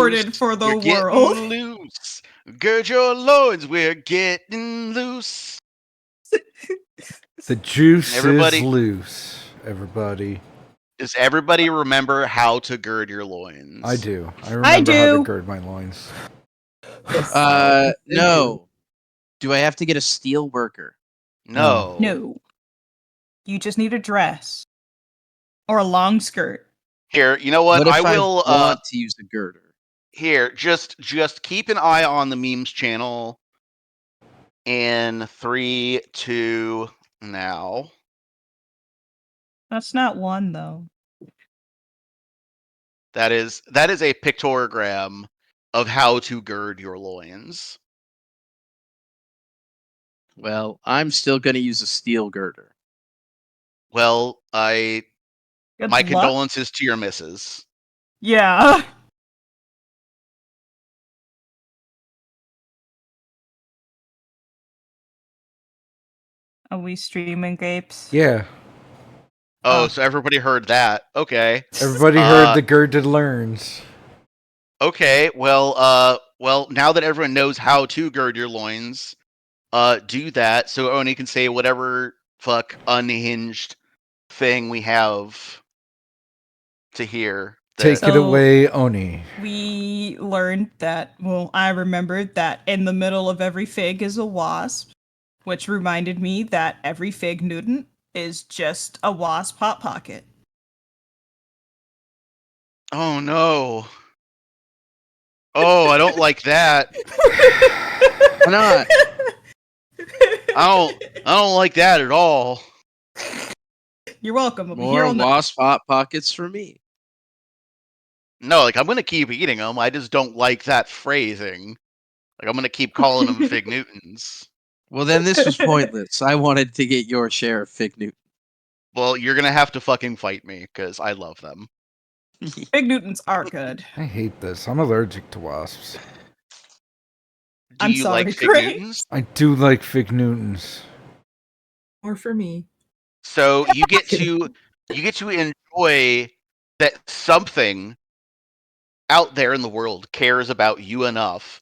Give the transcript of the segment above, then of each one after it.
Recorded for the We're world. getting loose. Gird your loins, we're getting loose. The juice Everybody- is loose, everybody. Does everybody remember how to gird your loins? I do. I remember how to gird my loins. No. Do I have to get a steel worker? No. No. You just need a dress. Or a long skirt. Here, you know what? What if I will want to use the girder? Here, just keep an eye on the memes channel. In 3, 2, now. That's not one, though. That is a pictogram of how to gird your loins. Well, I'm still going to use a steel girder. Well, Good my luck. condolences to your missus. Yeah. Are we streaming, Grapes? Yeah. Oh, so everybody heard that. Okay. Everybody heard the girded learns. Okay, well, now that everyone knows how to gird your loins, do that so Oni can say whatever fuck unhinged thing we have to hear. Take it away, Oni. We learned that, I remembered that in the middle of every fig is a wasp, which reminded me that every fig Newton is just a wasp hot pocket. Oh no. Oh, I don't like that. Why not? I don't like that at all. You're welcome. More wasp hot pockets for me. No, like I'm gonna keep eating them. I just don't like that phrasing. Like I'm gonna keep calling them Fig Newtons. Well, then this was pointless. I wanted to get your share of Fig Newton. Well, you're gonna have to fucking fight me because I love them. Fig Newtons are good. I hate this. I'm allergic to wasps. Do you like Fig Newtons? I do like Fig Newtons. Or for me. So you get to enjoy that something out there in the world cares about you enough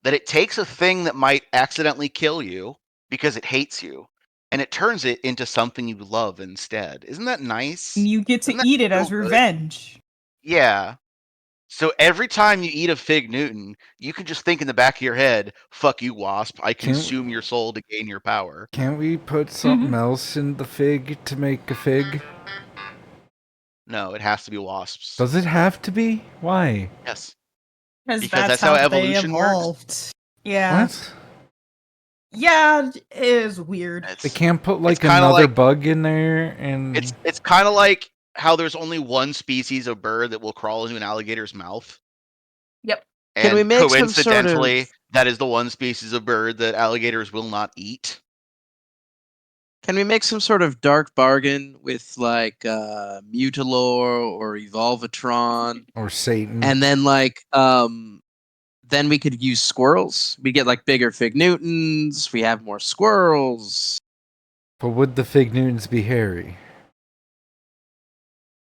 that it takes a thing that might accidentally kill you because it hates you, and it turns it into something you love instead. Isn't that nice? You get to eat it as revenge. Yeah. So every time you eat a Fig Newton, you can just think in the back of your head, fuck you, wasp, I consume your soul to gain your power. Can't we put something else in the fig to make a fig? No, it has to be wasps. Does it have to be? Why? Yes. Because that's how evolution works. Yeah. What? Yeah, it is weird. They can't put like another bug in there and... It's kind of like how there's only one species of bird that will crawl into an alligator's mouth. Yep. And Can we make coincidentally, some sort of... that is the one species of bird that alligators will not eat. Can we make some sort of dark bargain with like Mutilor or Evolvatron or Satan, and then like then we could use squirrels. We get like bigger Fig Newtons. We have more squirrels. But would the Fig Newtons be hairy?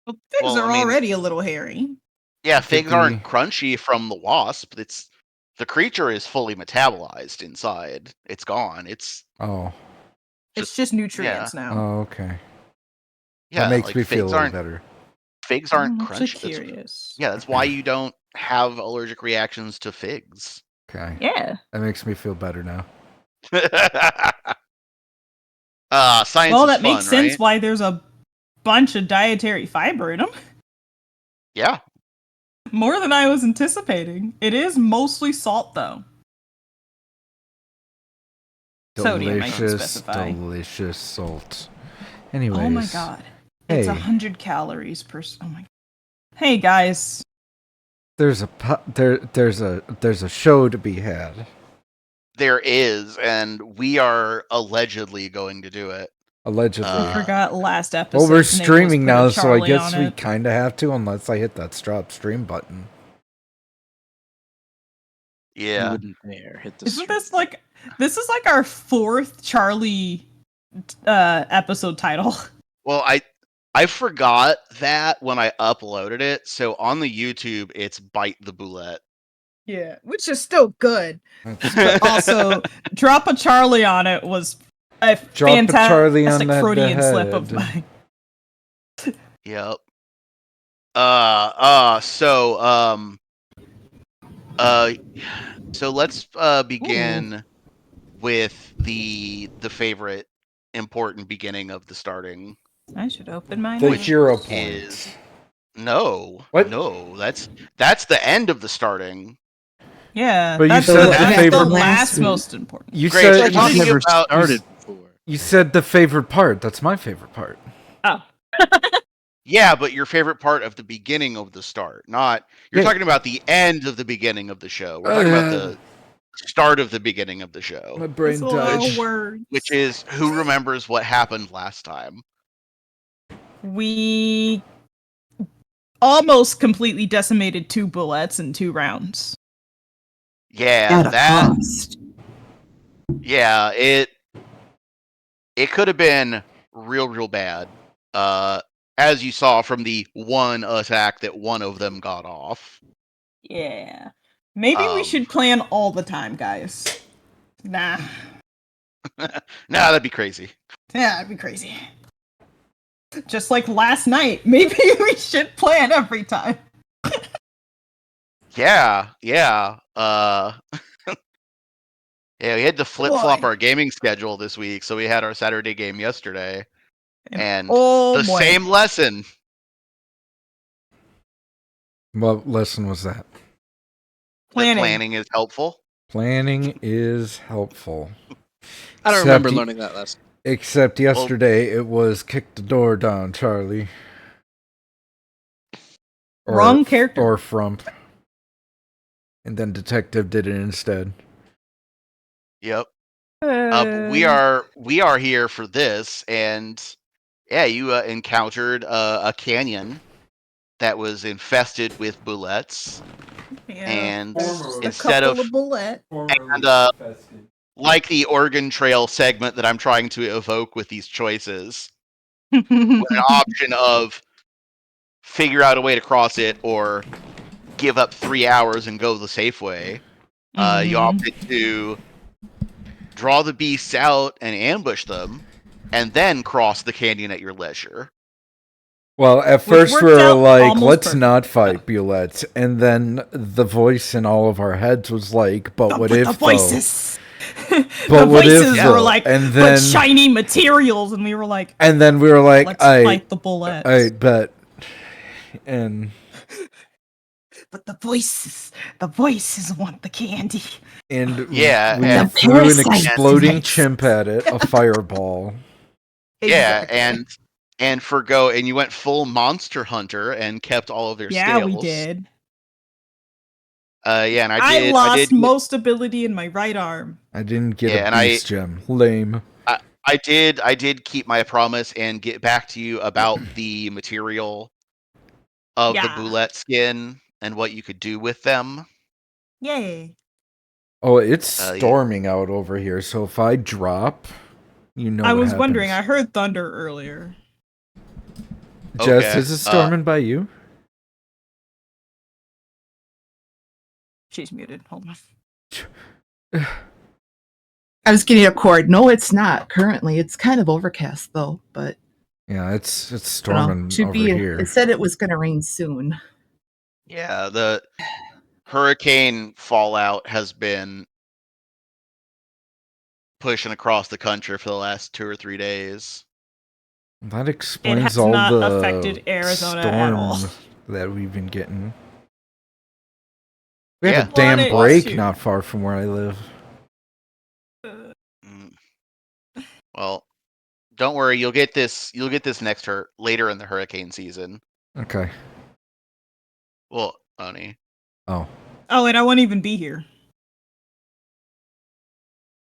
Well, figs are already a little hairy. Yeah, figs aren't crunchy from the wasp. It's the creature is fully metabolized inside. It's gone. It's just nutrients now. Oh, okay. Yeah, that makes like me feel a little aren't- better. Figs aren't I'm so crunchy. curious. That's why you don't have allergic reactions to figs. Okay. Yeah. That makes me feel better now. Science Well, is that fun, makes sense right? why there's a bunch of dietary fiber in them. Yeah. More than I was anticipating. It is mostly salt, though. Sodium, I can specify. Delicious salt. Anyways. Oh my god. Hey. It's 100 calories per... Oh my... Hey, guys. There's a show to be had. There is, and we are allegedly going to do it. Allegedly. I forgot last episode. Well, we're streaming now, so I Charlie guess on we it. kind of have to, unless I hit that stop stream button. Yeah. You wouldn't dare hit the Isn't this like... This is like our 4th Charlie episode title. Well, I forgot that when I uploaded it. So on the YouTube, it's Bite the Boulette. Yeah, which is still good. That's- But also, drop a Charlie on it was a Drop a Charlie on fantastic that Freudian slip of head. mine. Yep. So let's begin with the favorite important beginning of the starting. I should open mine. The up. hero point. is- No. What? No, that's the end of the starting. Yeah, But you that's said the, the that's favorite- the last Last week. most important. You Great, said so Like talking you've never about- started before. you said the favorite part. That's my favorite part. Oh, Yeah, but your favorite part of the beginning of the start, not you're Yeah. talking about the end of the beginning of the show. We're talking about the start of the beginning of the My show, brain it's a lot died. of words. which is who remembers what happened last time. We almost completely decimated 2 bullets in 2 rounds. Yeah, At a that cost. yeah, it could have been real bad. As you saw from the one attack that one of them got off. Yeah. Maybe we should plan all the time, guys. Nah. Nah, that'd be crazy. Yeah, that'd be crazy. Just like last night. Maybe we should plan every time. Yeah. Yeah, we had to flip-flop Boy. our gaming schedule this week, so we had our Saturday game yesterday. And oh, the boy. same lesson. What lesson was that? That Planning. planning is helpful. Planning is helpful. I don't Except remember you- learning that lesson. Except yesterday, it was kick the door down, Charlie. Wrong character. Or Frump. And then Detective did it instead. Yep. But we are here for this, and yeah, you encountered a canyon that was infested with bullets, Yeah. and Formerly. a instead couple of bullet. And, like the Oregon Trail segment that I'm trying to evoke with these choices, with an option of figure out a way to cross it or give up 3 hours and go the safe way, you Mhm. opted to draw the beasts out and ambush them, and then cross the canyon at your leisure. Well, at Which first we worked were out like, almost let's perfect. not fight bullets. And then the voice in all of our heads was like, but what if the though? voices. But the what if voices though? were like, And but then shiny materials, and we were like, and then we were like, let's I fight the bullets. bet. And But the voices want the candy. Yeah, we and- threw an Parasites. exploding chimp at it, a fireball. Yeah, Exactly. and you went full Monster Hunter and kept all of their yeah, scales. we did. Yeah, and I lost most ability in my right arm. I didn't get Yeah, a and I- beast gem. Lame. I did keep my promise and get back to you about the material of the Yeah. boulette skin and what you could do with them. Yay. Oh, it's Yeah. storming out over here, so if I drop, you know I what was wondering, I happens. heard thunder earlier. Jess, Okay, is it storming by you? She's muted. Hold on. I was getting a cord. No, it's not currently. It's kind of overcast though, but Yeah, it's you know, storming should over be. here. It said it was going to rain soon. Yeah, the hurricane fallout has been pushing across the country for the last 2 or 3 days. That explains has all not the affected Arizona at all. storms that we've been getting. We have Yeah. a damn Wanted break to. not far from where I live. Mm. Well, don't worry, you'll get this next later in the hurricane season. Okay. Well, Oni. Oh. Oh, and I won't even be here.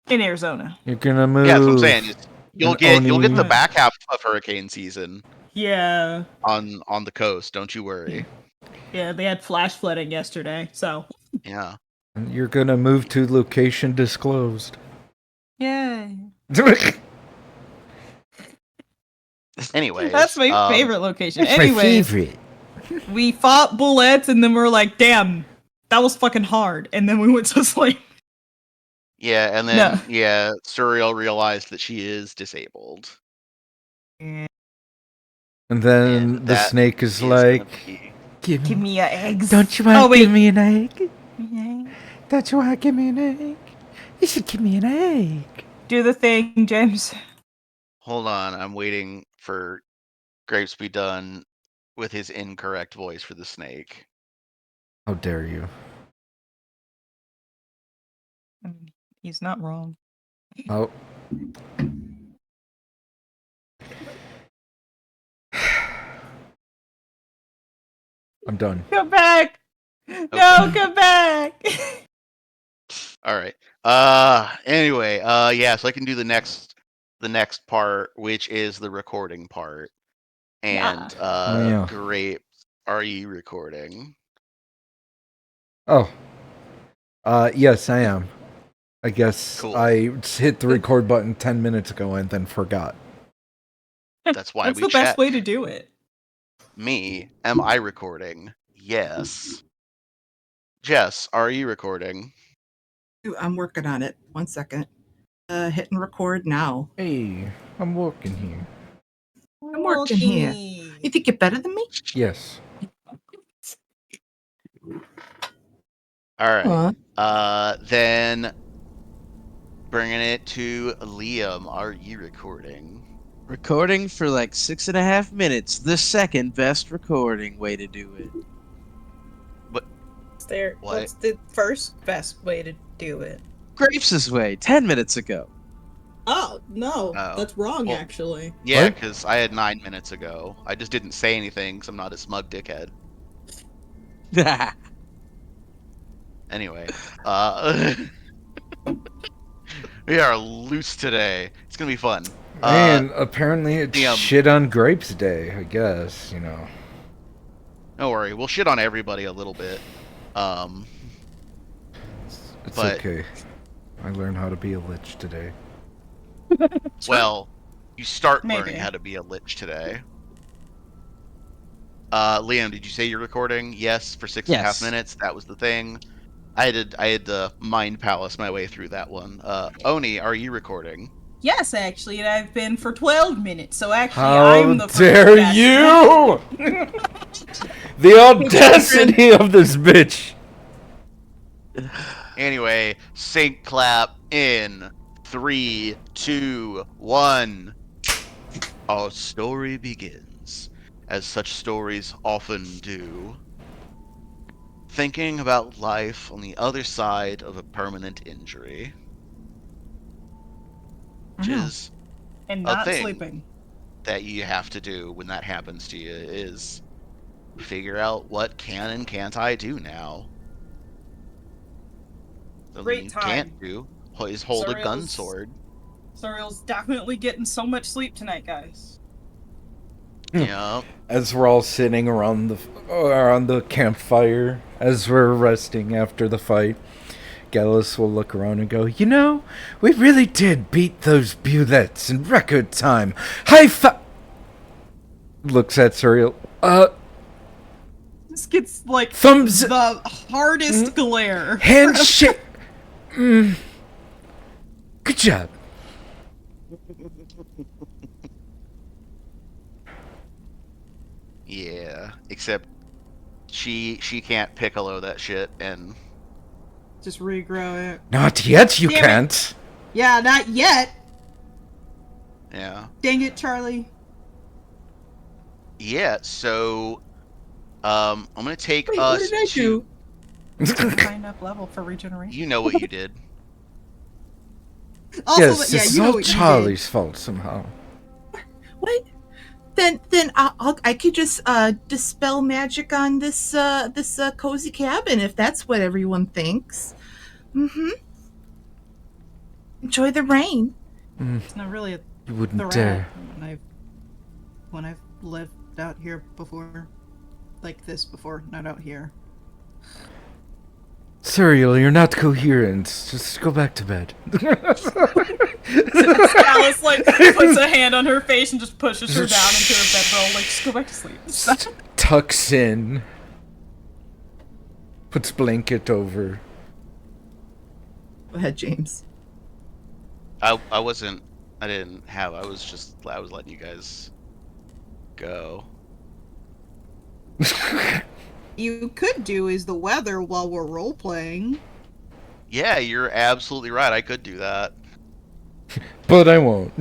In Arizona. You're gonna move. Yeah, that's what I'm saying. You'll And get Oni- the back half of hurricane season Yeah. on the coast, don't you worry. Yeah, they had flash flooding yesterday, so. Yeah. You're gonna move to location disclosed. Yay. Anyways, That's my favorite location. That's my Anyways, favorite. we fought bullets and then we were like, damn, that was fucking hard. And then we went to sleep. Yeah, and then Suriel realized that she is disabled. And then And the that snake is is gonna like, be- Give me your eggs. don't you want to give me an egg? Yeah. Don't you want to give me an egg? You should give me an egg. Do the thing, James. Hold on, I'm waiting for Grapes to be done with his incorrect voice for the snake. How dare you? I mean, he's not wrong. Oh. I'm done. Come back! No, come back! All right. Anyway, yeah, so I can do the next part, which is the recording part. And Yeah. Grapes, are you recording? Oh. Yes, I am. I guess Cool. I hit the record button 10 minutes ago and then forgot. That's why That's we the best checked. way to do it. Me, am I recording? Yes. Jess, are you recording? I'm working on it. 1 second. Hitting record now. Hey, I'm working here. I'm working here. You think you're better than me? Yes. All right. Huh? Then bringing it to Liam, are you recording? Recording for like 6.5 minutes. The second best recording way to do it. What? What's the first best way to do it? Grapes' way, 10 minutes ago. Oh, no. Oh. That's wrong, Well- actually. Yeah, What? because I had 9 minutes ago. I just didn't say anything because I'm not a smug dickhead. Anyway, we are loose today. It's gonna be fun. Man, apparently it's Liam. shit on Grapes Day, I guess, you know. Don't worry, we'll shit on everybody a little bit. It's But- okay. I learned how to be a lich today. Well, you start Maybe. learning how to be a lich today. Liam, did you say you're recording? Yes, for 6.5 Yes. minutes. That was the thing. I had to mind palace my way through that one. Oni, are you recording? Yes, actually, and I've been for 12 minutes, so actually How I'm the first dare best. you! The audacity of this bitch! Anyway, sync clap in 3, 2, 1. Our story begins, as such stories often do. Thinking about life on the other side of a permanent injury. Which Mhm. is And a not thing. sleeping. that you have to do when that happens to you is figure out what can and can't I do now. Something Great you time. can't do is hold a gun Suriel's- sword. Suriel's definitely getting so much sleep tonight, guys. Yeah. As we're all sitting around the campfire, as we're resting after the fight, Gallus will look around and go, you know, we really did beat those bullets in record time. High five! Looks at Suriel. This gets like Thumbs- the hardest glare. Handshake! Good job. Yeah. Except she can't piccolo that shit and Just regrow it. Not yet, you Damn it. can't. Yeah, not yet. yeah. Dang it, Charlie. Yeah, so I'm gonna take Wait, us what did I to do? Sign up level for regeneration. you know what you did. Also, Yes, yeah, this is you know all what you did. Charlie's fault somehow. What? Then I could just dispel magic on this cozy cabin if that's what everyone thinks. Mm-hmm. Enjoy the rain. It's not really a You wouldn't threat dare. when I've lived out here before, like this before, not out here. Suriel, you're not coherent. Just go back to bed. Alice like puts a hand on her face and just pushes her down into her bedroll, like just go back to sleep. Tucks in. Puts blanket over. Go ahead, James. I wasn't. I didn't have. I was letting you guys go. You could do is the weather while we're role playing. Yeah, you're absolutely right. I could do that. But I won't.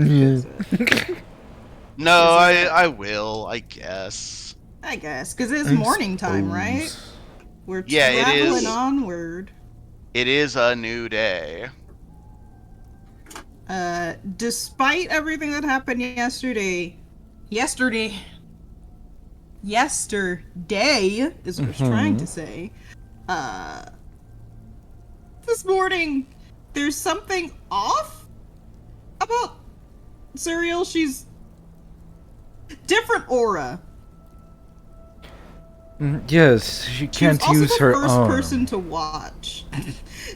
No, I will. I guess. I guess, because it's morning time, right? Suppose. We're Yeah, it traveling is. onward. It is a new day. Despite everything that happened yesterday is what I was trying to say. This morning, there's something off about Serial. She's different aura. Yes, she can't She was use also her the first arm. person to watch.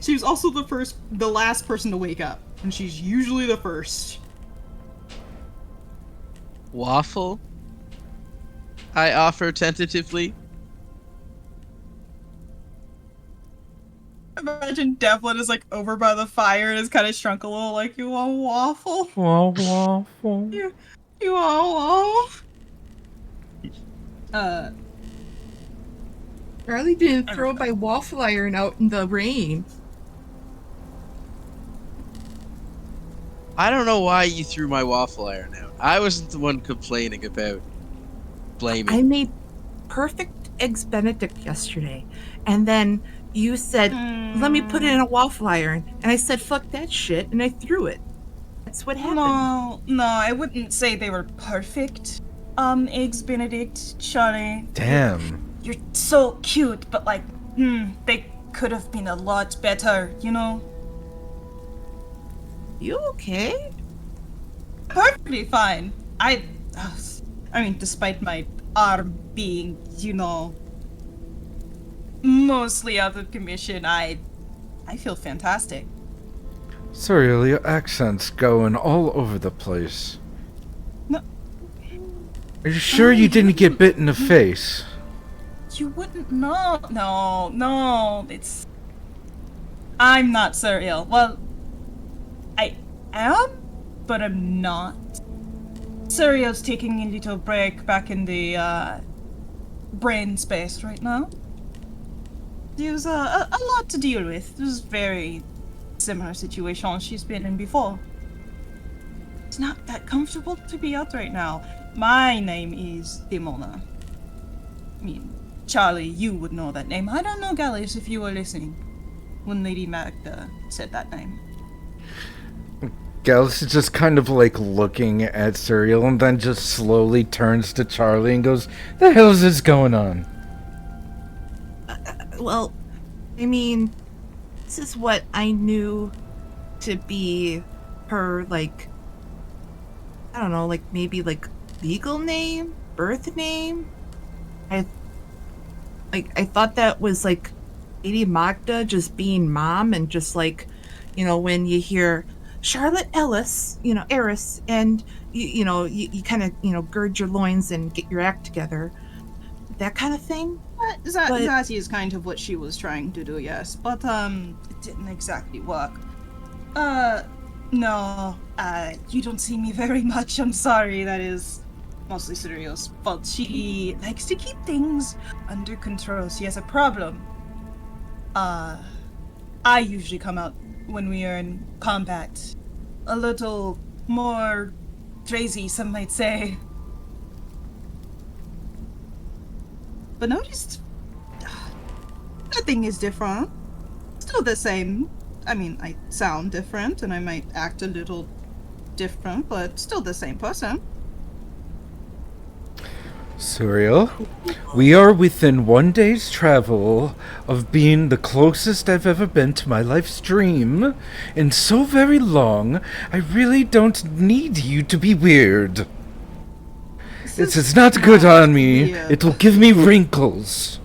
She was also the last person to wake up, and she's usually the first. Waffle? I offer tentatively. Imagine Devlin is like over by the fire and is kind of shrunk a little, like, you want waffle? Waffle. You want waffle? Charlie didn't throw my waffle iron out in the rain. I don't know why you threw my waffle iron out. I wasn't the one complaining about blaming. I made perfect eggs Benedict yesterday, and then you said, "Let me put it in a waffle iron," and I said, "Fuck that shit," and I threw it. That's what happened. No, I wouldn't say they were perfect. Eggs Benedict, Charlie. Damn. You're so cute, but like, they could have been a lot better, you know? You okay? Perfectly fine. I mean, despite my arm being, you know, mostly out of commission, I feel fantastic. Sorry, your accent's going all over the place. No. Are you sure you didn't get bit in the face? You wouldn't know. No, it's... I'm not Serial. Well, I am, but I'm not. Serial's taking a little break back in the, brain space right now. There's a lot to deal with. There's very similar situation she's been in before. It's not that comfortable to be out right now. My name is Demona. I mean, Charlie, you would know that name. I don't know, Gallus, if you were listening when Lady Magda said that name. Gallus is just kind of like looking at Serial and then just slowly turns to Charlie and goes, "The hell is this going on?" Well, I mean, this is what I knew to be her, like, I don't know, like, maybe, like, legal name? Birth name? I thought that was, like, Lady Magda just being mom and just, like, you know, when you hear Charlotte Ellis, you know, heiress, and, you kind of, you know, gird your loins and get your act together. That kind of thing. That is kind of what she was trying to do, yes. But, it didn't exactly work. No, you don't see me very much, I'm sorry, that is mostly Serial's fault. She likes to keep things under control. She has a problem. I usually come out when we are in combat. A little more crazy, some might say. But noticed, nothing is different. Still the same. I mean, I sound different and I might act a little different, but still the same person. Serial, we are within 1 day's travel of being the closest I've ever been to my life's dream in so very long. I really don't need you to be weird. It's not good on me. weird. It will give me wrinkles.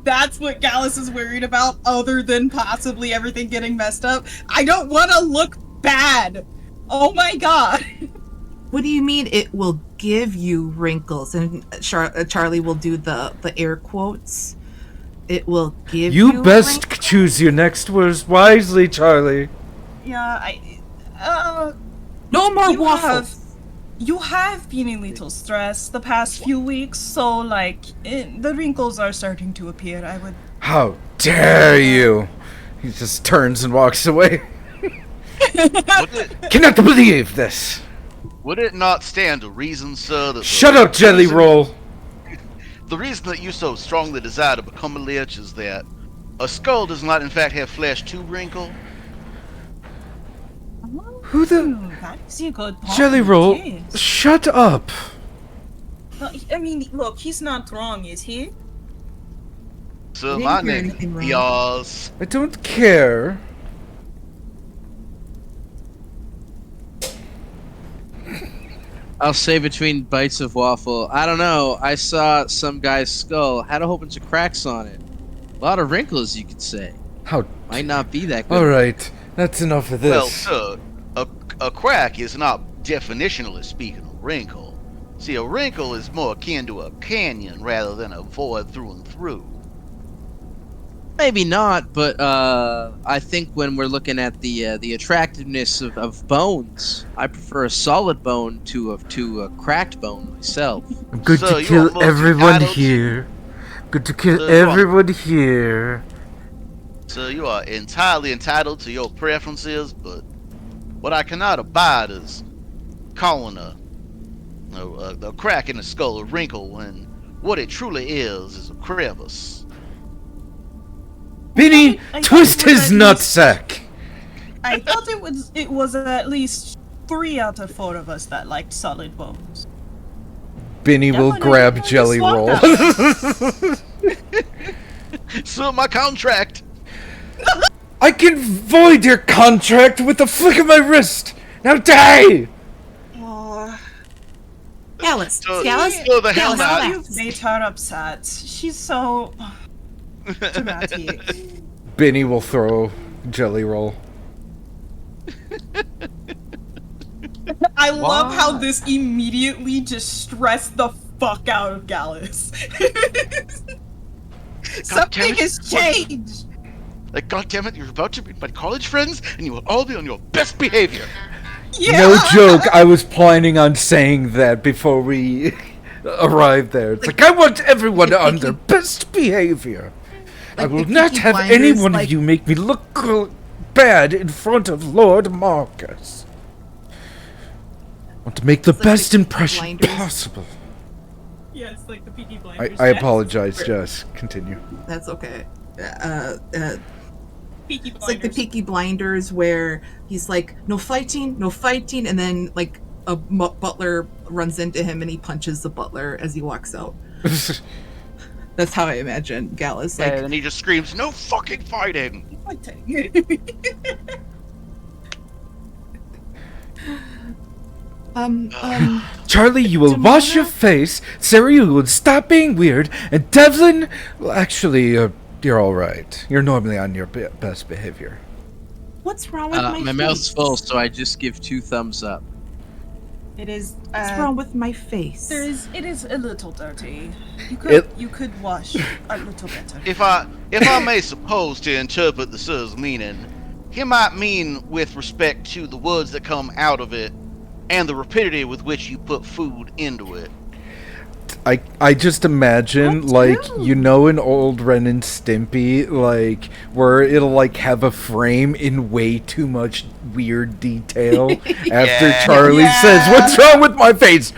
That's what Gallus is worried about, other than possibly everything getting messed up. I don't want to look bad. Oh my god. What do you mean it will give you wrinkles? And Charlie will do the air quotes. It will give you. You best choose your next words wisely, Charlie. Yeah, No more you waffles. you have been a little stressed the past few weeks, so like the wrinkles are starting to appear. I would. How dare you! He just turns and walks away. Cannot believe this! Would it not stand to reason, sir, that... Shut up, Jelly Roll! The reason that you so strongly desire to become a lich is that a skull does not in fact have flesh to wrinkle. Who the... That is a good point. Jelly Roll, yes. shut up! No, I mean, look, he's not wrong, is he? So didn't my hear name anything wrong. Yas. I don't care. I'll say between bites of waffle. I don't know. I saw some guy's skull. Had a whole bunch of cracks on it. A lot of wrinkles, you could say. How... Might not be that good. Alright, that's enough of this. Well, sir, a crack is not definitionally speaking a wrinkle. See, a wrinkle is more akin to a canyon rather than a void through and through. Maybe not, but I think when we're looking at the attractiveness of bones, I prefer a solid bone to a cracked bone myself. I'm going So to you kill are most everyone entitled- here. Going to kill So you are- everyone here. So you are entirely entitled to your preferences, but what I cannot abide is calling a crack in the skull a wrinkle when what it truly is a crevice. Benny, I twist thought it was his at nutsack! I thought it was at least 3 out of 4 of us that liked solid bones. Benny will one I grab just Jelly walked Roll. out. So my contract. I can void your contract with the flick of my wrist! Now die! Gallus, So- Gallus, so the hell Gallus, not. relax. You've made her upset. She's so dramatic. Benny will throw Jelly Roll. I love how this immediately just stressed the fuck out of Gallus. Something it, has what- changed. Like, goddammit, you're about to meet my college friends, and you will all be on your best behavior. Yeah. No joke, I was planning on saying that before we arrived there. It's like, I want everyone on their best behavior. I Like will the not Peaky have any Blinders, one like- of you make me look bad in front of Lord Marcus. I want to make the like the best Peaky impression Blinders. possible. Yeah, it's like the Peaky Blinders. I apologize, Jess. Continue. That's okay. Peaky It's like the Blinders. Peaky Blinders where he's like, no fighting, and then like a butler runs into him and he punches the butler as he walks out. That's how I imagine Gallus. Like, And then he just screams, "No fucking fighting!" Charlie, you will wash your face. Sarah, you will stop being weird. And Devlin, well, actually, you're all right. You're normally on your best behavior. what's wrong with my My face? mouth's full, so I just give 2 thumbs up. It is. What's wrong with my face? It is a little dirty. You could wash a little better. If I may suppose to interpret the sir's meaning, he might mean with respect to the words that come out of it and the rapidity with which you put food into it. I just imagine, What? like, No. you know, an old Ren and Stimpy, like, where it'll, like, have a frame in way too much weird detail after Yeah. Charlie Yeah. says, "What's wrong with my face?"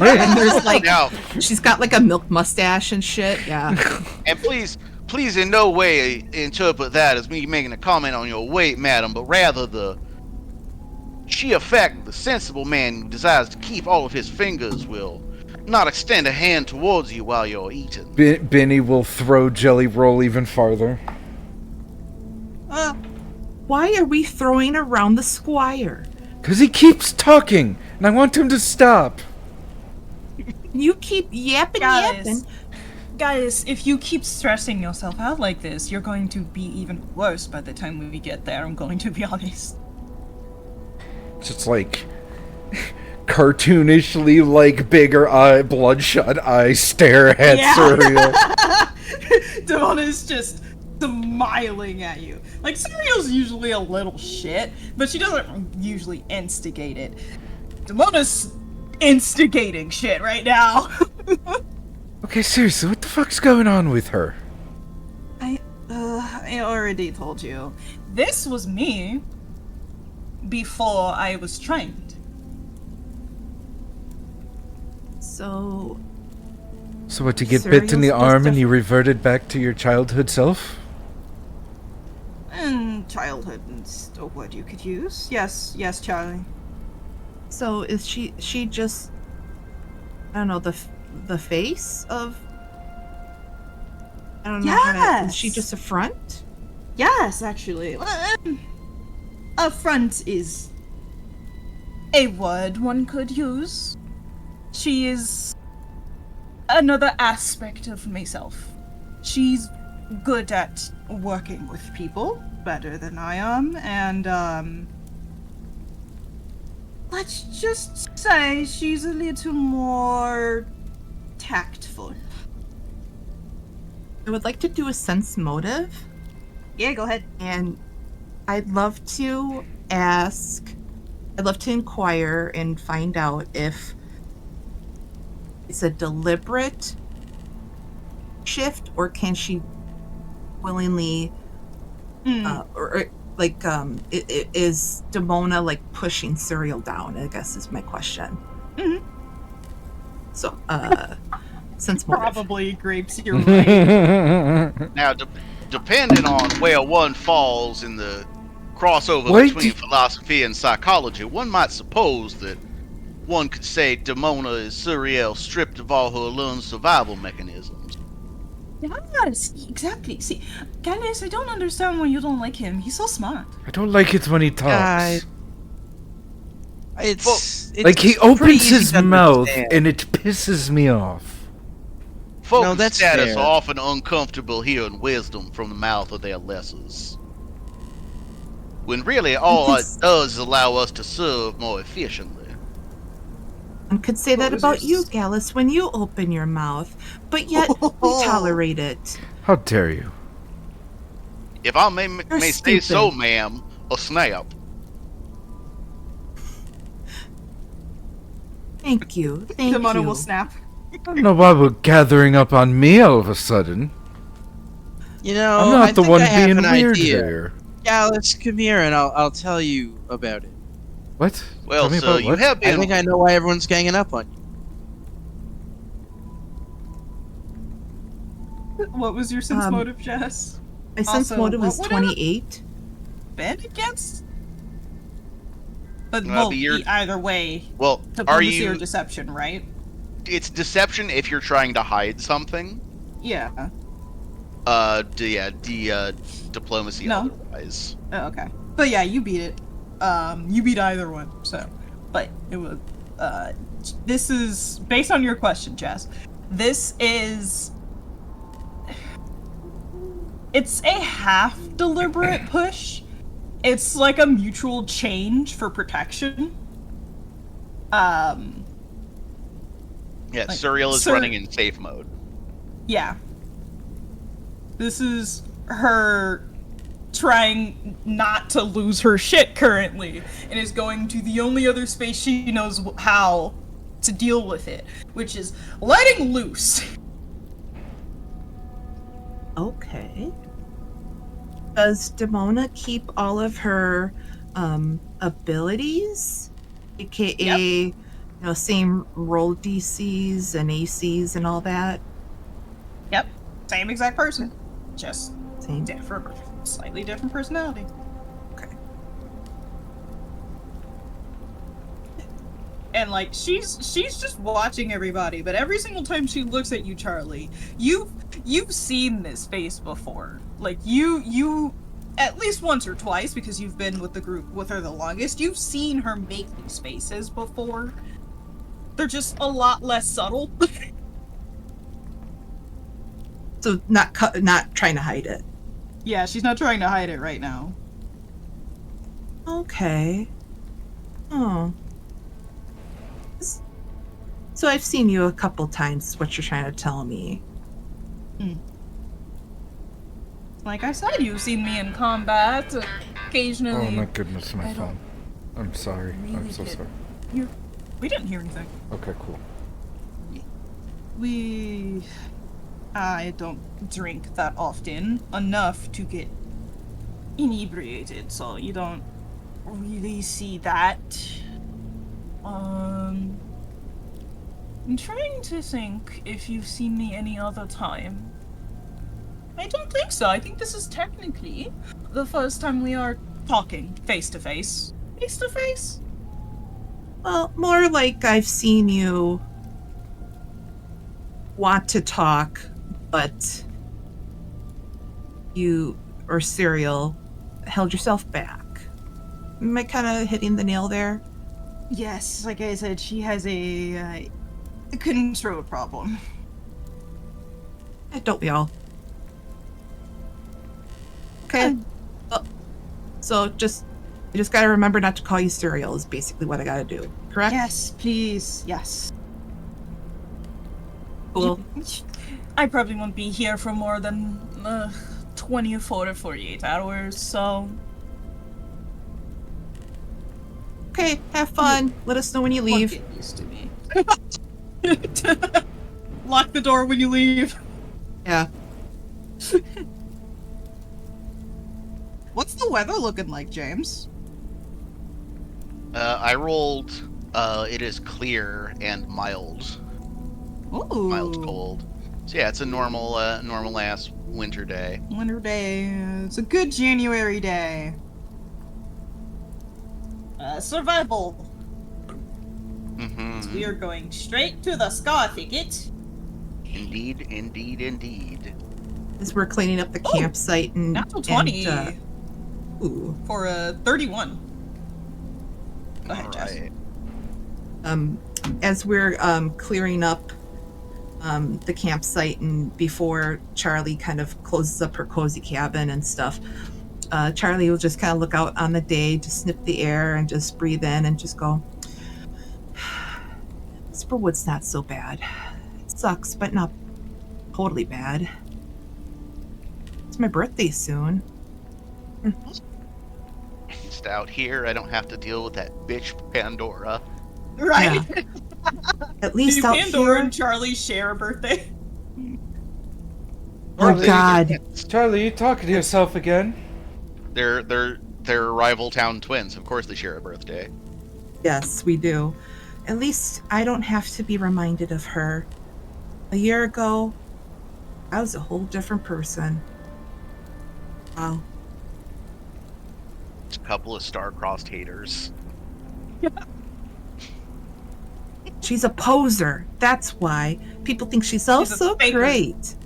And there's like, Now, she's got like a milk mustache and shit. Yeah. and please in no way interpret that as me making a comment on your weight, madam, but rather the sheer fact that the sensible man who desires to keep all of his fingers will not extend a hand towards you while you're eating. Benny will throw Jelly Roll even farther. Why are we throwing around the squire? Because he keeps talking, and I want him to stop. You keep yapping. Guys, if you keep stressing yourself out like this, you're going to be even worse by the time we get there, I'm going to be honest. just like cartoonishly like bigger bloodshot eyes stare at Cereal. Demona's just smiling at you. Like, Cereal's usually a little shit, but she doesn't usually instigate it. Demona's instigating shit right now. Okay, seriously, what the fuck's going on with her? I already told you. This was me before I was trained. So So what, you get bit in the Cereal's arm just and you reverted back to your childhood self? And childhood is a word you could use. Yes, Charlie. So is she just, I don't know, the face of, I don't know how to, is she Yes! just a front? Yes, actually. A front is a word one could use. She is another aspect of myself. She's good at working with people, better than I am, and let's just say she's a little more tactful. I would like to do a sense motive, Yeah, go ahead. and I'd love to inquire and find out if it's a deliberate shift, or can she willingly, is Demona like pushing Cereal down, I guess is my question. Mhm. So, sense motive. Probably grapes, you're right. Now, depending on where one falls in the crossover Wait. between philosophy and psychology, one might suppose that one could say Demona is Suriel stripped of all her learned survival mechanisms. Yes, exactly. See, Gallus, I don't understand why you don't like him. He's so smart. I don't like it when he talks. It's Like, he pretty opens easy his to mouth understand. and it pisses me off. Folk No, of that's status fair. are often uncomfortable hearing wisdom from the mouth of their lessers. When really all it does is allow us to serve more efficiently. One could say that was about your you, Gallus, when you open your mouth, but yet we tolerate it. How dare you? If I may say so, stupid. ma'am, a snap. Thank you. Thank Demona you. will snap. I don't know why we're gathering up on me all of a sudden. You know, I'm I not the think one I have being an weird idea. here. Gallus, come here and I'll tell you about it. What? Well, Tell me sir, about you what? have I been. think I know why everyone's ganging up on you. What was your sense Um, motive, Jess? My sense Also, motive was what would I- 28. Been against? But Well, well, you're- either way, Well, are diplomacy or you? deception, right? It's deception if you're trying to hide something. Yeah. Diplomacy No. otherwise. Oh, okay. But yeah, you beat it. You beat either one. So, but it was. This is based on your question, Jess. This is. It's a half deliberate push. It's like a mutual change for protection. Yeah, Like, Suriel is Sur- running in safe mode. Yeah. This is her trying not to lose her shit currently, and is going to the only other space she knows how to deal with it, which is letting loose. Okay. Does Demona keep all of her abilities? AKA, same roll DCs and ACs and all that? Yep, same exact person, just Same. slightly different personality. Okay. And like she's just watching everybody, but every single time she looks at you, Charlie, you've seen this face before. Like you at least once or twice, because you've been with the group with her the longest, you've seen her make these faces before. They're just a lot less subtle. So not trying to hide it. Yeah, she's not trying to hide it right now. Okay. Oh. So I've seen you a couple times, is what you're trying to tell me. Like I said, you've seen me in combat occasionally. Oh my goodness, my I don't phone. I'm sorry. I'm really so get- sorry. We didn't hear anything. Okay, cool. I don't drink that often, enough to get inebriated, so you don't really see that. I'm trying to think if you've seen me any other time. I don't think so. I think this is technically the first time we are talking face to face. Face to face? Well, more like I've seen you want to talk, but you or Serial held yourself back. Am I kind of hitting the nail there? Yes, like I said, she has a control problem. Don't we all? Okay. So you just gotta remember not to call you Serial is basically what I gotta do. Correct? Yes, please. Yes. Cool. I probably won't be here for more than 24 to 48 hours, so... Okay, have fun. Let us know when you leave. Get used to me. Lock the door when you leave. Yeah. What's the weather looking like, James? I rolled. It is clear and mild. Ooh. Mild cold. So yeah, it's a normal ass winter day. Winter day. It's a good January day. Survival. Mm-hmm. We are going straight to the Scar Thicket. Indeed, indeed, indeed. As we're cleaning up the campsite and Natural 20 and, ooh. for a 31. Go ahead, Jess. Alright. As we're clearing up the campsite and before Charlie kind of closes up her cozy cabin and stuff, Charlie will just kind of look out on the day, just sniff the air and just breathe in and just go, Spurwood's not so bad. It sucks, but not totally bad. It's my birthday soon. Just out here, I don't have to deal with that bitch Pandora. Right. At least Do out Pandora here. and Charlie share a birthday? Oh God. Charlie, you talking to yourself again? They're rival town twins. Of course they share a birthday. Yes, we do. At least I don't have to be reminded of her. A year ago, I was a whole different person. Wow. It's a couple of star-crossed haters. She's a poser. That's why. People think she's so She's a faker. great.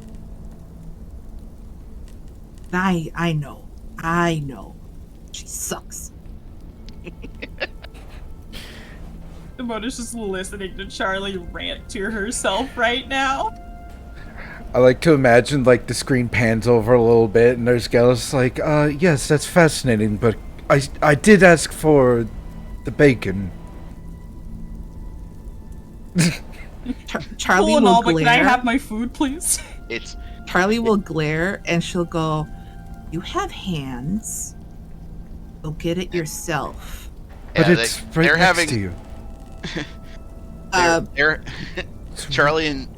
I know. I know. She sucks. Mona's just listening to Charlie rant to herself right now. I like to imagine, like, the screen pans over a little bit, and there's Gallus like, yes, that's fascinating, but I did ask for the bacon. Charlie Cool and will all, but can I glare. have my food, please? It's Charlie will glare, and she'll go, "You have hands. Go get it yourself." But yeah, it's right they're next having to you. they're Charlie and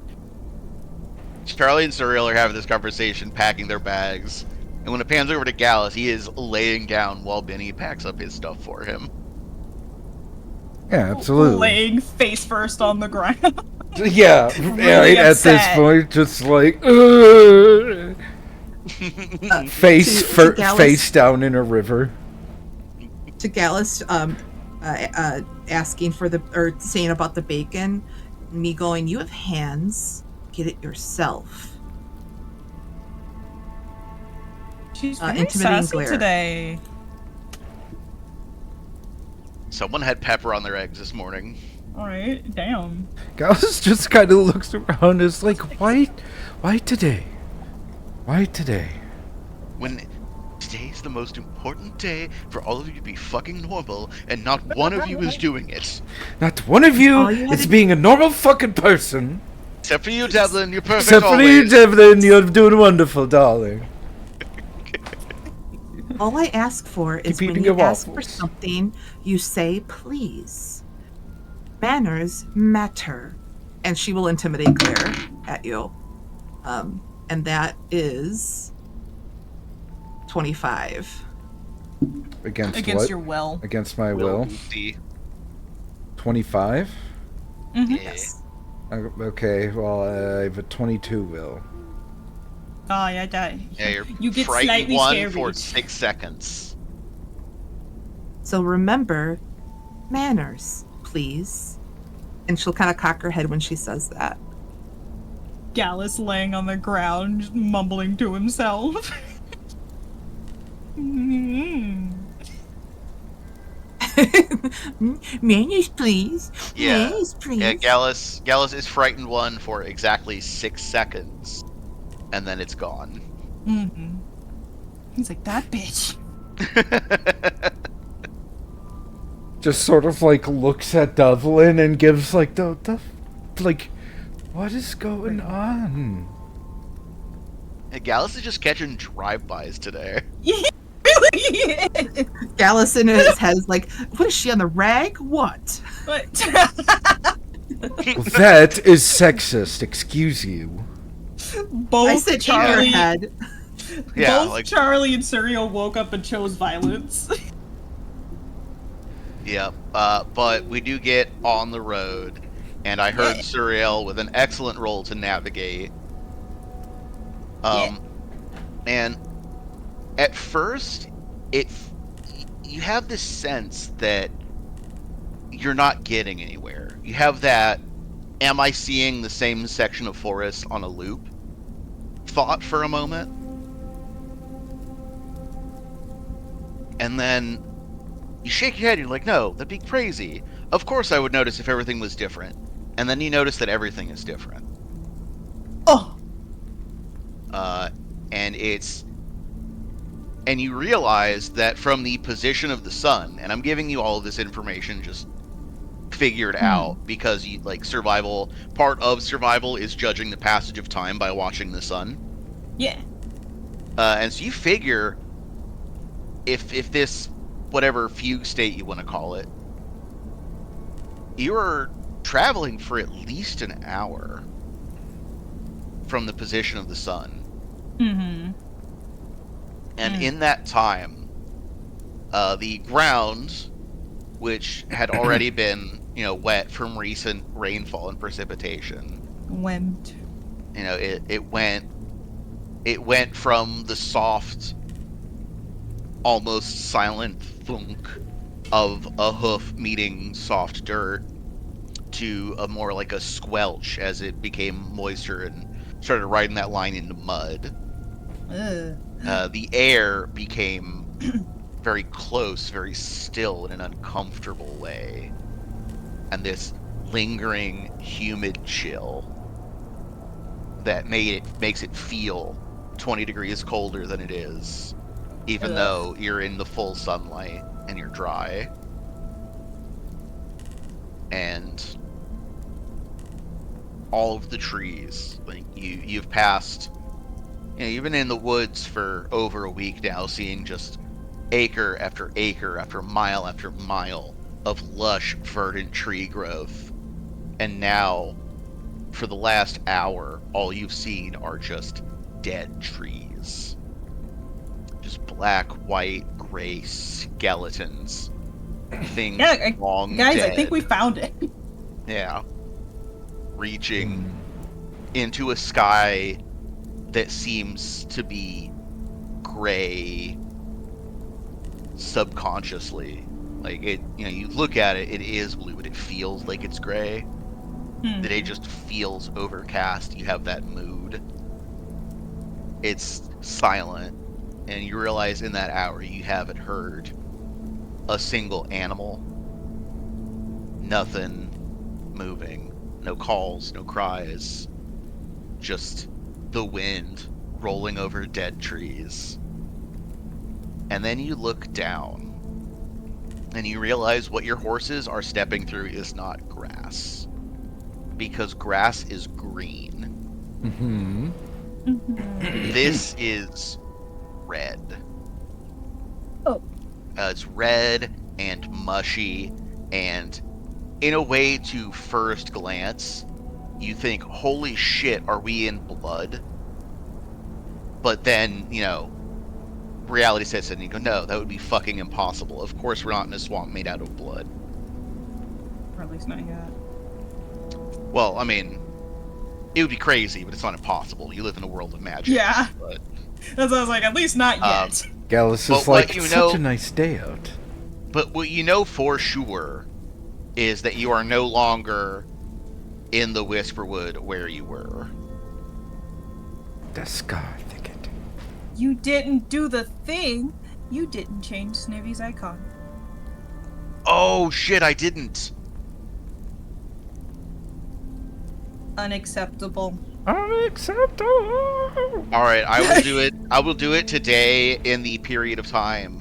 Surreal are having this conversation, packing their bags, and when it pans over to Gallus, he is laying down while Benny packs up his stuff for him. Yeah, absolutely. Laying face first on the ground. Yeah, right at this upset. point, just like, face to Gallus- face down in a river. To Gallus, asking for or saying about the bacon, me going, "You have hands. Get it yourself." She's very intimidating sassy glare. today. Someone had pepper on their eggs this morning. Alright, damn. Gallus just kind of looks around and is like, why today? Why today? When today's the most important day for all of you to be fucking normal, and not one of you is doing it. Not one of you all you had is to- being a normal fucking person. Except for you, Devlin. You're perfect Except for always. you, Devlin. You're doing wonderful, darling. All I ask for is Keep when eating you your ask for waffles. something, you say please. Manners matter. And she will intimidate Claire at you. And that is 25. Against Against what? your will. Against my will. DC. 25? Mhm. Yes. Okay, well, I have a 22 will. Oh, yeah, that. Yeah, You get frightened slightly one scary. for 6 seconds. So remember, manners, please. And she'll kind of cock her head when she says that. Gallus laying on the ground, just mumbling to himself. Mm. Manners, please. Yeah. Manners, please. Yeah, Gallus is frightened one for exactly 6 seconds, and then it's gone. Mm-hmm. He's like, that bitch. Just sort of like looks at Devlin and gives like like, what is going on? Yeah, Gallus is just catching drive-bys today. Really? Gallus in his head is like, what is she on the rag? What? But That is sexist, excuse you. both I said in Charlie, your head. Yeah, both like Charlie and Serial woke up and chose violence. yeah. But we do get on the road, and I heard Yeah. Suriel with an excellent roll to navigate. Yeah. And at first, you have this sense that you're not getting anywhere. You have that, am I seeing the same section of forest on a loop thought for a moment. And then you shake your head, you're like, no, that'd be crazy. Of course I would notice if everything was different. And then you notice that everything is different. Oh. And you realize that from the position of the sun, and I'm giving you all of this information just figured out because you like part of survival is judging the passage of time by watching the sun. Yeah. And so you figure if this whatever fugue state you want to call it, you're traveling for at least an hour from the position of the sun. Mm-hmm. And in that time, the ground, which had already been, wet from recent rainfall and precipitation, Went. it went from the soft, almost silent thunk of a hoof meeting soft dirt to a more like a squelch as it became moister and started riding that line into mud. The air became very close, very still in an uncomfortable way. And this lingering, humid chill that makes it feel 20 degrees colder than it is, even though you're in the full sunlight and you're dry. And all of the trees, like you've passed, you've been in the woods for over a week now, seeing just acre after mile after mile of lush, verdant tree growth. And now, for the last hour, all you've seen are just dead trees. Just black, white, gray skeletons. Things long Guys, dead. I think we found it. Yeah. Reaching into a sky that seems to be gray subconsciously. Like it, you look at it, it is blue, but it feels like it's gray. The day just feels overcast. You have that mood. It's silent, and you realize in that hour you haven't heard a single animal. Nothing moving. No calls, no cries. Just the wind rolling over dead trees. And then you look down. And you realize what your horses are stepping through is not grass. Because grass is green. Mm-hmm. This is red. Oh. It's red and mushy, and in a way, to first glance, you think, holy shit, are we in blood? But then, reality sets in and you go, no, that would be fucking impossible. Of course we're not in a swamp made out of blood. Or at least not yet. Well, I mean, it would be crazy, but it's not impossible. You live in a world of magic. Yeah. But, That's what I was like, at least not yet. Gallus But is what like, you it's know- such a nice day out. but what you know for sure is that you are no longer in the Whisperwood where you were. The scar thicket. You didn't do the thing. You didn't change Snivy's icon. Oh shit, I didn't. Unacceptable. Unacceptable! Alright, I will do it. I will do it today in the period of time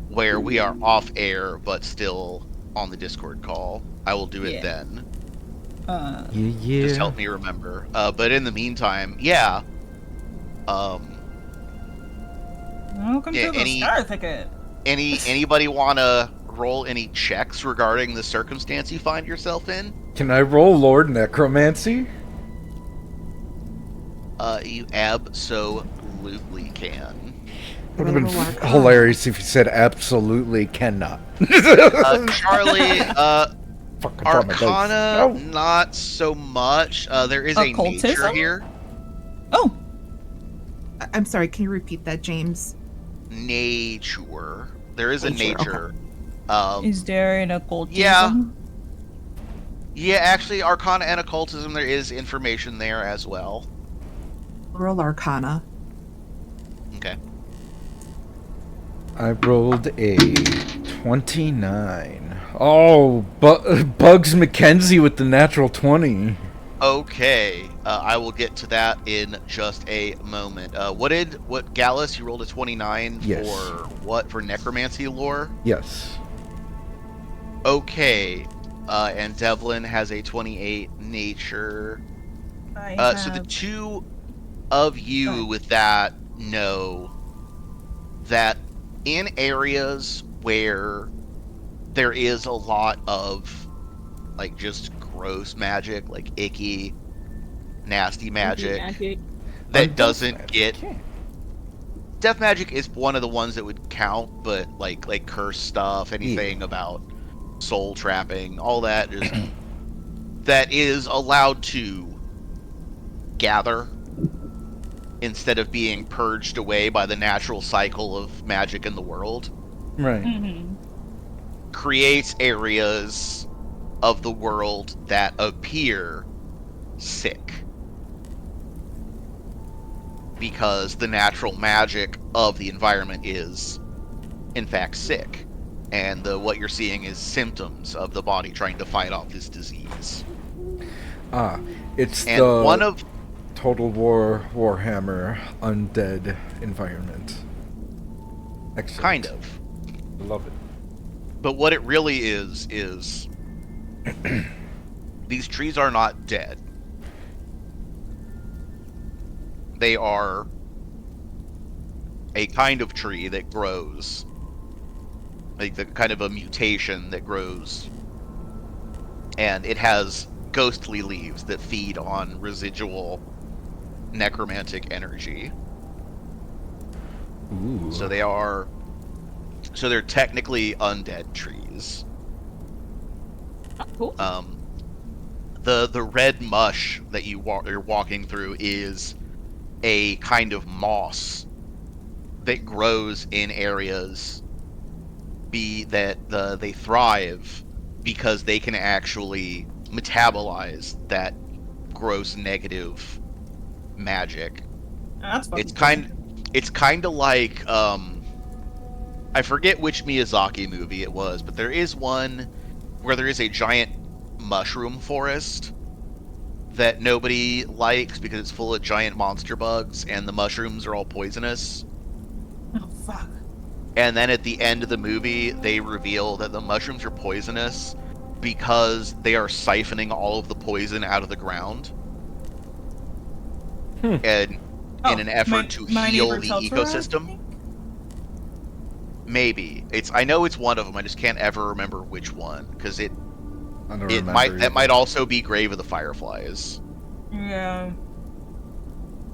where we are off air but still on the Discord call. I will do it Yeah. then. Yeah. Just help me remember. But in the meantime, yeah. Welcome Yeah, to the any- Scar Thicket. Anybody wanna roll any checks regarding the circumstance you find yourself in? Can I roll Lord Necromancy? You absolutely can. Would have been Arcana. hilarious if you said absolutely cannot. Charlie, Fuck, I brought my dice. Arcana, No. not so much. There is a nature Occultism? here. Oh, I'm sorry, can you repeat that, James? Nature. There is a Nature, nature. is there an occultism? yeah. Yeah, actually, Arcana and Occultism, there is information there as well. Roll Arcana. Okay. I rolled a 29. Oh, Bugs McKenzie with the natural 20. Okay. I will get to that in just a moment. What Gallus, you rolled a 29 Yes. for what? For necromancy lore? Yes. Okay. And Devlin has a 28 nature. So the two of you with that know that in areas where there is a lot of like just gross magic, like icky, nasty magic that Undeath doesn't magic. get Yeah. death magic is one of the ones that would count, but like curse stuff, anything about soul trapping, all that is that is allowed to gather instead of being purged away by the natural cycle of magic in the world, Right. Mm-hmm. creates areas of the world that appear sick. Because the natural magic of the environment is, in fact, sick. And what you're seeing is symptoms of the body trying to fight off this disease. Ah, it's And the one of Total War Warhammer undead environment. Excellent. kind of. Love it. But what it really is these trees are not dead. They are a kind of tree that grows. Like the kind of a mutation that grows. And it has ghostly leaves that feed on residual necromantic energy. Ooh. So they're technically undead trees. Oh, cool. The red mush that you're walking through is a kind of moss that grows in areas they thrive because they can actually metabolize that gross negative magic. That's fucking It's kind of like I forget which Miyazaki movie it was, but there is one where there is a giant mushroom forest that nobody likes because it's full of giant monster bugs and the mushrooms are all poisonous. cool. Oh fuck. And then at the end of the movie, they reveal that the mushrooms are poisonous because they are siphoning all of the poison out of the ground. And in an effort to my heal neighbor the Totoro, I ecosystem. think? Maybe. I know it's one of them. I just can't ever remember which one because I don't it remember might that either. might also be Grave of the Fireflies. Yeah.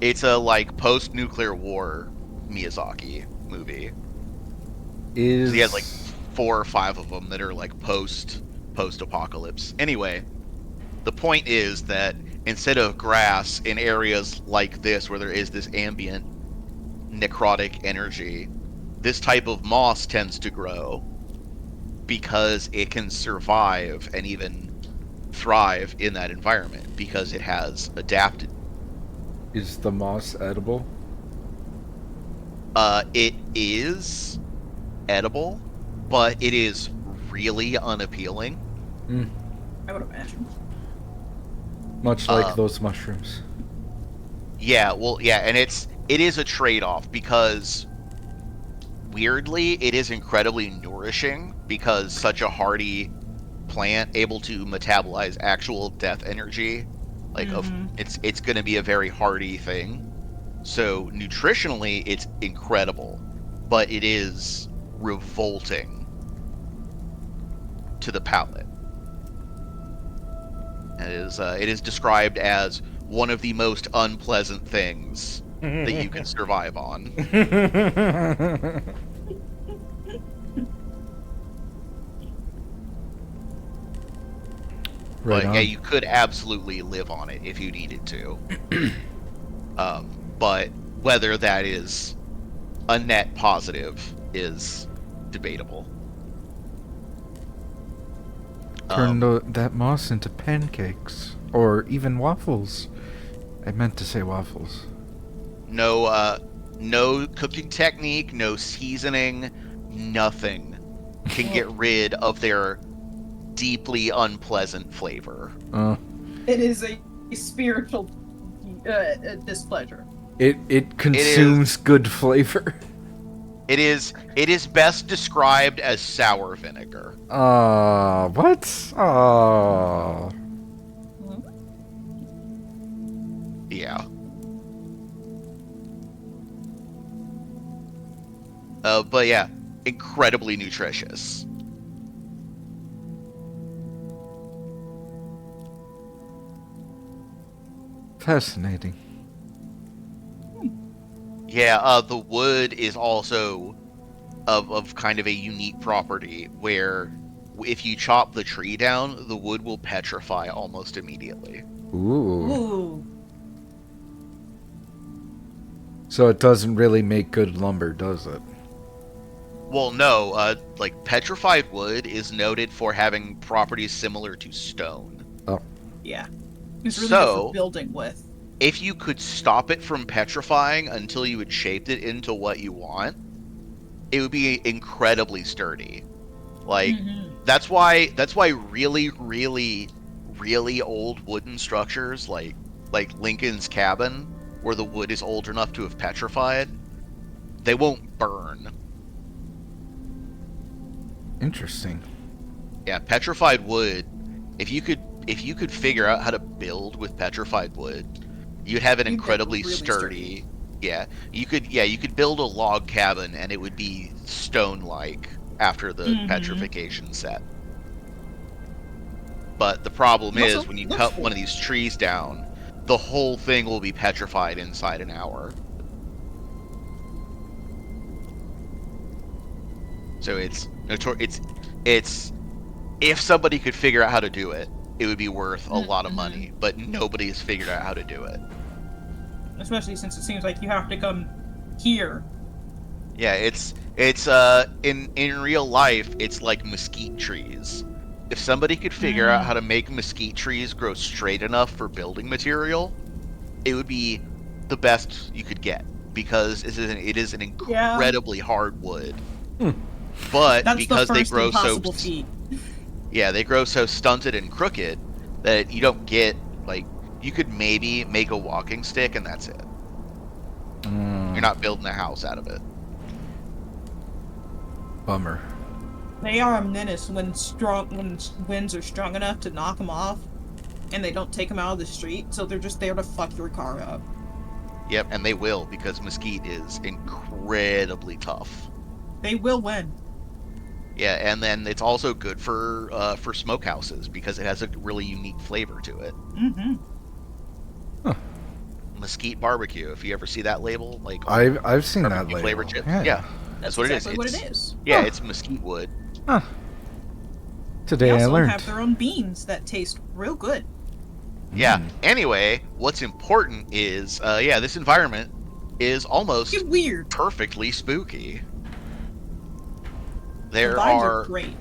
It's a like post-nuclear war Miyazaki movie. Is He has like 4 or 5 of them that are like post-apocalypse. Anyway, the point is that instead of grass in areas like this where there is this ambient necrotic energy, this type of moss tends to grow because it can survive and even thrive in that environment because it has adapted. is the moss edible? It is edible, but it is really unappealing. I would imagine. Much like those mushrooms. Yeah, well, yeah, and it is a trade-off because weirdly it is incredibly nourishing because such a hardy plant able to metabolize actual death energy, like it's going to be a very hardy thing. So nutritionally it's incredible, but it is revolting to the palate. It is described as one of the most unpleasant things that you can survive on. Right But on. yeah, you could absolutely live on it if you needed to. But whether that is a net positive is debatable. Turn that moss into pancakes. Or even waffles. I meant to say waffles. No cooking technique, no seasoning, nothing can get rid of their deeply unpleasant flavor. It is a spiritual displeasure. It consumes good flavor. It is best described as sour vinegar. What? Yeah. But yeah, incredibly nutritious. Fascinating. Yeah, the wood is also of kind of a unique property where if you chop the tree down, the wood will petrify almost immediately. Ooh. So it doesn't really make good lumber, does it? Well, no, like petrified wood is noted for having properties similar to stone. Oh. Yeah. It's really good for building with. If you could stop it from petrifying until you had shaped it into what you want, it would be incredibly sturdy. Like that's why really, really, really old wooden structures like Lincoln's cabin, where the wood is old enough to have petrified, they won't burn. Interesting. Yeah, petrified wood, if you could figure out how to build with petrified wood, you'd have an incredibly really sturdy. Yeah, you could build a log cabin and it would be stone-like after the petrification set. But the problem is when you cut one of these trees down, the whole thing will be petrified inside an hour. So it's if somebody could figure out how to do it, it would be worth a lot of money, but nobody's figured out how to do it. Especially since it seems like you have to come here. Yeah, it's in real life, it's like mesquite trees. If somebody could figure out how to make mesquite trees grow straight enough for building material, it would be the best you could get, because it is an incredibly hard wood. But that's because the first they grow impossible feat. Yeah, they grow so stunted and crooked that you don't get, like, you could maybe make a walking stick and that's it. You're not building a house out of it. Bummer. They are a menace when winds are strong enough to knock them off, and they don't take them out of the street, so they're just there to fuck your car up. Yep, and they will, because mesquite is incredibly tough. They will win. Yeah, and then it's also good for smokehouses because it has a really unique flavor to it. Mm-hmm. Mesquite barbecue. If you ever see that label, like I've seen that barbecue label. flavored chips. Yeah. Yeah, that's what exactly it is. what it is. Yeah, it's mesquite wood. Huh. They Today I also learned. have their own beans that taste real good. Yeah. Anyway, what's important is, this environment is almost It's weird. perfectly spooky. The There vibes are, are great.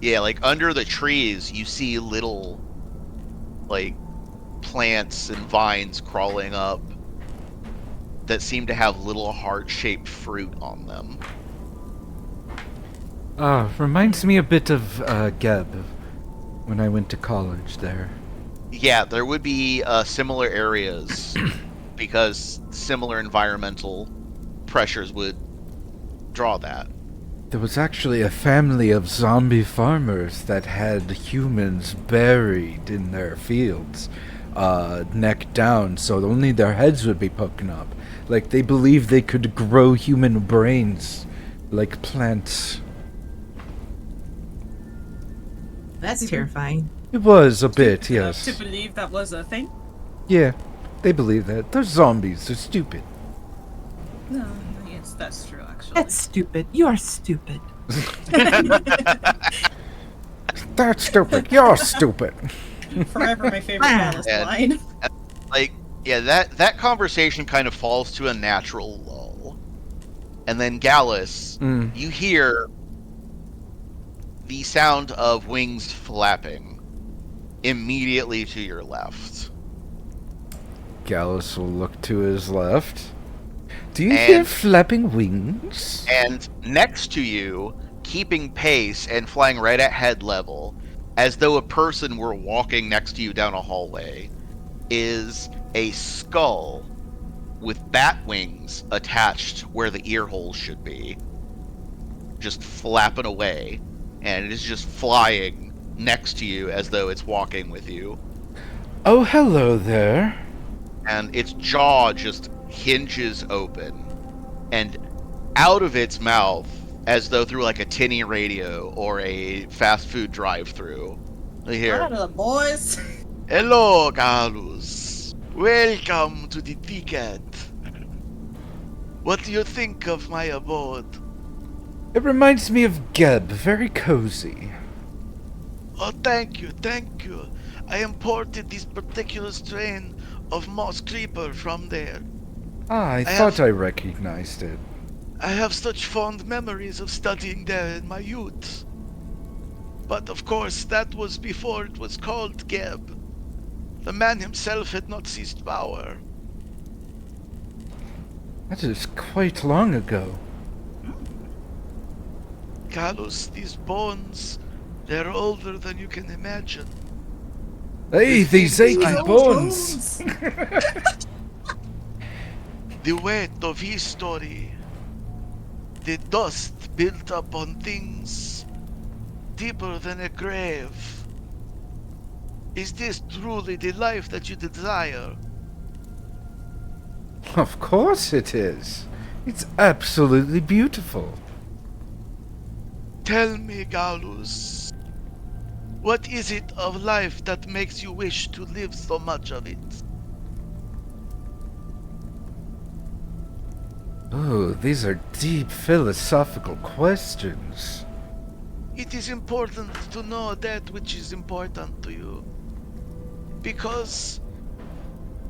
yeah, like under the trees, you see little, like, plants and vines crawling up that seem to have little heart-shaped fruit on them. Reminds me a bit of Geb when I went to college there. Yeah, there would be similar areas because similar environmental pressures would draw that. There was actually a family of zombie farmers that had humans buried in their fields, neck down, so only their heads would be poking up. Like, they believed they could grow human brains like plants. That's terrifying. It was a bit, Enough yes. to believe that was a thing? Yeah, they believe that. They're zombies, they're stupid. No, yes, that's true, actually. That's stupid. You are stupid. That's stupid, you're stupid. Forever my favorite Dallas And- line. Like, yeah, that conversation kind of falls to a natural lull. And then Gallus, you hear the sound of wings flapping immediately to your left. Gallus will look to his left. Do you hear And- flapping wings? And next to you, keeping pace and flying right at head level, as though a person were walking next to you down a hallway, is a skull with bat wings attached where the ear holes should be, just flapping away, and it is just flying next to you as though it's walking with you, Oh, hello there. and its jaw just hinges open, and out of its mouth, as though through like a tinny radio or a fast food drive-through, you hear, What the boys? "Hello, Carlos. Welcome to the ticket. What do you think of my abode?" It reminds me of Geb, very cozy. "Oh, thank you, thank you. I imported this particular strain of moss creeper from there. Ah, I have- thought I recognized it. I have such fond memories of studying there in my youth. But of course, that was before it was called Geb. The man himself had not ceased power. That is quite long ago. Carlos, these bones, they're older than you can imagine. Hey, these aching These bones! The weight of history, the dust built up on things deeper than a grave. Is this truly the life that you desire? Of course it is. It's absolutely beautiful. Tell me, Galus, what is it of life that makes you wish to live so much of it? Oh, these are deep philosophical questions. It is important to know that which is important to you, because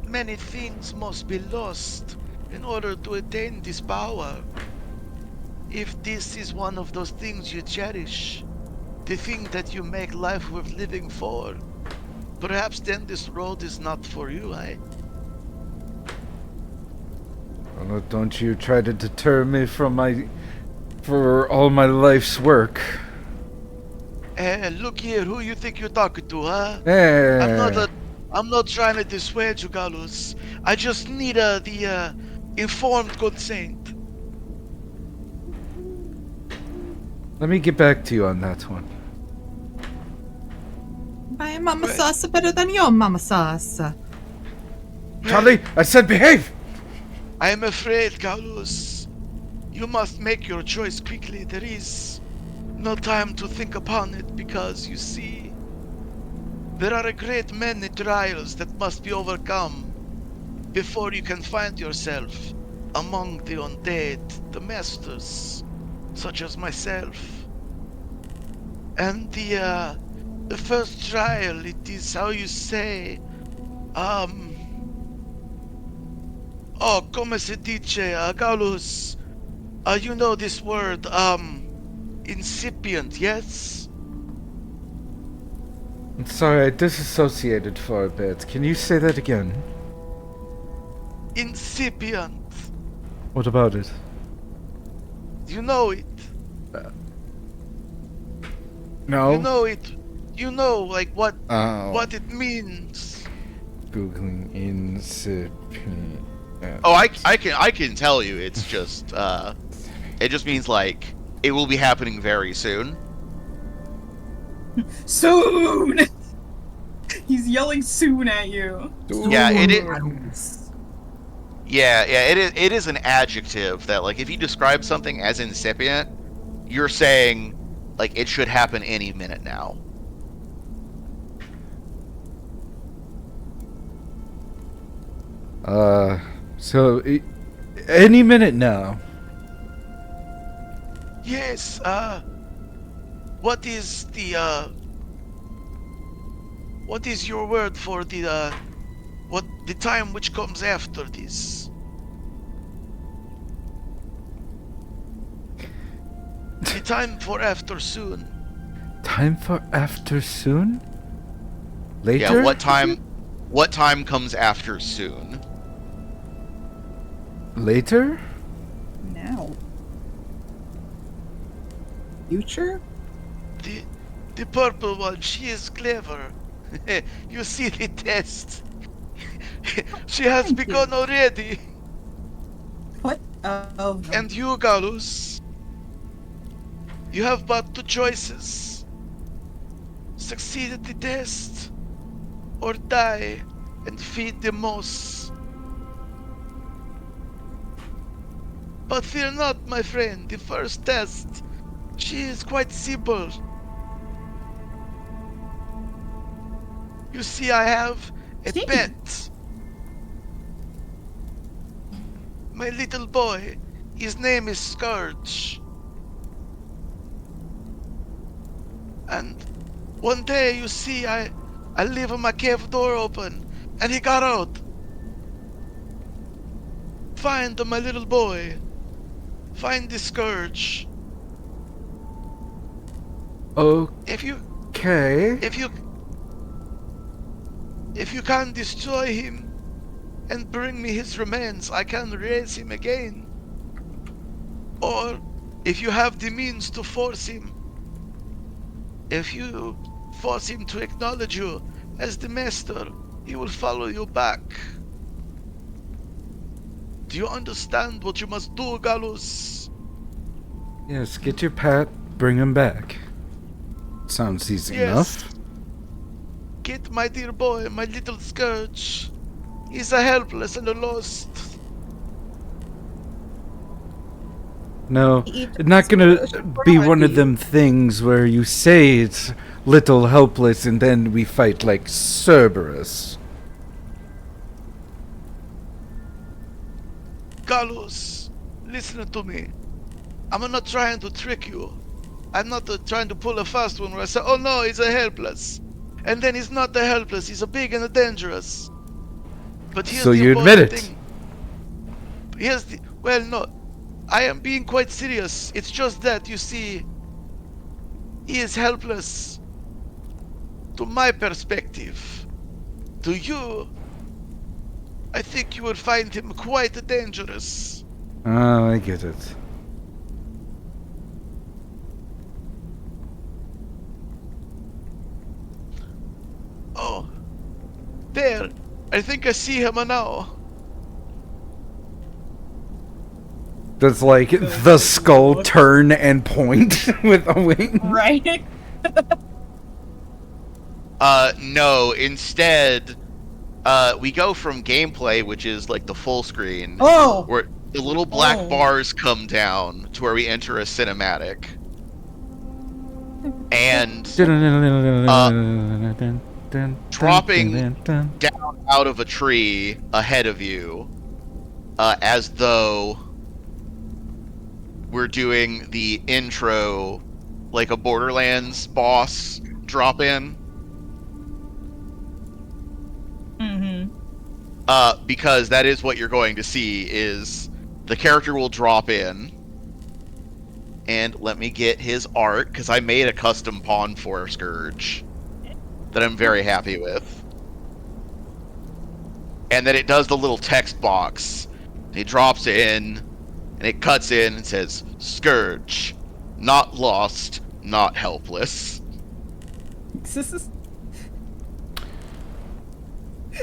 many things must be lost in order to attain this power. If this is one of those things you cherish, the thing that you make life worth living for, perhaps then this road is not for you, eh? Oh, don't you try to deter me from for all my life's work. Look here, who you think you're talking to, huh? Eh. I'm not trying to dissuade you, Galus. I just need the informed consent. Let me get back to you on that one. My mama Right. sauce better than your mama sauce. Charlie, I said behave! I am afraid, Galus. You must make your choice quickly. There is no time to think upon it because, you see, there are a great many trials that must be overcome before you can find yourself among the undead, the masters, such as myself. And the first trial, it is how you say, oh, como se dice, Galus, you know this word, incipient, yes? I'm sorry, I disassociated for a bit. Can you say that again? Incipient. What about it? You know it. No? You know it. You know, like, what Oh. it means. Googling incipient. Oh, I can tell you. It's just it just means like it will be happening very soon. Soon! He's yelling soon at you. Yeah, it is. Galus. Yeah, it is an adjective that, like, if you describe something as incipient, you're saying like it should happen any minute now. So any minute now. Yes, what is the, what is your word for the time which comes after this? The time for after soon. Time for after soon? Later? Yeah, what time comes after soon? Later? Now. Future? The purple one, she is clever. You see the test. She has Thank you. begun already. What? Oh. And you, Galus, you have but two choices. Succeed at the test, or die and feed the moss. But fear not, my friend, the first test, she is quite simple. You see, I have a See? pet. My little boy, his name is Scourge. And one day, you see, I leave my cave door open, and he got out. Find my little boy. Find the Scourge. If you Okay. if you can destroy him and bring me his remains, I can raise him again. Or if you have the means to force him, if you force him to acknowledge you as the master, he will follow you back. Do you understand what you must do, Galus? Yes, get your pet, bring him back. Sounds easy Yes. enough. Get my dear boy, my little Scourge. He's a helpless and a lost. No, Eat it's not gonna some be one of variety. them things where you say it's little helpless and then we fight like Cerberus. Galus, listen to me. I'm not trying to trick you. I'm not trying to pull a fast one where I say, oh no, he's a helpless. And then he's not a helpless, he's a big and a dangerous. But here's So the you admit important it. thing. Here's the, well, no. I am being quite serious. It's just that, you see, he is helpless to my perspective. To you, I think you would find him quite dangerous. Oh, I get it. Oh, there. I think I see him now. Does like the skull turn and point with a wing? Right? No. Instead, we go from gameplay, which is like the full screen, Oh! where the little black Oh. bars come down to where we enter a cinematic. And dropping down out of a tree ahead of you, as though we're doing the intro, like a Borderlands boss drop in. Because that is what you're going to see, is the character will drop in. And let me get his art, because I made a custom pawn for Scourge that I'm very happy with. And then it does the little text box. He drops in, and it cuts in and says, Scourge, not lost, not helpless.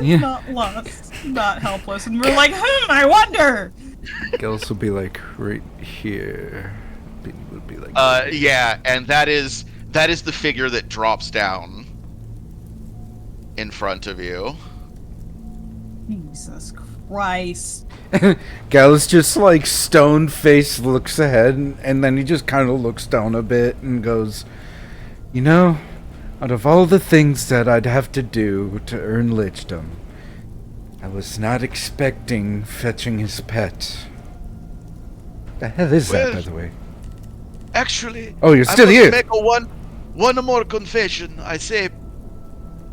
Yeah. Not lost, not helpless. And we're like, I wonder! Gillis will be like right here. Benny will be like. Yeah, and that is the figure that drops down in front of you. Jesus Christ. Gallus just like stone face looks ahead, and then he just kind of looks down a bit and goes, "You know, out of all the things that I'd have to do to earn lichdom, I was not expecting fetching his pet. The hell is that, by the way? Actually, Oh, you're still I must here. make one more confession. I say,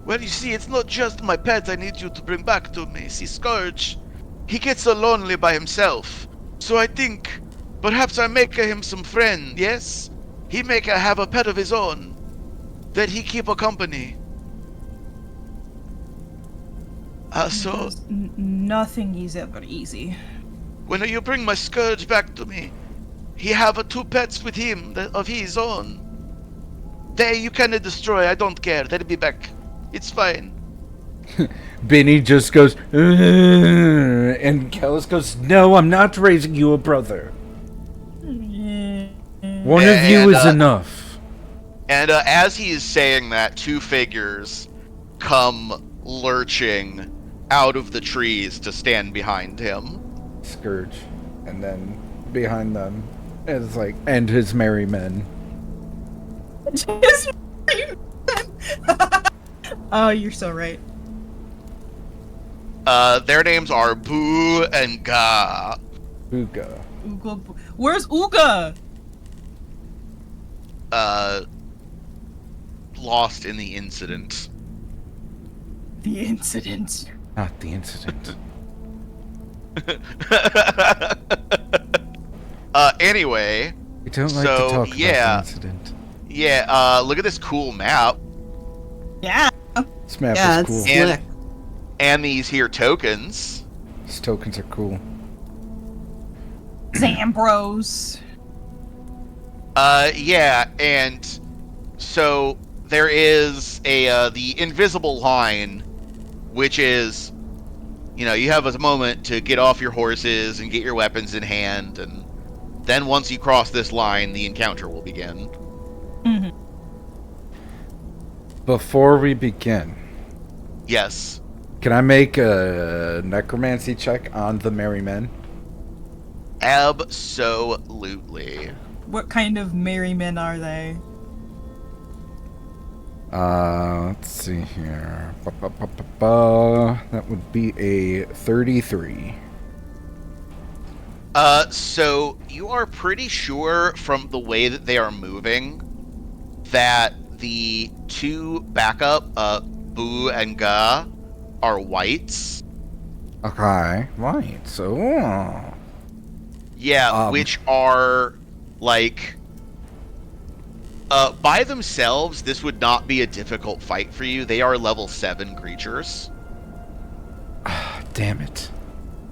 well, you see, it's not just my pet I need you to bring back to me. See, Scourge, he gets so lonely by himself. So I think perhaps I make him some friend, yes? He make have a pet of his own, that he keep a company. So Nothing is ever easy. when you bring my Scourge back to me, he have two pets with him of his own. They you cannot destroy. I don't care. They'll be back. It's fine. Benny just goes, "Ugh," and Gallus goes, "No, I'm not raising you a brother. One of you is enough." And as he is saying that, two figures come lurching out of the trees to stand behind him. Scourge, and then behind them is like, and his merry men. Oh, you're so right. Their names are Boo and Ga. Uga. Ooga, where's Ooga? Lost in the incident. The incident. Not the incident. Anyway, We don't like So, to talk about yeah. the incident. yeah, look at this cool map Yeah. This map Yeah, is it's cool. slick. and these here tokens. These tokens are cool. Zambros. Yeah, and so there is the invisible line, which is, you know, you have a moment to get off your horses and get your weapons in hand, and then once you cross this line, the encounter will begin. Mm-hmm. Before we begin, Yes. can I make a necromancy check on the merry men? Absolutely. What kind of merry men are they? Let's see here. That would be a 33. So you are pretty sure from the way that they are moving that the two backup, Boo and Ga, are whites. Okay, right. So, Yeah, which are like by themselves, this would not be a difficult fight for you. They are level 7 creatures. damn it.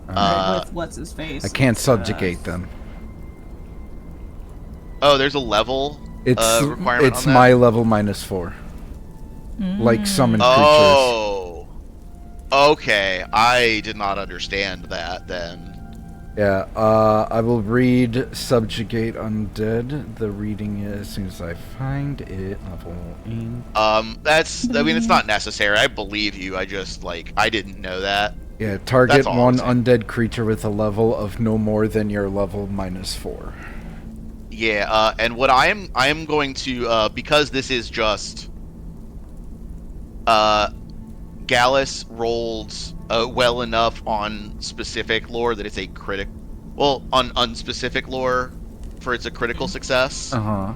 With what's his face? I can't subjugate them. Oh, there's a level requirement It's on that? my level -4. Like summon creatures. Oh. Okay, I did not understand that then. Yeah, I will read Subjugate Undead. The reading is as soon as I find it. Level 8. I mean, it's not necessary. I believe you. I just, like, I didn't know that. Yeah, That's target all I one was saying. undead creature with a level of no more than your level -4. Yeah, and what I am going to, because this is just, Gallus rolled well enough on specific lore that it's a critic. Well, on unspecific lore, for it's a critical success. Uh-huh.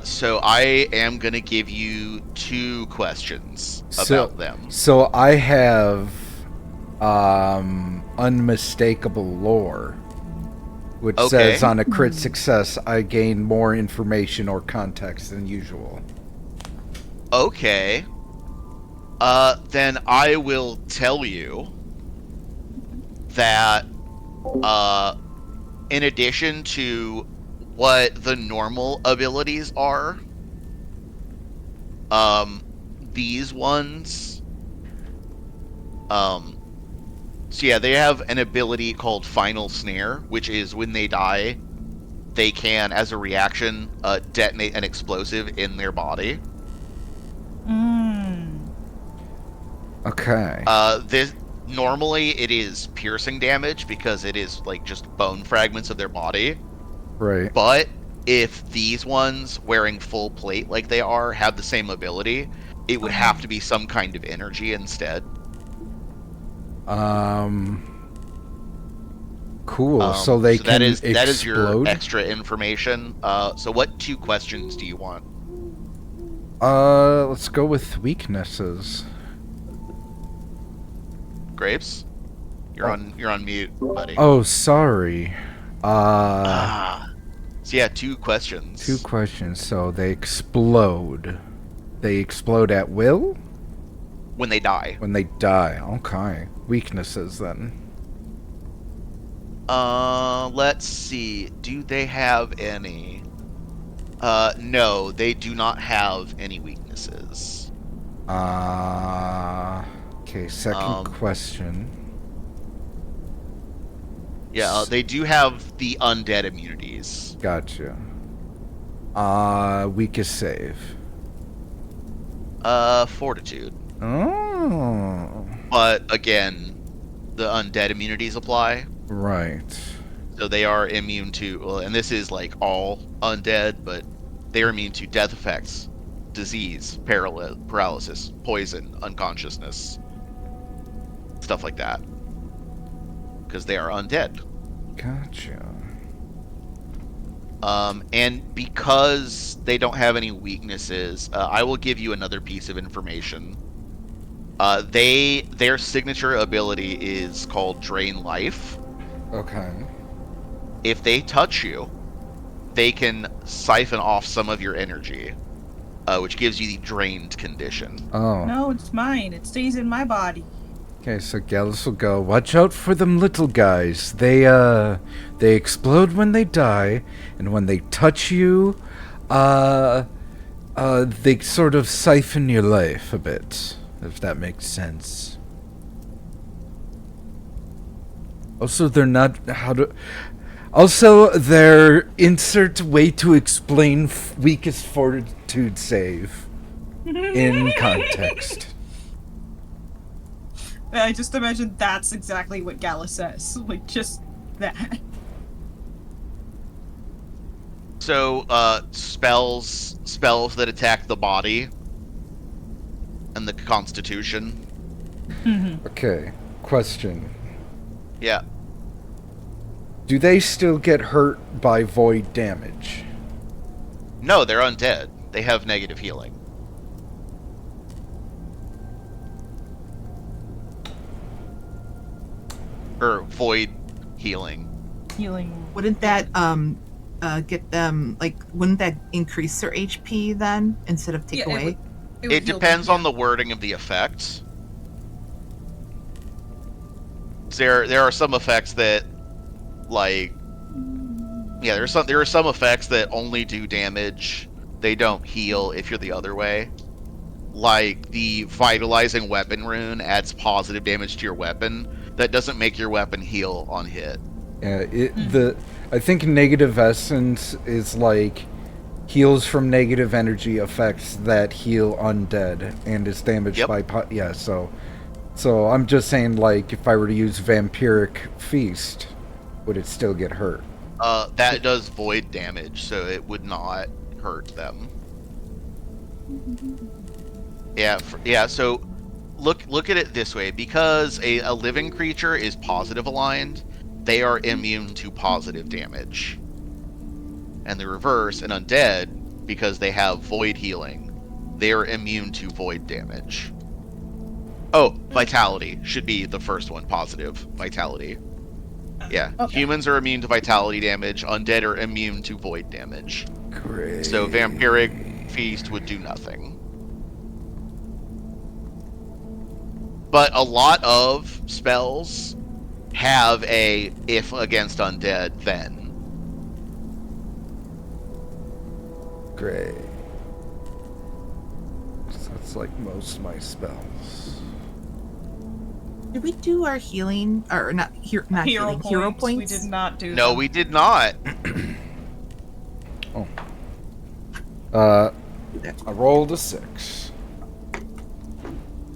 So I am gonna give you 2 questions about them. So I have unmistakable lore, which Okay. says on a crit success I gain more information or context than usual. Okay. Then I will tell you that, in addition to what the normal abilities are, these ones, so yeah, they have an ability called Final Snare, which is when they die, they can, as a reaction, detonate an explosive in their body. Okay. This normally it is piercing damage because it is like just bone fragments of their body. Right. But if these ones wearing full plate like they are have the same ability, it would have to be some kind of energy instead. Cool. So they can that is your explode? extra information. So what 2 questions do you want? Let's go with weaknesses. Grapes? You're on mute, buddy. Oh, sorry. So yeah, 2 questions. 2 questions. So they explode. They explode at will? When they die. When they die. Okay. Weaknesses then. Let's see. Do they have any? No, they do not have any weaknesses. Okay, second question. Yeah, they do have the undead immunities. Gotcha. Weakest save. Fortitude. Oh. But again, the undead immunities apply. Right. So they are immune to, well, and this is like all undead, but they are immune to death effects, disease, paralysis, poison, unconsciousness, stuff like that. Because they are undead. Gotcha. And because they don't have any weaknesses, I will give you another piece of information. Their signature ability is called Drain Life. Okay. If they touch you, they can siphon off some of your energy, which gives you the drained condition. Oh. No, it's mine. It stays in my body. Okay, so Gallus will go, watch out for them little guys. They explode when they die, and when they touch you, they sort of siphon your life a bit, if that makes sense. Also, they're not, also, their insert way to explain weakest fortitude save in context. I just imagine that's exactly what Gallus says. Like, just that. So, spells that attack the body and the constitution. Okay, question. Yeah. Do they still get hurt by void damage? No, they're undead. They have negative healing. Or void healing. Healing. Wouldn't that get them, like, wouldn't that increase their HP then instead of take away? It depends on the wording of the effects. There are some effects that, like, yeah, there are some effects that only do damage. They don't heal if you're the other way. Like the vitalizing weapon rune adds positive damage to your weapon, that doesn't make your weapon heal on hit. Yeah, I think negative essence is like heals from negative energy effects that heal undead and is damaged Yep. by so I'm just saying, like, if I were to use vampiric feast, would it still get hurt? That does void damage, so it would not hurt them. Yeah. So look at it this way: because a living creature is positive aligned, they are immune to positive damage. And the reverse, an undead, because they have void healing, they are immune to void damage. Oh, vitality should be the first one. Positive vitality. Yeah, Okay. humans are immune to vitality damage. Undead are immune to void damage. Great. So vampiric feast would do nothing. But a lot of spells have a if against undead then. Great. So that's like most of my spells. Did we do our healing or not Hero healing, points. hero points? We did not do No, them. we did not. I rolled a 6.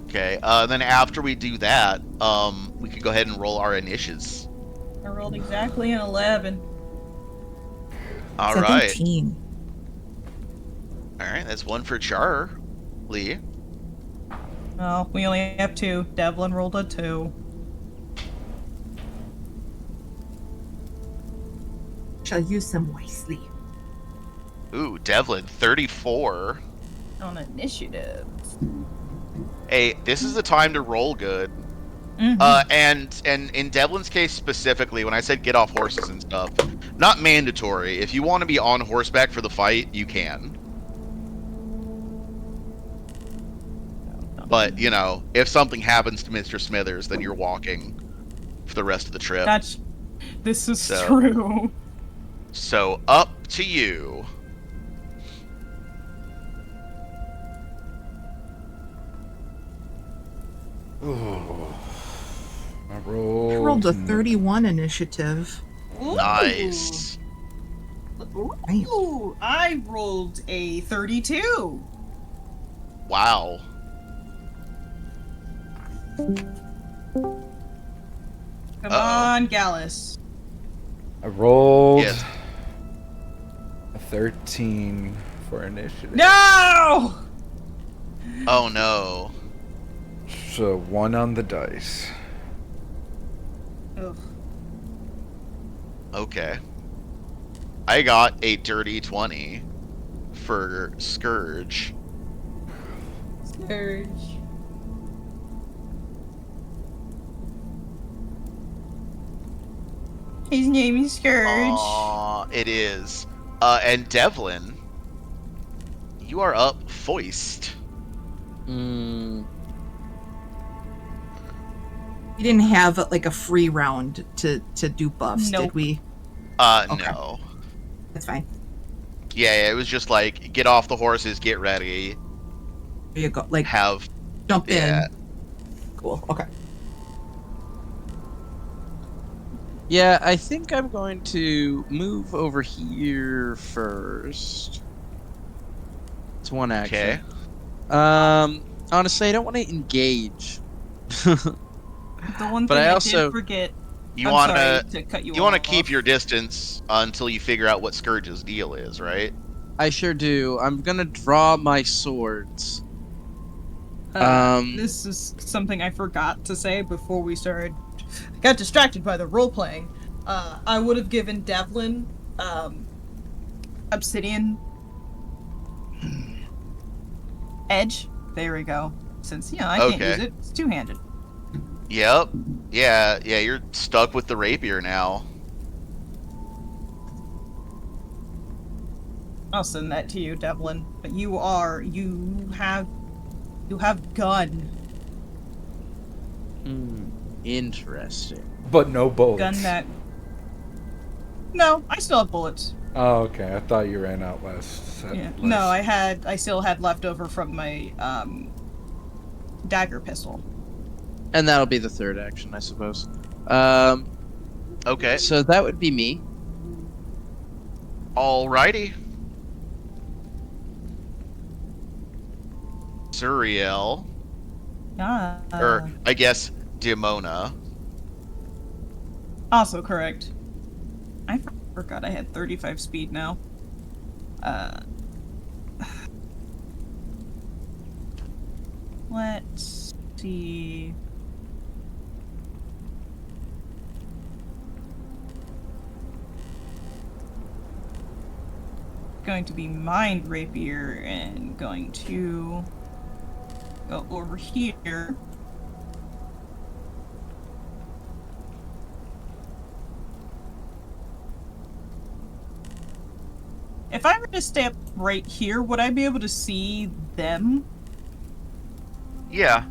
Okay, then after we do that, we could go ahead and roll our initiatives. I rolled exactly an 11. All right. 17. All right, that's one for Charlie. Oh, we only have 2. Devlin rolled a 2. Shall use them wisely. Ooh, Devlin, 34. On initiative. Hey, this is the time to roll good. Mhm. And in Devlin's case specifically, when I said get off horses and stuff, not mandatory. If you want to be on horseback for the fight, you can. But, you know, if something happens to Mr. Smithers, then you're walking for the rest of the trip. That's. This is So- true. So, up to you. Ooh. I I rolled, rolled a 31 initiative. Ooh. Nice. Ooh, I rolled a 32. Wow. Come Uh-oh. on, Gallus. I rolled Yes. a 13 for initiative. No! Oh no. So 1 on the dice. Ugh. Okay. I got a dirty 20 for Scourge. Scourge. His name is Scourge. Aw, it is. And Devlin, you are up foist. Mm, We didn't have like a free round to do buffs, Nope. did we? Okay. No. That's fine. Yeah, it was just like, get off the horses, get ready, There you go. Like have, jump yeah. in. Cool. Okay. yeah, I think I'm going to move over here first. It's one action. Okay. Honestly, I don't want to engage. The one But thing I I also- did forget. You I'm want sorry to to cut you you want to off. keep your distance until you figure out what Scourge's deal is, right? I sure do. I'm gonna draw my swords. This is something I forgot to say before we started. I got distracted by the role playing. I would have given Devlin obsidian edge. There we go. Since I can't Okay. use it, it's two-handed. Yep. Yeah, you're stuck with the rapier now. I'll send that to you, Devlin. But you have gun. Interesting. But no bullets. Gun that. No, I still have bullets. Oh, okay. I thought you ran out last. Yeah. No, I still had leftover from my dagger pistol. And that'll be the third action, I suppose. Okay. So that would be me. Alrighty. Zuriel, or I guess Demona. Also correct. I forgot I had 35 speed now. Let's see. Going to be Mind Rapier and going to go over here. If I were to stay up right here, would I be able to see them? Yeah.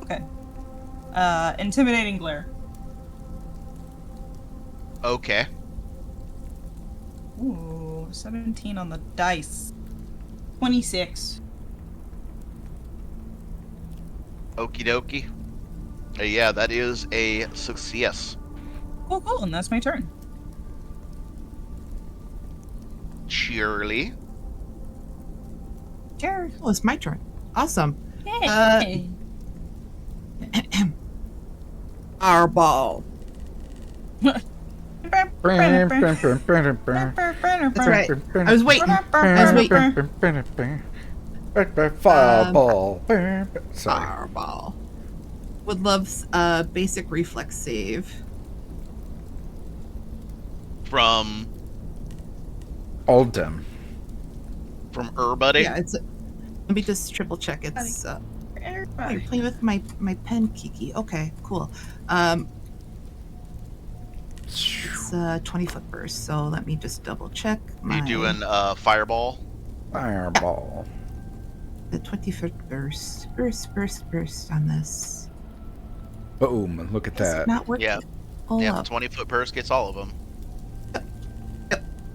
Okay. Intimidating Glare. Okay. Ooh, 17 on the dice. 26. Okie dokie. Yeah, that is a success. Cool, and that's my turn. Cheerly. Sure. Oh, it's my turn. Awesome. Hey. Fireball. That's That's right. I was waiting. Fireball. Sorry. Fireball. Would love basic reflex save. From Oldham. Buddy. Yeah, it's. Let me just triple check. It's. Oh, you're playing with my pen, Kiki. Okay, cool. It's 20-foot burst. So let me just double check. You doing fireball? Fireball. The 20-foot burst. Burst on this. Boom. Look at Is it that. not working? Yeah. Hold Yeah, up. 20-foot burst gets all of them.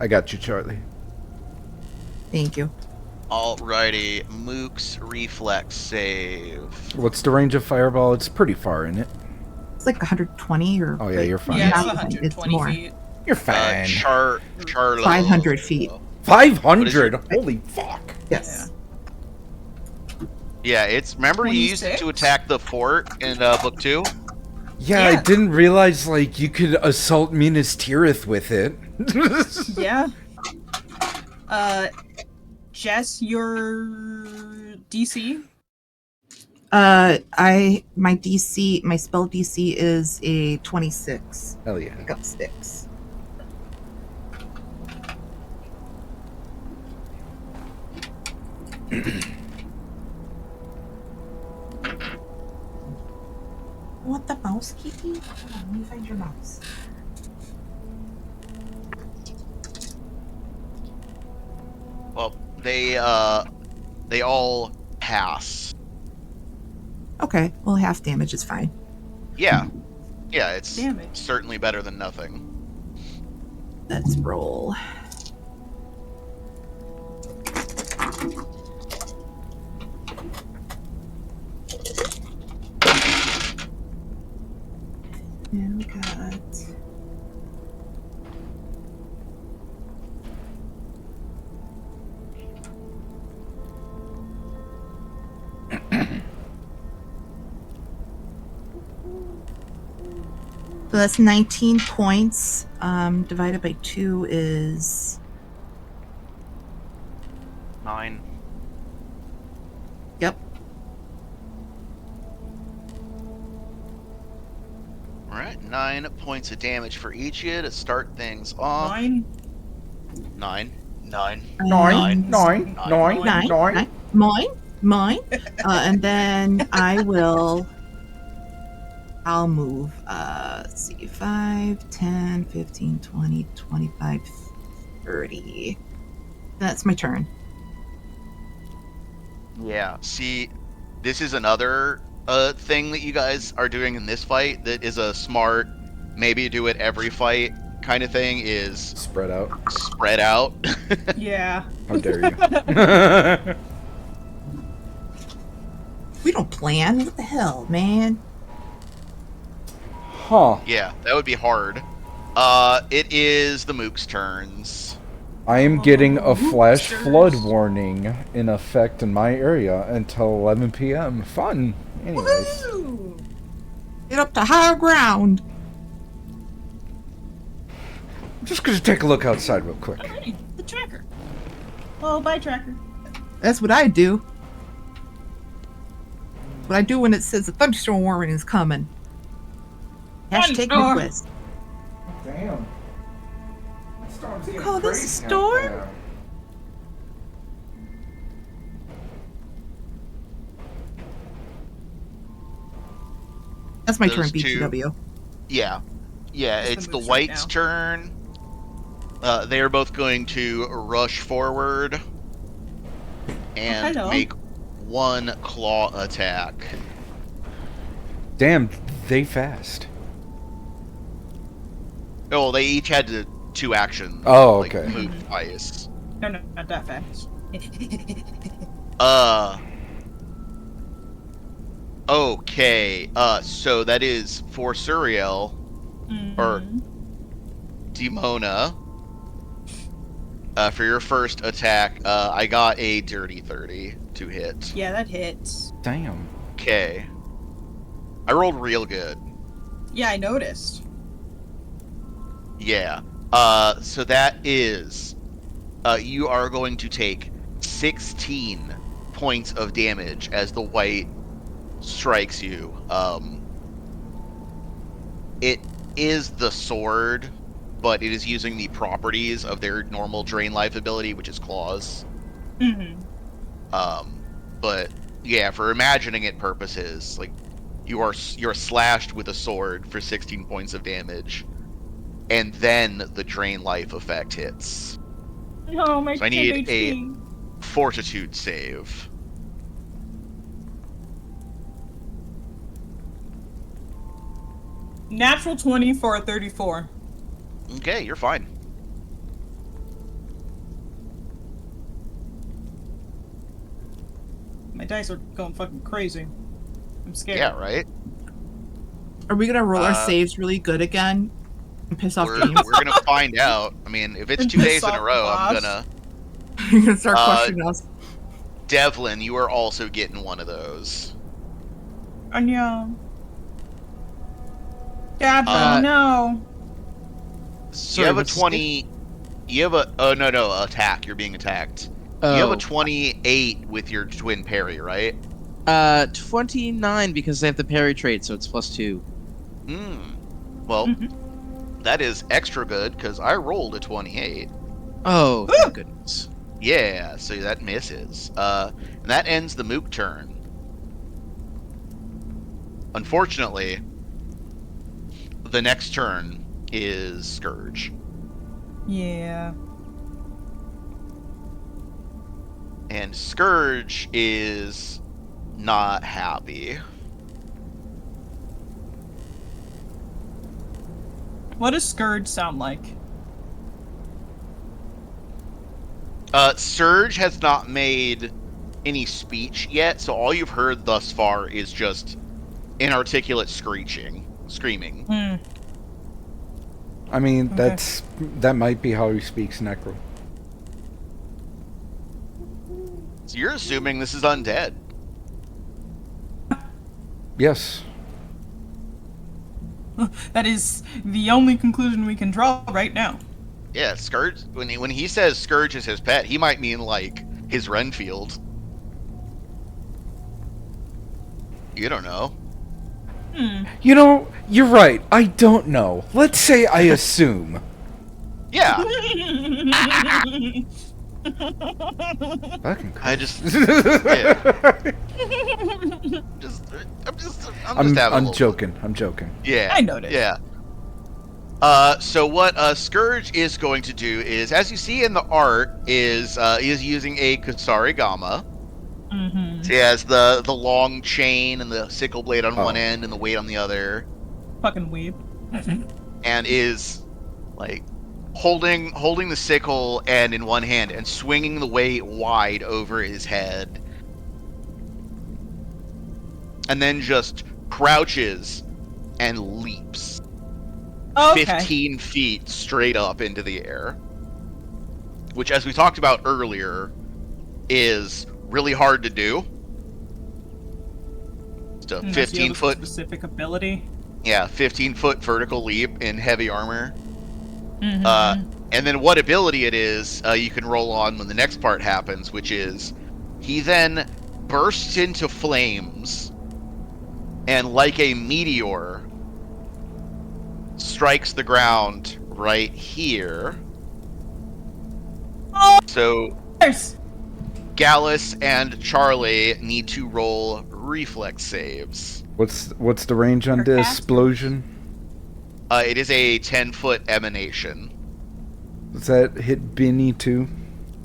I got you, Charlie. Thank you. Alrighty, Mook's reflex save. What's the range of fireball? It's pretty far, isn't it? It's like 120 or. Oh, yeah, you're fine. Yeah, it's Not 120 more. feet. You're fine. Charlo. 500 feet. 500? Holy fuck. Yes. Yeah, it's. Remember you used it 26? to attack the fort in book 2? Yeah, I Yeah. didn't realize, like, you could assault Minas Tirith with it. Yeah. Jess, your DC? My spell DC is a 26. Hell yeah. Pick up sticks. Want the mouse, Kiki? Hold on, let me find your mouse. Well, they all pass. Okay, well, half damage is fine. Yeah. Yeah, it's Damage. certainly better than nothing. Let's roll. And we got. So that's 19 points. Divided by 2 is. 9. Yep. Alright, 9 points of damage for each of you to start things off. 9? 9. Nine. Nine. Mine. And then I'll move, let's see, 5, 10, 15, 20, 25, 30. That's my turn. Yeah. See, this is another thing that you guys are doing in this fight that is a smart, maybe do it every fight kind of thing, is Spread out. spread out. Yeah. How dare you. We don't plan. What the hell, man? Huh. Yeah, that would be hard. It is the Mook's turns. I am getting a flash Mooksters. flood warning in effect in my area until 11 p.m. Fun. Anyways. Woohoo! Get up to higher ground. I'm just gonna take a look outside real quick. Alright, the tracker. Oh, bye, tracker. That's what I do. What I do when it says a thunderstorm warning is coming. Hashtag Thunderstorm. request. Damn. Storm's You call this a storm? That's my turn, Those two- BTW. Yeah. Yeah, It's it's the the Mook's right Wight's now. turn. They are both going to rush forward and hello. make one claw attack. Damn, they fast. Oh, they each had two actions. Oh, like, okay. move twice. No, not that fast. Okay. So that is for Suriel or Mhm. Demona. For your first attack, I got a dirty 30 to hit. Yeah, that hits. Damn. Okay. I rolled real good. Yeah, I noticed. Yeah. So that is, you are going to take 16 points of damage as the Wight strikes you. It is the sword, but it is using the properties of their normal drain life ability, which is claws. Mm-hmm. But yeah, for imagining it purposes, like you're slashed with a sword for 16 points of damage, and then the drain life effect hits. No, my So I need HP. Fortitude save. Natural 20 for a 34. Okay, you're fine. My dice are going fucking crazy. I'm scared. Yeah, right. Are we gonna roll our Uh, saves really good again? And piss off We're James? gonna find out. I mean, if it's And 2 piss days in off a the row, I'm boss. gonna. You're gonna start Uh, questioning us. Devlin, you are also getting one of those. Oh no. Gavin, Uh, no. You have a what's the 20. You have a. Oh no, attack. You're being attacked. You have a 28 with your twin parry, right? 29 because I have the parry trait, so it's +2. Well, Mhm. that is extra good because I rolled a 28. Oh, thank goodness. Yeah, so that misses. And that ends the Mook turn. Unfortunately, the next turn is Scourge. Yeah. And Scourge is not happy. What does Scourge sound like? Surge has not made any speech yet, so all you've heard thus far is just inarticulate screaming. Hmm. I mean, Okay. that might be how he speaks Necro. So you're assuming this is undead. Yes. That is the only conclusion we can draw right now. Yeah, Scourge. When he says Scourge is his pet, he might mean like his Renfield. You don't know. Hmm. You know, you're right. I don't know. Let's say I assume. Yeah, Fucking I Christ. just, yeah. I'm just having a I'm little joking. I'm joking. Yeah, I noticed. Yeah. So what Scourge is going to do is, as you see in the art, is using a Kusarigama. Mm-hmm. So he has the long chain and the sickle blade on one Oh. end and the weight on the other, Fucking weeb. and is like holding the sickle and in one hand and swinging the weight wide over his head. and then just crouches and leaps Okay. 15 feet straight up into the air. Which, as we talked about earlier, is really hard to do. It's a Unless you have a 15-foot, specific ability. 15-foot vertical leap in heavy armor. Mm-hmm. And then what ability it is, you can roll on when the next part happens, which is he then bursts into flames and, like a meteor, strikes the ground right here. Oh, So there's- Gallus and Charlie need to roll reflex saves. What's the range on Your the cast? explosion? It is a 10-foot emanation. Does that hit Benny too?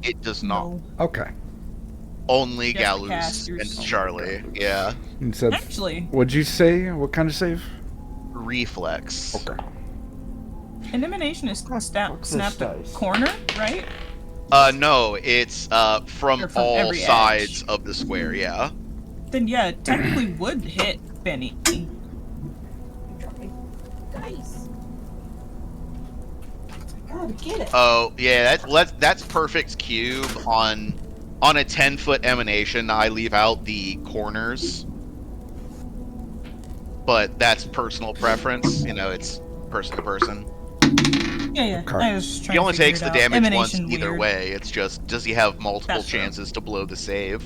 It does not. No. Okay. Only Just the Gallus casters. and Charlie. Yeah. You said. Actually, What'd you say? What kind of save? Reflex. Okay. elimination is Fuck snapped this a dice. corner, right? No, it's from Or from all every sides edge. of the square, yeah. Then yeah, it technically would hit Benny. Dice. Gotta get it. Oh, yeah, that's perfect cube on a 10-foot emanation. I leave out the corners. But that's personal preference, it's person to person. Yeah. Okay. I was just trying He to only figure takes it the out. damage once Emanation either weird. way. It's just, does he have multiple That's true. chances to blow the save?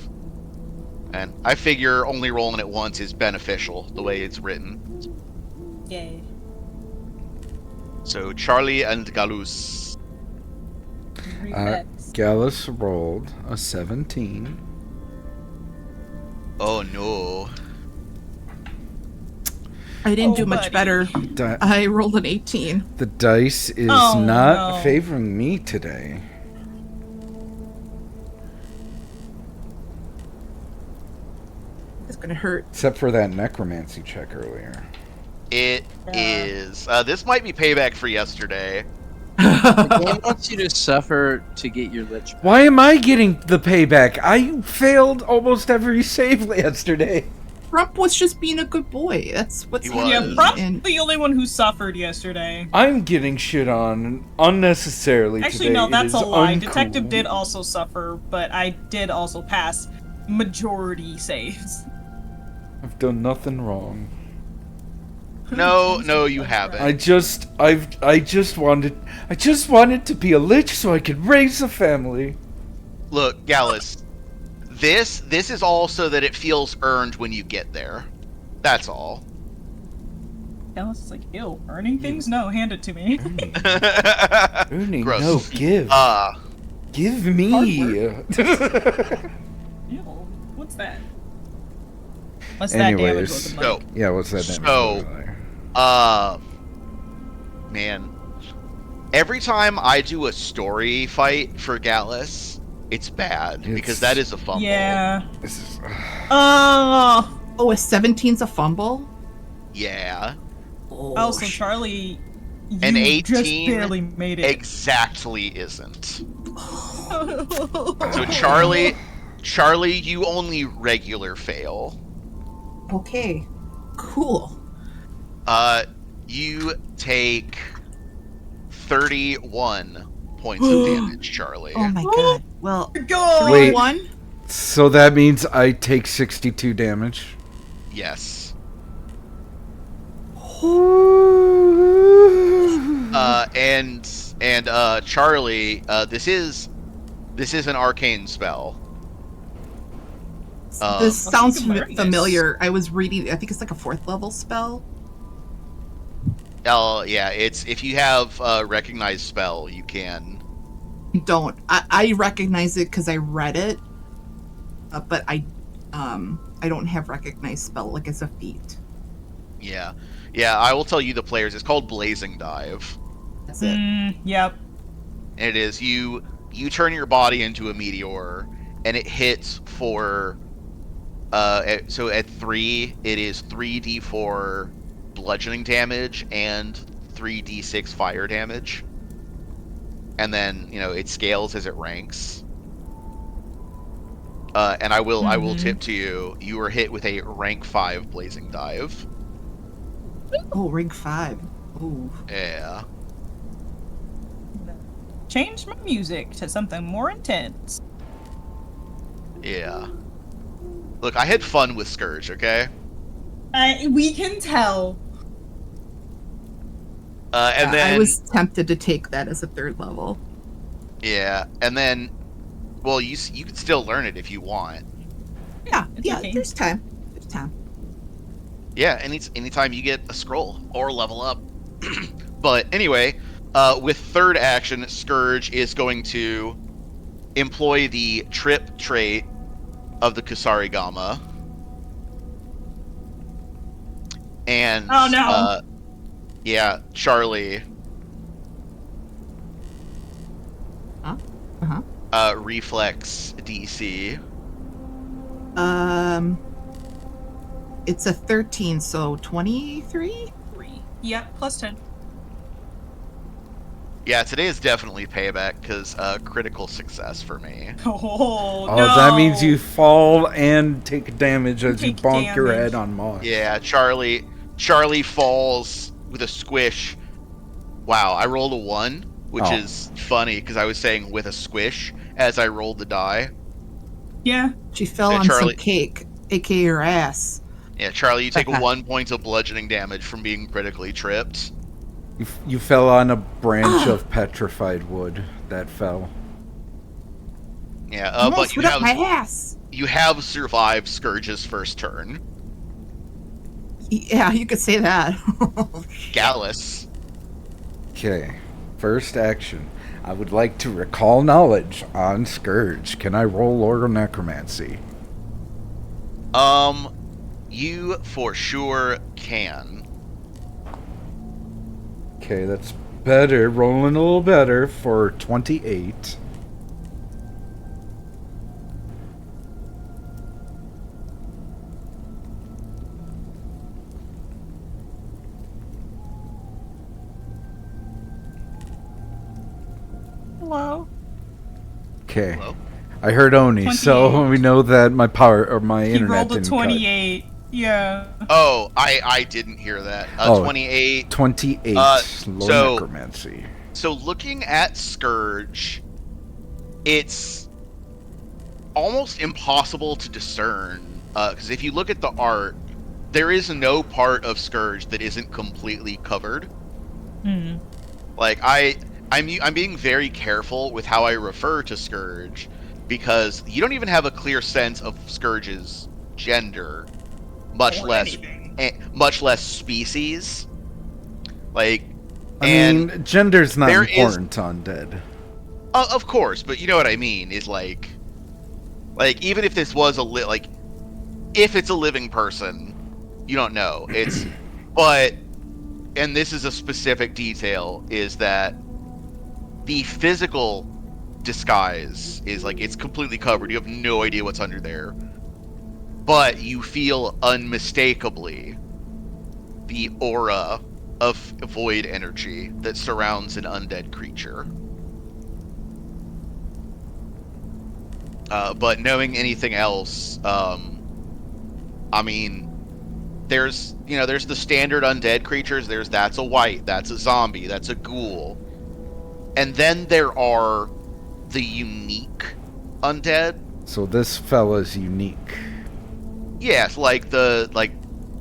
And I figure only rolling it once is beneficial, the way it's written. Yay. So Charlie and Gallus. Reflex. Gallus rolled a 17. Oh no. I didn't Oh, do much buddy. better. Di- I rolled an 18. the dice is Oh, not no. favoring me today. It's gonna hurt. Except for that necromancy check earlier. It is. This might be payback for yesterday. The game wants you to suffer to get your lich. Why am I getting the payback? I failed almost every save yesterday. Rump was just being a good boy. That's what's He was. Yeah, happening. probably And the only one who suffered yesterday. I'm getting shit on unnecessarily Actually, today. no, It that's a is lie. uncool. Detective did also suffer, but I did also pass majority saves. I've done nothing wrong. No, you haven't. I just wanted to be a lich so I could raise a family. Look, Gallus. This is also that it feels earned when you get there. That's all. Dallas is like, ew, earning things? No, hand it to me. Earning, Gross. no, give. Give me. Ew, what's that? What's that damage Anyways. looking like? Yeah, what's that damage? So- look like? Man. Every time I do a story fight for Gallus, it's bad because that is a fumble. Yeah. This is, Oh. oh, a 17's a fumble? Yeah. Oh, so Charlie, you An just 18 barely made it. Exactly isn't. So Charlie, you only regular fail. Okay. Cool. You take 31 points of damage, Charlie. Oh my god. Well, Go. Wait. 1? so that means I take 62 damage. Yes. And Charlie, this is an arcane spell. This sounds you can learn this. familiar. I was reading, I think it's like a 4th level spell. Yeah, it's if you have recognized spell, you can. Don't. I recognize it because I read it, but I don't have recognized spell like as a feat. Yeah, I will tell you the players. It's called Blazing Dive, That's it. Yep. and it is you turn your body into a meteor, and it hits for. So at 3, it is 3d4 bludgeoning damage and 3d6 fire damage, and then it scales as it ranks. And I will tip to you. You were hit with a rank 5 blazing dive. Oh, ring 5. Ooh. Yeah. Change my music to something more intense. Yeah. Look, I had fun with Scourge, okay? We can tell. And then I was tempted to take that as a 3rd level. yeah, and then well, you can still learn it if you want. Yeah, It's okay. there's time. There's time. Yeah, anytime you get a scroll or level up. But anyway, with 3rd action, Scourge is going to employ the trip trait of the Kusarigama. And Oh, no. yeah, Charlie. Reflex DC. It's a 13, so 23? 3. Yep, plus 10. Yeah, today is definitely payback because critical success for me. Oh, Oh, no. that means you fall and take damage as you Take bonk your damage. head on moss. Yeah, Charlie falls with a squish. Wow, I rolled a 1, which is funny because I was saying with a squish as I rolled the die. Yeah. She fell Yeah, on Charlie- some cake, aka your ass. Yeah, Charlie, you take 1 point of bludgeoning damage from being critically tripped. You fell on a branch of petrified wood that fell. Yeah, Almost but you went up my have ass. survived Scourge's first turn. Yeah, you could say that. Gallus. Okay, first action. I would like to recall knowledge on Scourge. Can I roll Lord of Necromancy? You for sure can. Okay, that's better. Rolling a little better for 28. Hello. Okay. Hello? I heard Oni, so 28. we know that my power or my He internet rolled a didn't cut. 28. Yeah. Oh, I didn't hear that. 28. 28. Lord so- Necromancy. So looking at Scourge, it's almost impossible to discern. Because if you look at the art, there is no part of Scourge that isn't completely covered. Hmm. Like I'm being very careful with how I refer to Scourge, because you don't even have a clear sense of Scourge's gender, much Or less species. Like, I and mean, gender's not there is- important to undead. of course, but you know what I mean. Is like even if this was if it's a living person, you don't know. It's but, and this is a specific detail, is that the physical disguise is like it's completely covered. You have no idea what's under there, but you feel unmistakably the aura of void energy that surrounds an undead creature. But knowing anything else, I mean, there's the standard undead creatures. That's a wight, that's a zombie, that's a ghoul, and then there are the unique undead. So this fella's unique. Yes, like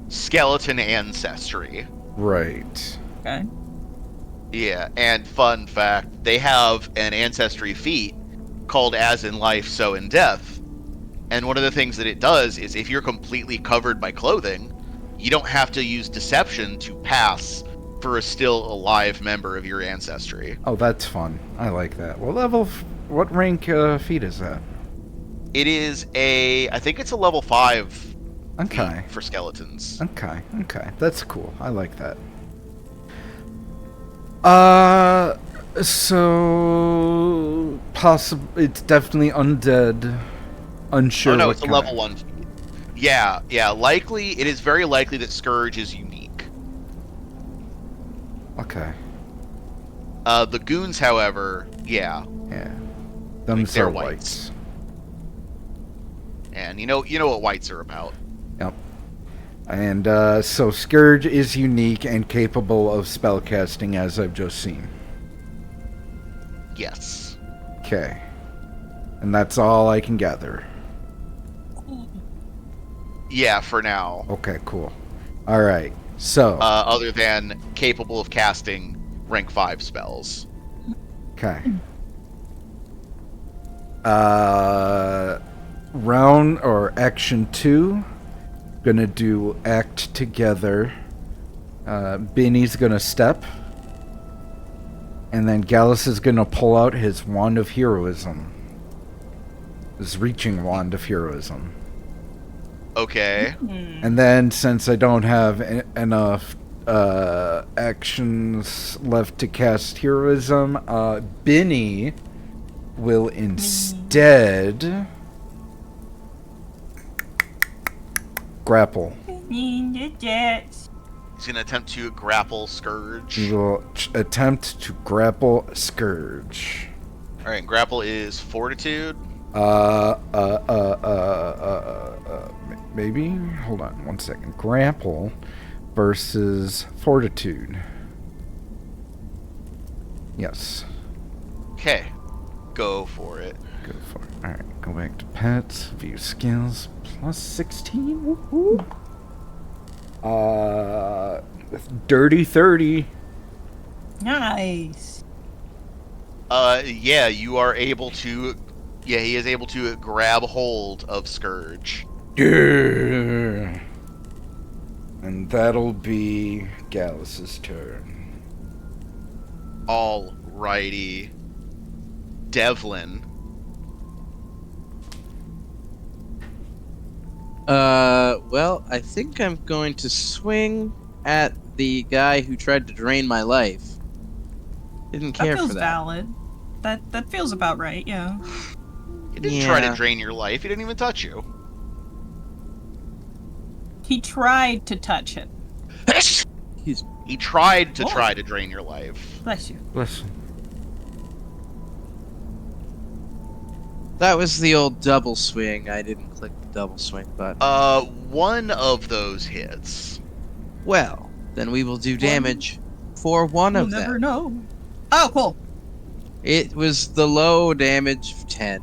skeleton ancestry. Right. Okay. Yeah, and fun fact, they have an ancestry feat called As in Life, So in Death. And one of the things that it does is if you're completely covered by clothing, you don't have to use deception to pass for a still alive member of your ancestry. Oh, that's fun. I like that. What rank feat is that? It is I think it's a level 5 Okay. feat for skeletons. Okay. That's cool. I like that. So it's definitely undead. Unsure. Oh no, what it's a kind. level 1 feat. Yeah, it is very likely that Scourge is unique. Okay. The goons, however, yeah. Yeah. Them's they're are whites. whites. And you know what whites are about. Yep. And so Scourge is unique and capable of spellcasting, as I've just seen. Yes. Okay. And that's all I can gather. Yeah, for now. Okay, cool. All right. So. Other than capable of casting rank 5 spells. Okay. Round or action 2. Gonna do act together. Binny's gonna step. And then Gallus is gonna pull out his Wand of Heroism. His reaching Wand of Heroism. Okay. And then, since I don't have enough actions left to cast Heroism, Binny will instead grapple. He's gonna attempt to grapple Scourge. He will attempt to grapple Scourge. Alright, grapple is Fortitude. Maybe? Hold on one second. Grapple versus Fortitude. Yes. Okay. Go for it. Go for it. Alright, go back to pets, view skills, plus 16. Woohoo! Dirty 30. Nice. Yeah, you are able to... Yeah, he is able to grab hold of Scourge. Yeah. And that'll be Gallus's turn. Alrighty. Devlin. Well, I think I'm going to swing at the guy who tried to drain my life. Didn't care That feels for that. valid. That feels about right, yeah. He didn't try to Yeah. drain your life. He didn't even touch you. He tried to touch it. Excuse me. He tried to Oh. try to drain your life. Bless you. Listen. That was the old double swing. I didn't click the double swing button. One of those hits. Well, then we will do damage for one You'll of never them. know. Oh, cool. It was the low damage of 10.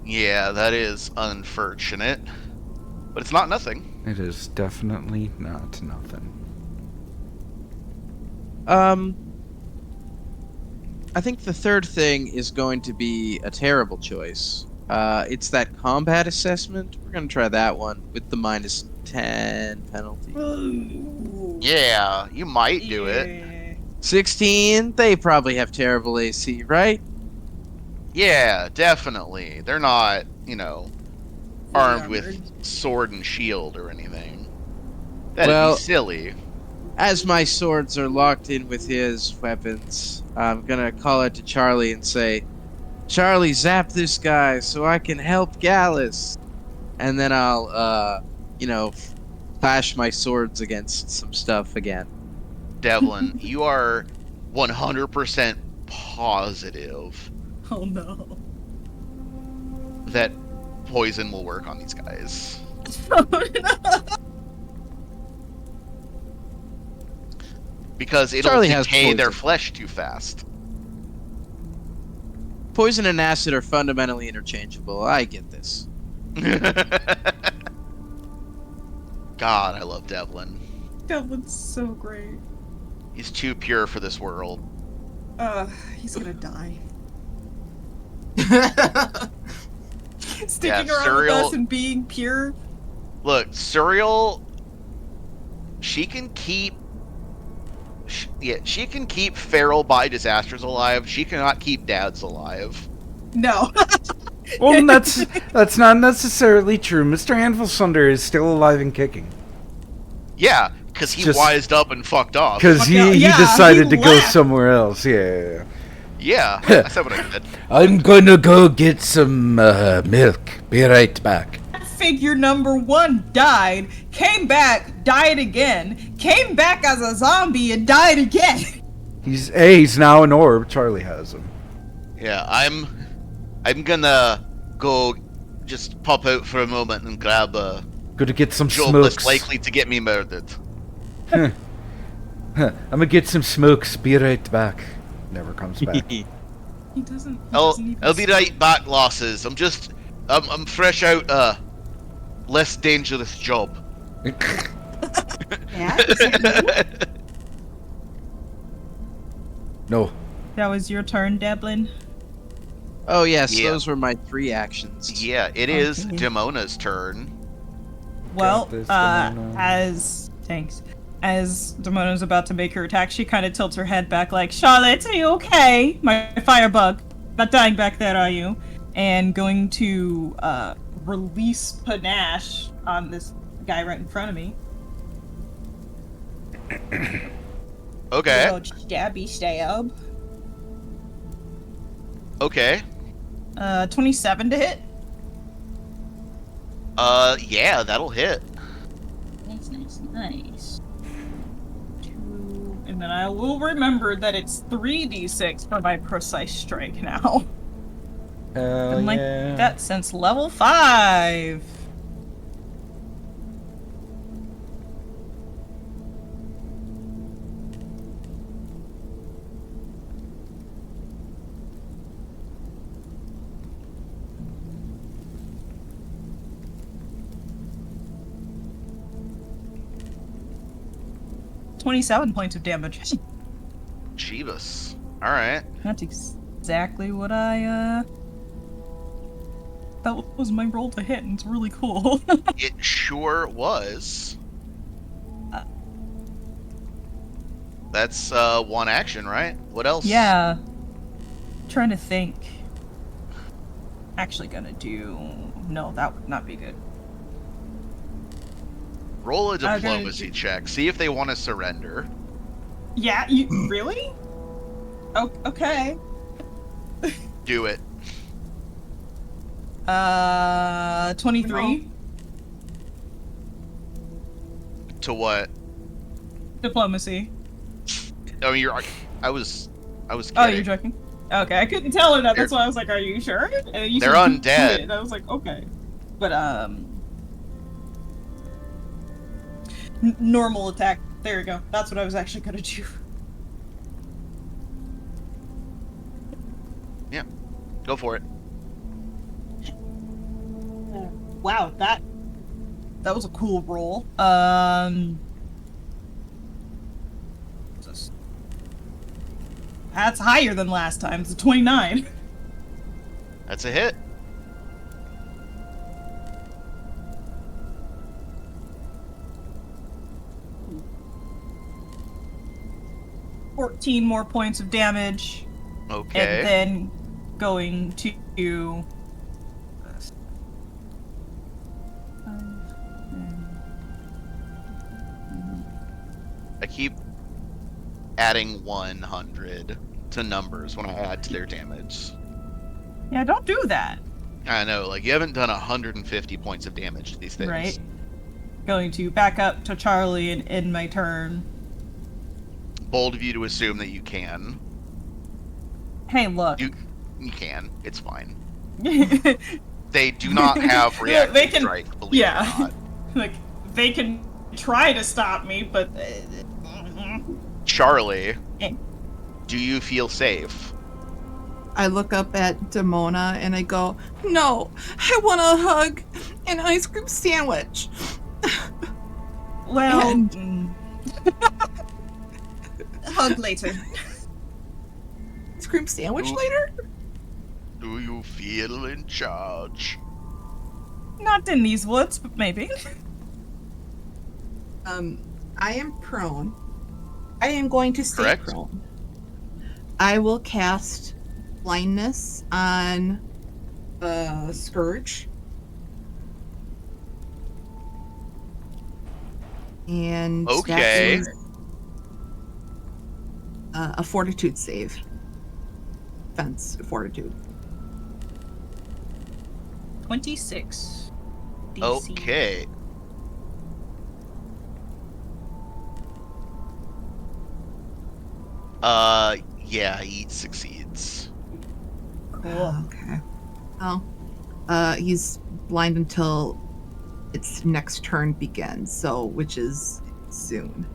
Yeah, that is unfortunate. But it's not nothing. It is definitely not nothing. I think the third thing is going to be a terrible choice. It's that combat assessment. We're gonna try that one with the minus 10 penalty. Yeah, you might do it. 16. They probably have terrible AC, right? Yeah, definitely. They're not, armed armored. with sword and shield or anything. That'd Well- be silly. As my swords are locked in with his weapons, I'm gonna call out to Charlie and say, "Charlie, zap this guy so I can help Gallus." And then I'll, flash my swords against some stuff again. Devlin, you are 100% positive Oh no. that poison will work on these guys. Because it'll Charlie has decay their poison. flesh too fast. Poison and acid are fundamentally interchangeable. I get this. God, I love Devlin. That one's so great. He's too pure for this world. He's gonna die. Sticking Yeah, around with Suriel- us and being pure. Look, Suriel, she can keep feral by disasters alive. She cannot keep dads alive. No. Well, that's not necessarily true. Mr. Anvilsunder is still alive and kicking. Yeah, because he Just- wised up and fucked off. Because Fuck he yeah, decided he to go left. somewhere else. Yeah. Yeah, I said what I said. I'm gonna go get some milk. Be right back. Figure number 1 died, came back, died again, came back as a zombie and died again. He's now an orb. Charlie has him. Yeah, I'm gonna go just pop out for a moment and grab a Gonna get some job less smokes. likely to get me murdered. I'm gonna get some smokes. Be right back. Never comes back. He doesn't. I'll be right back, lasses. I'm fresh out less dangerous job. Yeah, is that you? No. That was your turn, Devlin. Oh yes, Yeah. those were my 3 actions. Yeah, it is Okay. Demona's turn. Well, this, Demona. as Demona's about to make her attack, she kind of tilts her head back, like, "Charlotte, are you okay? My firebug, not dying back there, are you?" And going to release panache on this guy right in front of me. Okay. Oh, stabby stab. Okay. 27 to hit. Yeah, that'll hit. Nice. 2, and then I will remember that it's 3d6 for my precise strike now. Hell Been like yeah. that since level 5. $27 points of damage. Jeebus. Alright. That's exactly what I that was my roll to hit, and it's really cool. It sure was. That's one action, right? What else? Yeah. Trying to think. Actually gonna do... No, that would not be good. Roll a gonna diplomacy do- check. See if they want to surrender. Yeah, you... Really? Oh, okay. Do it. 23. To what? Diplomacy. I mean, I was kidding. Oh, you're joking? Okay, I couldn't tell her that. That's why I was like, "Are you sure?" And you They're said, "Do undead. it," and I was like, "Okay," but normal attack. There you go. That's what I was actually gonna do. Yeah. Go for it. Wow, that was a cool roll. That's higher than last time. It's a 29. That's a hit. $14 more points of damage. Okay. And then going to I keep adding 100 to numbers when I add to their damage. yeah, don't do that. I know, like, you haven't done 150 points of damage to these things. Right. Going to back up to Charlie and end my turn. Bold of you to assume that you can. Hey, look. You can. It's fine. They do not have They reactive can- strike, believe yeah. it or not. Like, they can try to stop me, but... Charlie, Eh. do you feel safe? I look up at Demona and I go, "No, I want a hug, an ice cream sandwich." Well... And- Hug later. Ice cream sandwich Ooh. later? Do you feel in charge? Not in these woods, but maybe. I am prone. I am going to stay Correct. prone. I will cast blindness on Scourge. And Okay. that is a fortitude save. Fence fortitude. 26. DC. Okay. Yeah, he succeeds. Cool. Okay. Well, he's blind until its next turn begins, so which is soon.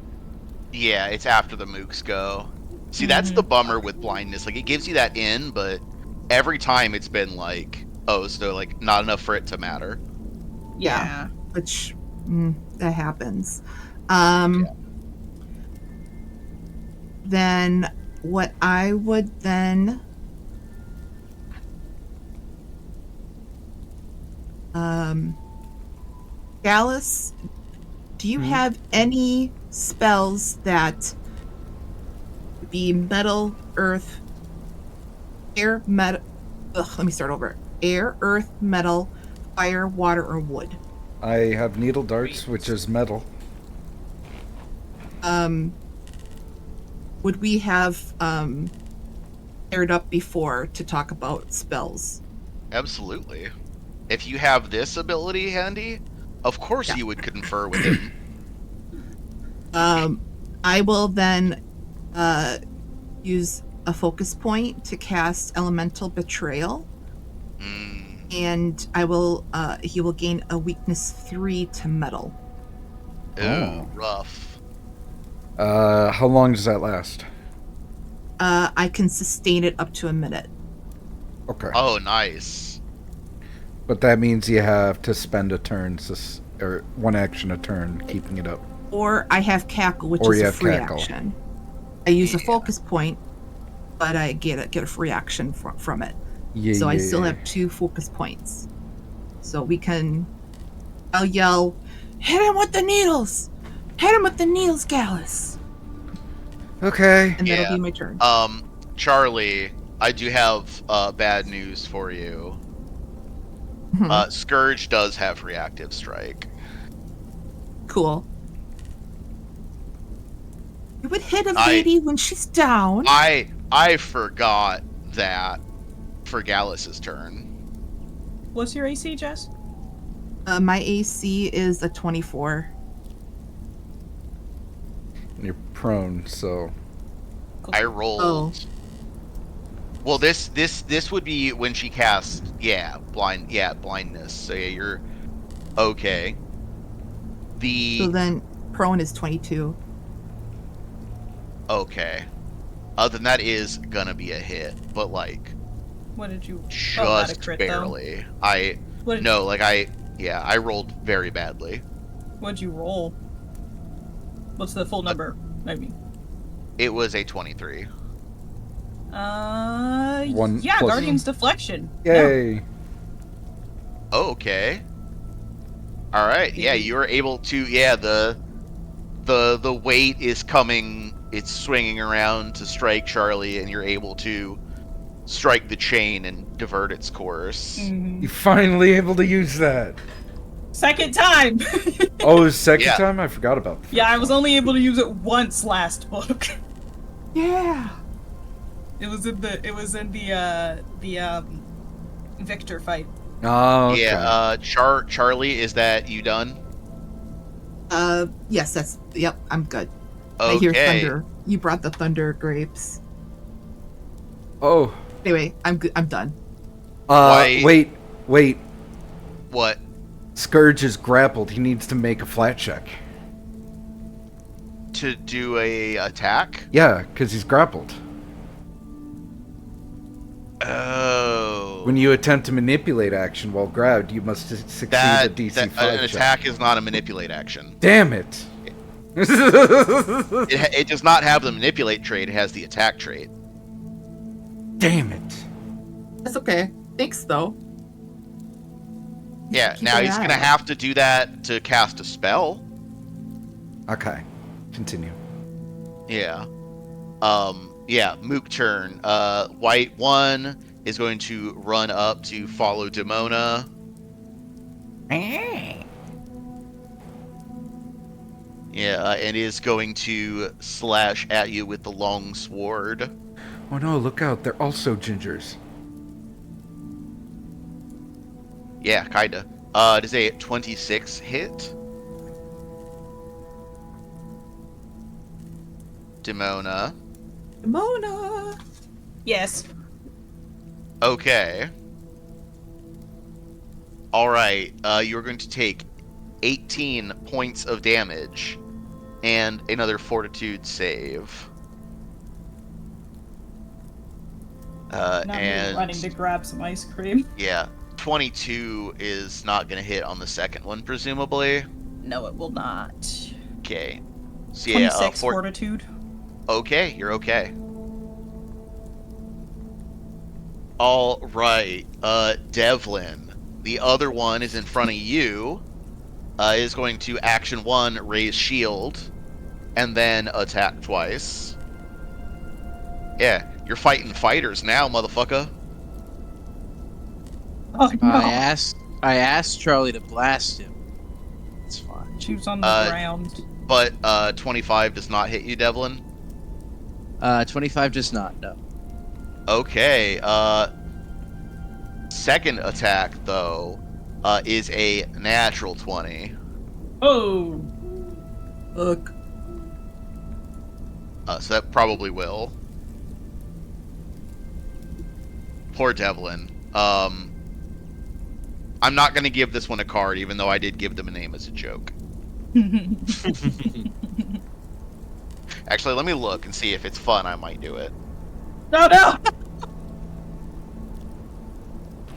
Yeah, it's after the mooks go. See, that's the bummer with blindness. Like, it gives you that in, but every time it's been like, oh, so like not enough for it to matter. Yeah. Which that happens. Then what I would then Gallus, do you have any spells that be metal, earth, air, metal? Let me start over. Air, earth, metal, fire, water, or wood. I have needle darts, which is metal. Would we have paired up before to talk about spells? Absolutely. If you have this ability handy, of course you would confer with him. I will then use a focus point to cast Elemental Betrayal, and I will. He will gain a weakness 3 to metal. Ooh, rough. How long does that last? I can sustain it up to a minute. Okay. Oh, nice. But that means you have to spend a turn, or one action a turn, keeping it up. Or I have Cackle, which Or is you a have free Cackle. action. I use a focus point, but I get a free action from it. Yeah, So I yeah, still yeah. have 2 focus points. So we can. I'll yell, "Hit him with the needles! Hit him with the needles, Gallus!" Okay. And Yeah. that'll be my turn. Charlie, I do have bad news for you. Scourge does have reactive strike. Cool. You would hit a lady when she's down. I forgot that for Gallus's turn. What's your AC, Jess? My AC is a 24. And you're prone, so... I rolled. Oh. Well, this would be when she casts, blindness. So yeah, you're okay. So then prone is 22. Okay. Other than that is gonna be a hit, but like What did you? just not a crit, barely. Though. I rolled very badly. What'd you roll? What's the full number? I mean. It was a 23. One yeah, plus- Guardian's deflection. Yay! Okay. All right. Yeah, you are able to. Yeah, the weight is coming. It's swinging around to strike Charlie, and you're able to strike the chain and divert its course. You're finally able to use that. Second time. Oh, second Yeah. time? I forgot about that. Yeah, I was only able to use it once last book. Yeah. It was in the Victor fight. Oh, okay. Yeah. Charlie, is that you done? Yes, yep, I'm good. Okay. I hear thunder. You brought the thunder grapes. Oh. Anyway, I'm good. I'm done. Why- Wait. What? Scourge is grappled. He needs to make a flat check. To do a attack? Yeah, because he's grappled. Oh. When you attempt to manipulate action while grabbed, you must succeed a DC 5 an check. attack is not a manipulate action. Damn it! It does not have the manipulate trait. It has the attack trait. Damn it! That's okay. Thanks, though. Yeah. Keep Now an he's eye gonna out. have to do that to cast a spell. Okay, continue. Yeah. Yeah, Mook turn. Wight 1 is going to run up to follow Demona. Yeah, and is going to slash at you with the long sword. Oh no, look out, they're also gingers. Yeah, kinda. Does a 26 hit? Demona. Mona. Yes. Okay. All right. You're going to take 18 points of damage and another fortitude save. Not me running to grab some ice cream. Yeah, 22 is not going to hit on the second one, presumably. No, it will not. Okay. So yeah, 26 fortitude. Okay, you're okay. All right, Devlin. The other one is in front of you. Is going to action 1, raise shield, and then attack twice. Yeah, you're fighting fighters now, motherfucker. Oh no. I asked Charlie to blast him. It's fine. Choose on the ground. But 25 does not hit you, Devlin. 25 does not. No. Okay. Second attack though is a natural 20. Oh. Look. So that probably will. Poor Devlin. I'm not going to give this one a card, even though I did give them a name as a joke. Actually, let me look and see if it's fun. I might do it. No, no.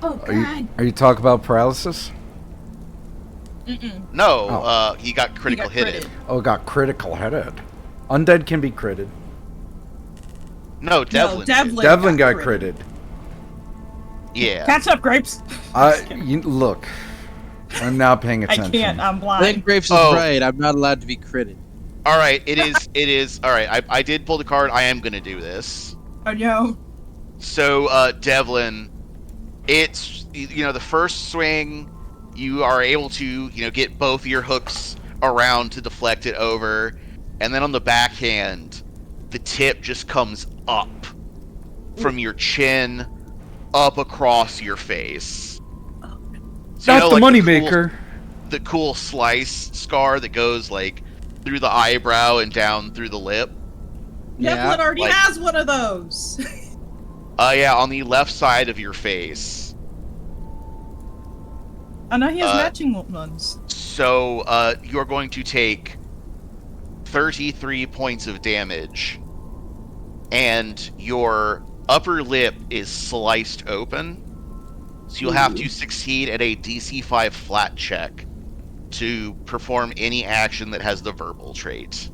Oh God. Are you talking about paralysis? No, Oh. he got critical hit. Oh, got critical headed. Undead can be critted. No, Devlin. Devlin got critted. Yeah. Catch up, Grapes. Look, I'm not paying I attention. can't. I'm I blind. think Grapes is right. I'm not allowed to be critted. All right, it is. All right, I did pull the card. I am going to do this. Oh no. So, Devlin, it's, the first swing, you are able to, get both your hooks around to deflect it over. And then on the backhand, the tip just comes up from your chin, up across your face. So, That's the moneymaker. The cool slice scar that goes, through the eyebrow and down through the lip. Devlin already has one of those. Yeah, on the left side of your face. Oh, no, he has matching ones. So, you're going to take 33 points of damage, and your upper lip is sliced open. So you'll have to succeed at a DC 5 flat check to perform any action that has the verbal trait.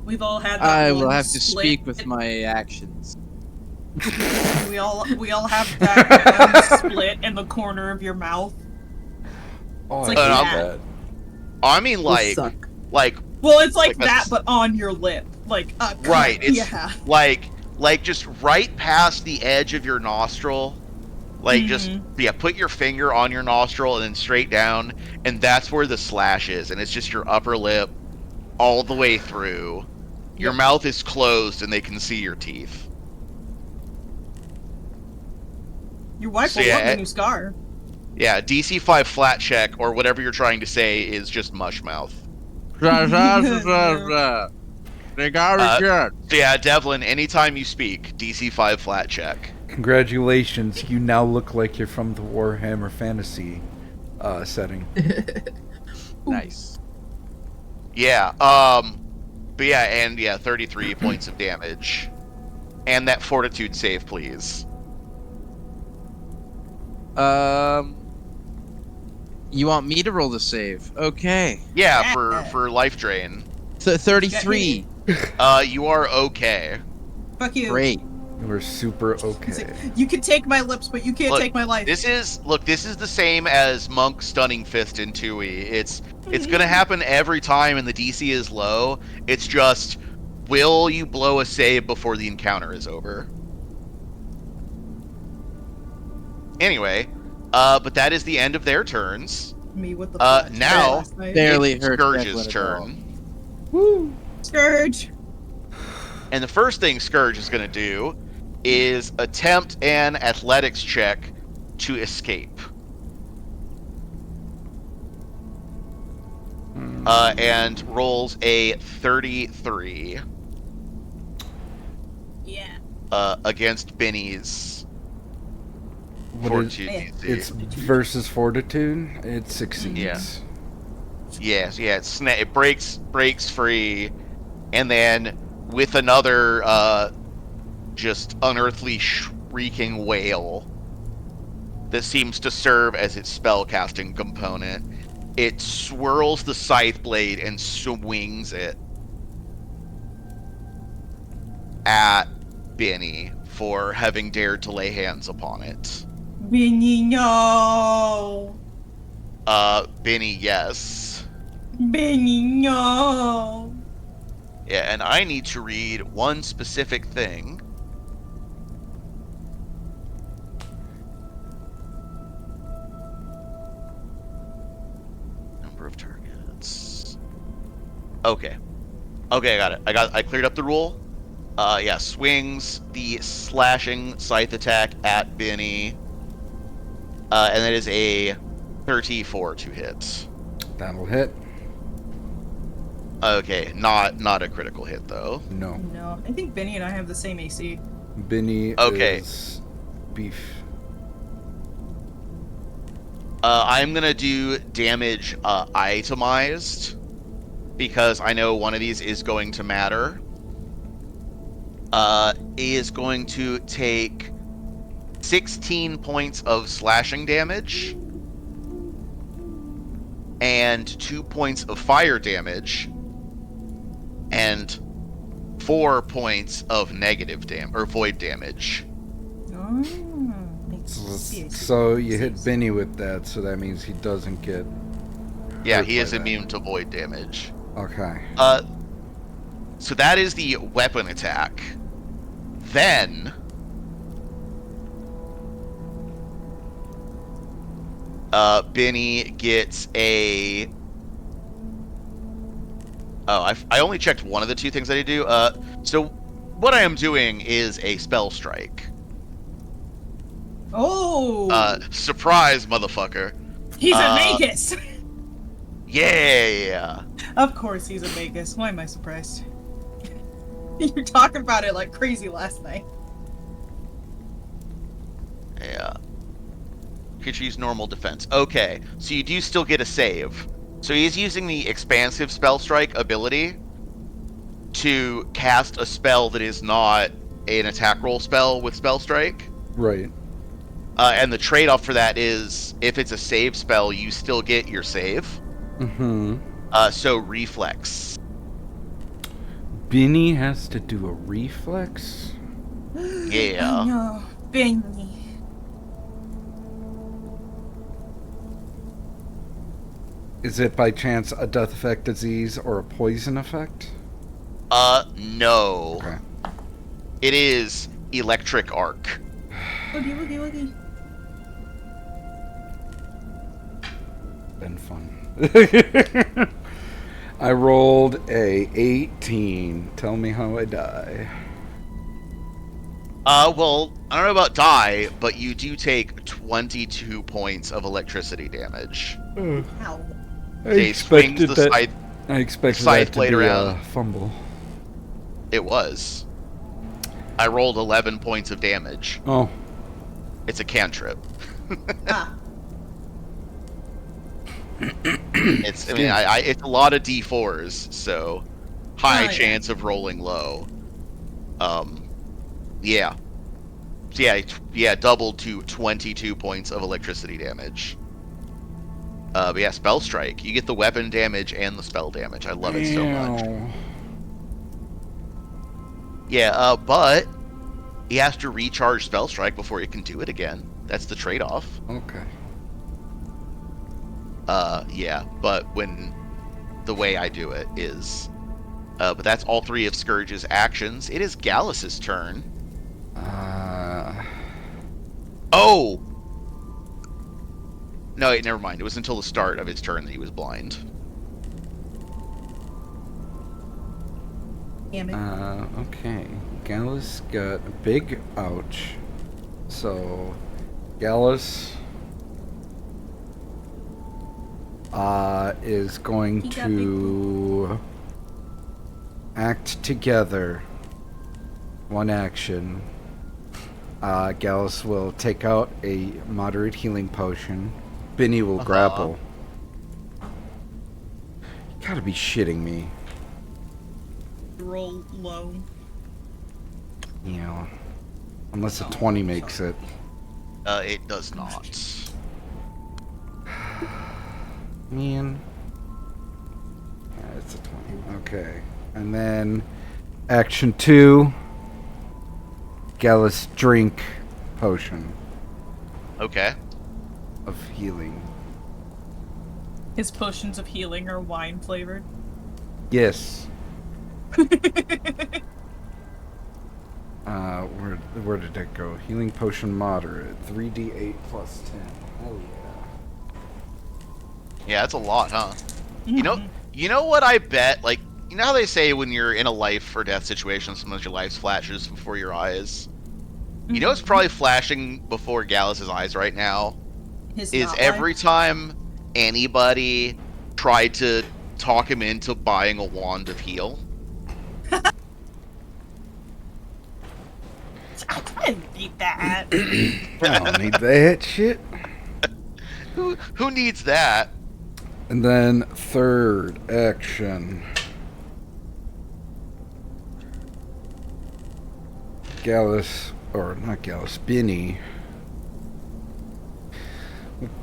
We've all had that. I one will have to split. speak with my actions. We all have that one split in the corner of your mouth. Oh, It's like I hate that. that. I mean, Well, it's like that, that's- but on your lip. Right, it's yeah. like just right past the edge of your nostril. Put your finger on your nostril and then straight down, and that's where the slash is, and it's just your upper lip all the way through. Your mouth is closed and they can see your teeth. Your wife So, will yeah, love the new scar. Yeah, DC 5 flat check, or whatever you're trying to say, is just mush mouth. So yeah, Devlin, anytime you speak, DC 5 flat check. Congratulations, you now look like you're from the Warhammer Fantasy setting. Nice. Yeah, but yeah, 33 points of damage. And that fortitude save, please. You want me to roll the save? Okay. Yeah, for life drain. 33. You are okay. Fuck you. Great. We're super okay. You can take my lips, but you can't Look, take my life. This is the same as Monk stunning fist in 2e. It's gonna happen every time, and the DC is low. It's just, will you blow a save before the encounter is over? Anyway, but that is the end of their turns. Me with the now Barely it's hurt Scourge's Declan at all. turn. Woo! Scourge. And the first thing Scourge is gonna do is attempt an athletics check to escape. And rolls a 33 Yeah. against Benny's Fortitude Yeah. DC. It's versus fortitude. It succeeds. Yeah. Yes, yeah. It breaks free, and then with another just unearthly shrieking wail that seems to serve as its spellcasting component, it swirls the scythe blade and swings it at Benny for having dared to lay hands upon it. Benny, no. Benny, yes. Benny, no. Yeah, and I need to read one specific thing. Number of targets. Okay. Okay, I got it. I cleared up the rule. Yeah, swings the slashing scythe attack at Benny. And that is a 34 to hit. That'll hit. Okay, not a critical hit though. No. No, I think Benny and I have the same AC. Benny Okay. is beef. I'm gonna do damage itemized because I know one of these is going to matter. Is going to take 16 points of slashing damage and 2 points of fire damage and 4 points of negative or void damage. Oh, So you hit Benny with that, so that means he doesn't get. Yeah, hurt he by is that. immune to void damage. Okay. So that is the weapon attack. Then Benny gets a. Oh, I only checked one of the two things that I do. So what I am doing is a spell strike. Oh, Surprise, motherfucker! he's a Magus. Yeah. Of course he's a Magus. Why am I surprised? You were talking about it like crazy last night. Yeah. Could use normal defense. Okay, so you do still get a save. So he's using the expansive spell strike ability to cast a spell that is not an attack roll spell with spell strike. Right. And the trade-off for that is if it's a save spell, you still get your save. Mm-hmm. So reflex. Benny has to do a reflex. Yeah. No, Benny. Is it by chance a death effect disease or a poison effect? No. Okay. It is electric arc. Woogie. Been fun. I rolled a 18. Tell me how I die. Well, I don't know about die, but you do take 22 points of electricity damage. Ow. They swings the scythe. I expected scythe that to blade be around. a fumble. It was. I rolled 11 points of damage. Oh. It's a cantrip. Ah. It's a lot of D4s, so high Oh, yeah. chance of rolling low. Yeah. So yeah, doubled to 22 points of electricity damage. But yeah, spell strike. You get the weapon damage and the spell damage. I love it so much. Ow. Yeah, but he has to recharge spell strike before he can do it again. That's the trade-off. Okay. Yeah, but when the way I do it is, but that's all three of Scourge's actions. It is Gallus's turn. Oh! No, wait, never mind. It was until the start of his turn that he was blind. Damn it. Okay. Gallus got a big ouch. So, Gallus is going He got to act together. One action. Gallus will take out a moderate healing potion. Benny will grapple. You gotta be shitting me. Roll low. Yeah. Unless a 20 makes it. It does not. Man. Yeah, it's a 20. Okay. And then action 2. Gallus drink potion Okay. of healing. His potions of healing are wine flavored. Yes. Where did that go? Healing potion moderate. 3d8 plus 10. Hell yeah. Yeah, that's a lot, huh? You know what I bet? Like, you know how they say when you're in a life or death situation, sometimes your life flashes before your eyes? You know what's probably flashing before Gallus's eyes right now? His Is not every time anybody tried to talk him into buying a wand of heal. I didn't need that. I don't need that shit. Who needs that? And then third action. Gallus, or not Gallus, Benny.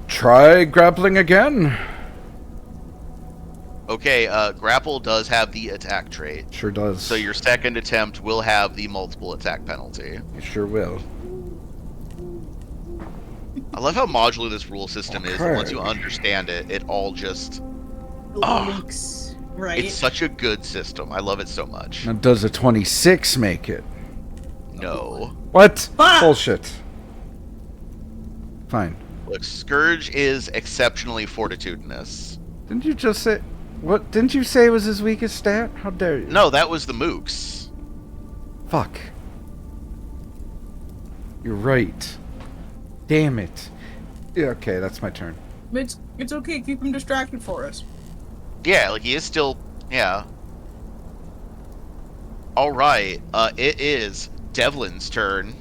Try grappling again. Okay, grapple does have the attack trait. Sure does. So your second attempt will have the multiple attack penalty. It sure will. I love how modular this rule system is. And Okay. once you understand it, it all just... Links, right? It's such a good system. I love it so much. Now, does a 26 make it? No. What? Fuck! Bullshit. Fine. Look, Scourge is exceptionally fortitudinous. Didn't you just say... What? Didn't you say it was his weakest stat? How dare you? No, that was the Mooks. Fuck. You're right. Damn it. Yeah, okay, that's my turn. It's okay. Keep him distracted for us. Yeah, like he is still... Yeah. Alright, it is Devlin's turn.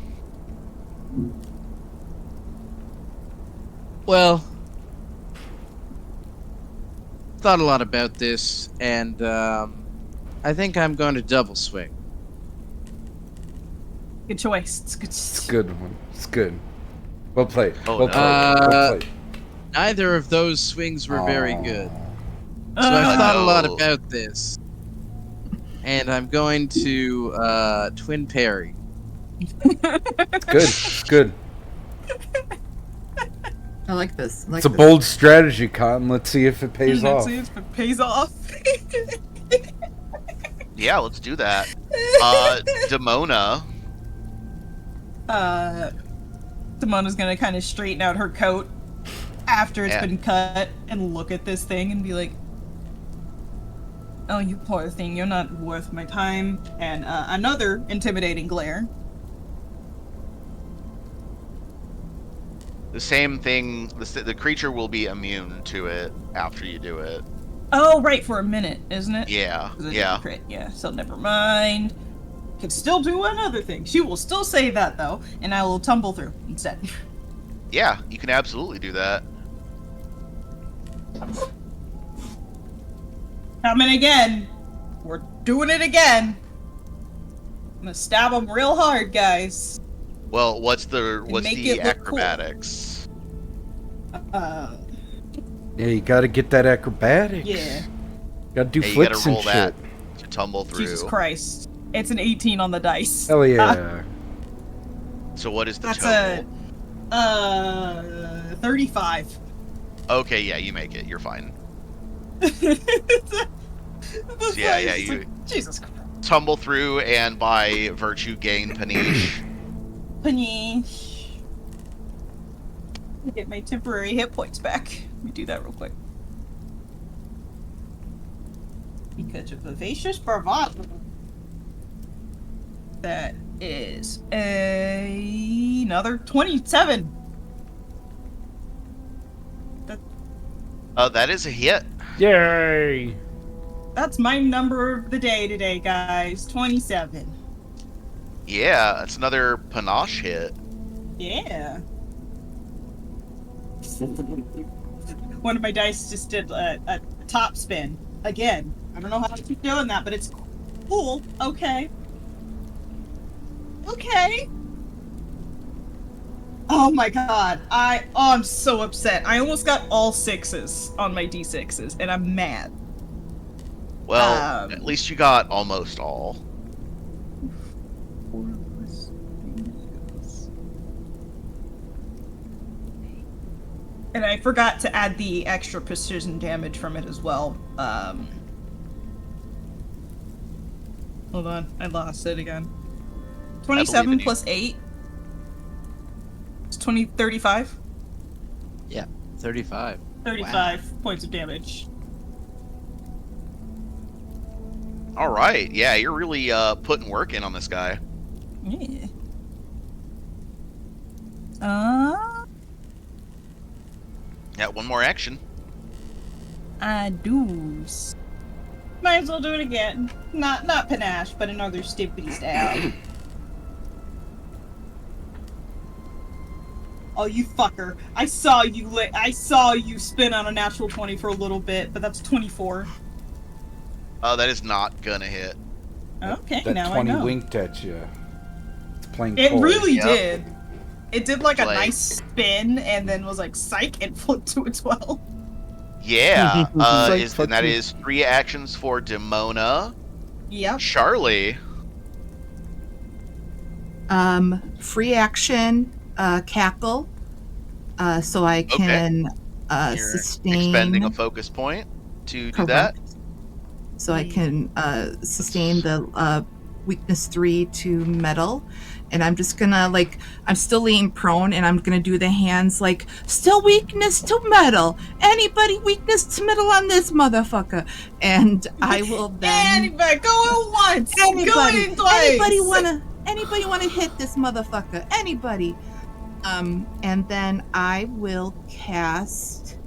Well, thought a lot about this, and I think I'm going to double swing. Good choice. It's good. It's a good one. It's good. Well played. Oh, well no. played. Well played. Neither of those swings were very Aw. good. So I thought a lot no. about this, and I'm going to twin parry. It's good. It's good. I like this. I like It's a this. bold strategy, Cotton. Let's see if it pays Let's off. see if it pays off. Yeah, let's do that. Demona. Simona's gonna kind of straighten out her coat after it's Yeah. been cut and look at this thing and be like, "Oh, you poor thing, you're not worth my time." And another intimidating glare. The same thing, the creature will be immune to it after you do it. Oh, right, for a minute, isn't it? Yeah, 'Cause it yeah. didn't crit. Yeah, so never mind. Can still do another thing. She will still say that, though, and I will tumble through instead. Yeah, you can absolutely do that. Coming again. We're doing it again. I'm gonna stab him real hard, guys. Well, what's the make it look cool. acrobatics? Uh, Yeah, you gotta get that acrobatics. yeah. Gotta do Yeah, you flips gotta roll and that shit. to tumble through. Jesus Christ. It's an 18 on the dice. Hell yeah. So what is the That's total? 35. Okay, yeah, you make it. You're fine. Yeah, you- Jesus Christ. Tumble through and by virtue gain paniche. Paniche. Get my temporary hit points back. Let me do that real quick. Because of vivacious bravado. That is another 27. That is a hit. Yay! That's my number of the day today, guys. 27. Yeah, that's another panache hit. Yeah. One of my dice just did a top spin again. I don't know how to keep doing that, but it's cool. Okay. Okay. Oh my god. I'm so upset. I almost got all 6s on my d6s, and I'm mad. Well, at least you got almost all. And I forgot to add the extra precision damage from it as well. Hold on, I lost it again. 27 plus 8. It's 35? Yeah, 35. 35 points of damage. All right, yeah, you're really putting work in on this guy. Yeah. Yeah, one more action. I do. Might as well do it again. Not panache, but another stimpity stab. Oh, you fucker! I saw you spin on a natural 20 for a little bit, but that's 24. That is not gonna hit. Okay, that now 20 I know. winked at you. It's plain It cold. really Yep. did. It did like a Like- nice spin and then was like psych and flipped to a 12. Yeah, Like and that fucking- is 3 actions for Demona. Yep. Charlie. Free action, cackle, so I can You're sustain. expending a focus point to do that. Correct. So I can sustain the weakness 3 to metal, and I'm just gonna I'm still laying prone, and I'm gonna do the hands still weakness to metal. Anybody weakness to metal on this motherfucker, and I will then. Anybody, go in once. Go Anybody, in twice. anybody wanna hit this motherfucker? Anybody? And then I will cast.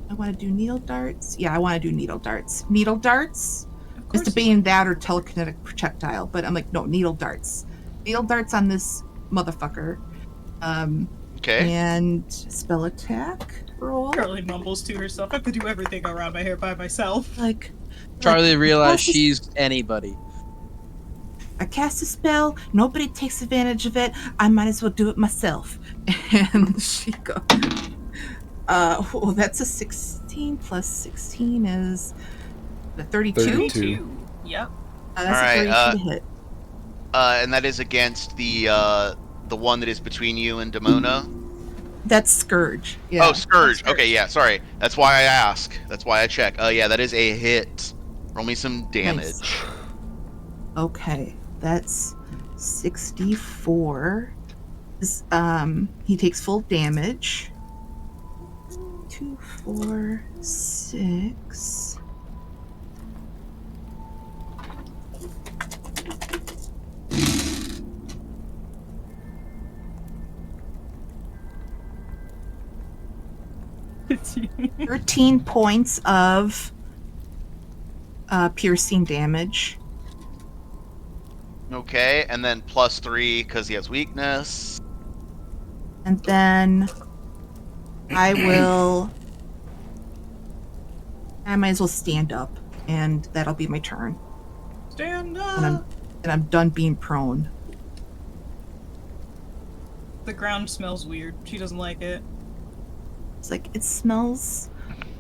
I want to do needle darts. Yeah, I want to do needle darts. Needle darts. I was debating that or telekinetic projectile, but I'm like, no, needle darts. Needle darts on this motherfucker. Okay. And spell attack roll. Charlie mumbles to herself. I have to do everything around my hair by myself. Charlie realized cast a- she's anybody. I cast a spell. Nobody takes advantage of it. I might as well do it myself. And she goes. Well, that's a 16 plus 16 is the 32. 32. Yep. That's Alright, a 32 to hit. And that is against the one that is between you and Demona. That's Scourge. Yeah. Oh, Scourge. Scourge. Okay, yeah, sorry. That's why I ask. That's why I check. Yeah, that is a hit. Roll me some damage. Nice. Okay, that's 64. He takes full damage. 2, 4, 6. It's you. 13 points of piercing damage. Okay, and then +3 because he has weakness. And then I might as well stand up, and that'll be my turn. Stand up. And I'm done being prone. The ground smells weird. She doesn't like it. It's it smells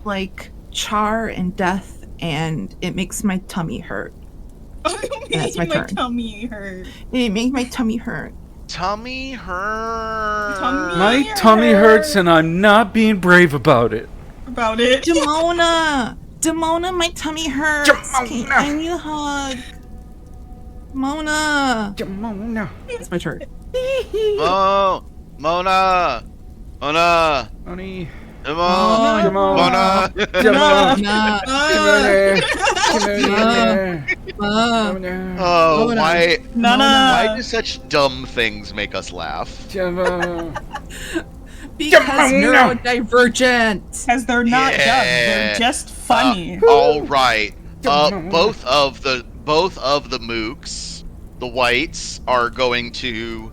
like char and death, and it makes my tummy hurt. That's my my turn. tummy hurt. It makes my tummy hurt. Tummy hurt. My tummy hurts and I'm not being brave about it. About it. Demona, my tummy hurts. Demona. I need a hug. Demona. It's my turn. Oh, Mona. Honey. Mona. Demona. Demona. Oh, Mona. why Nana. do such dumb things make us laugh? Because Demona. neurodivergent. Because they're not dumb. Yeah. They're just funny. All right. Demona. Both of the mooks, the Wights are going to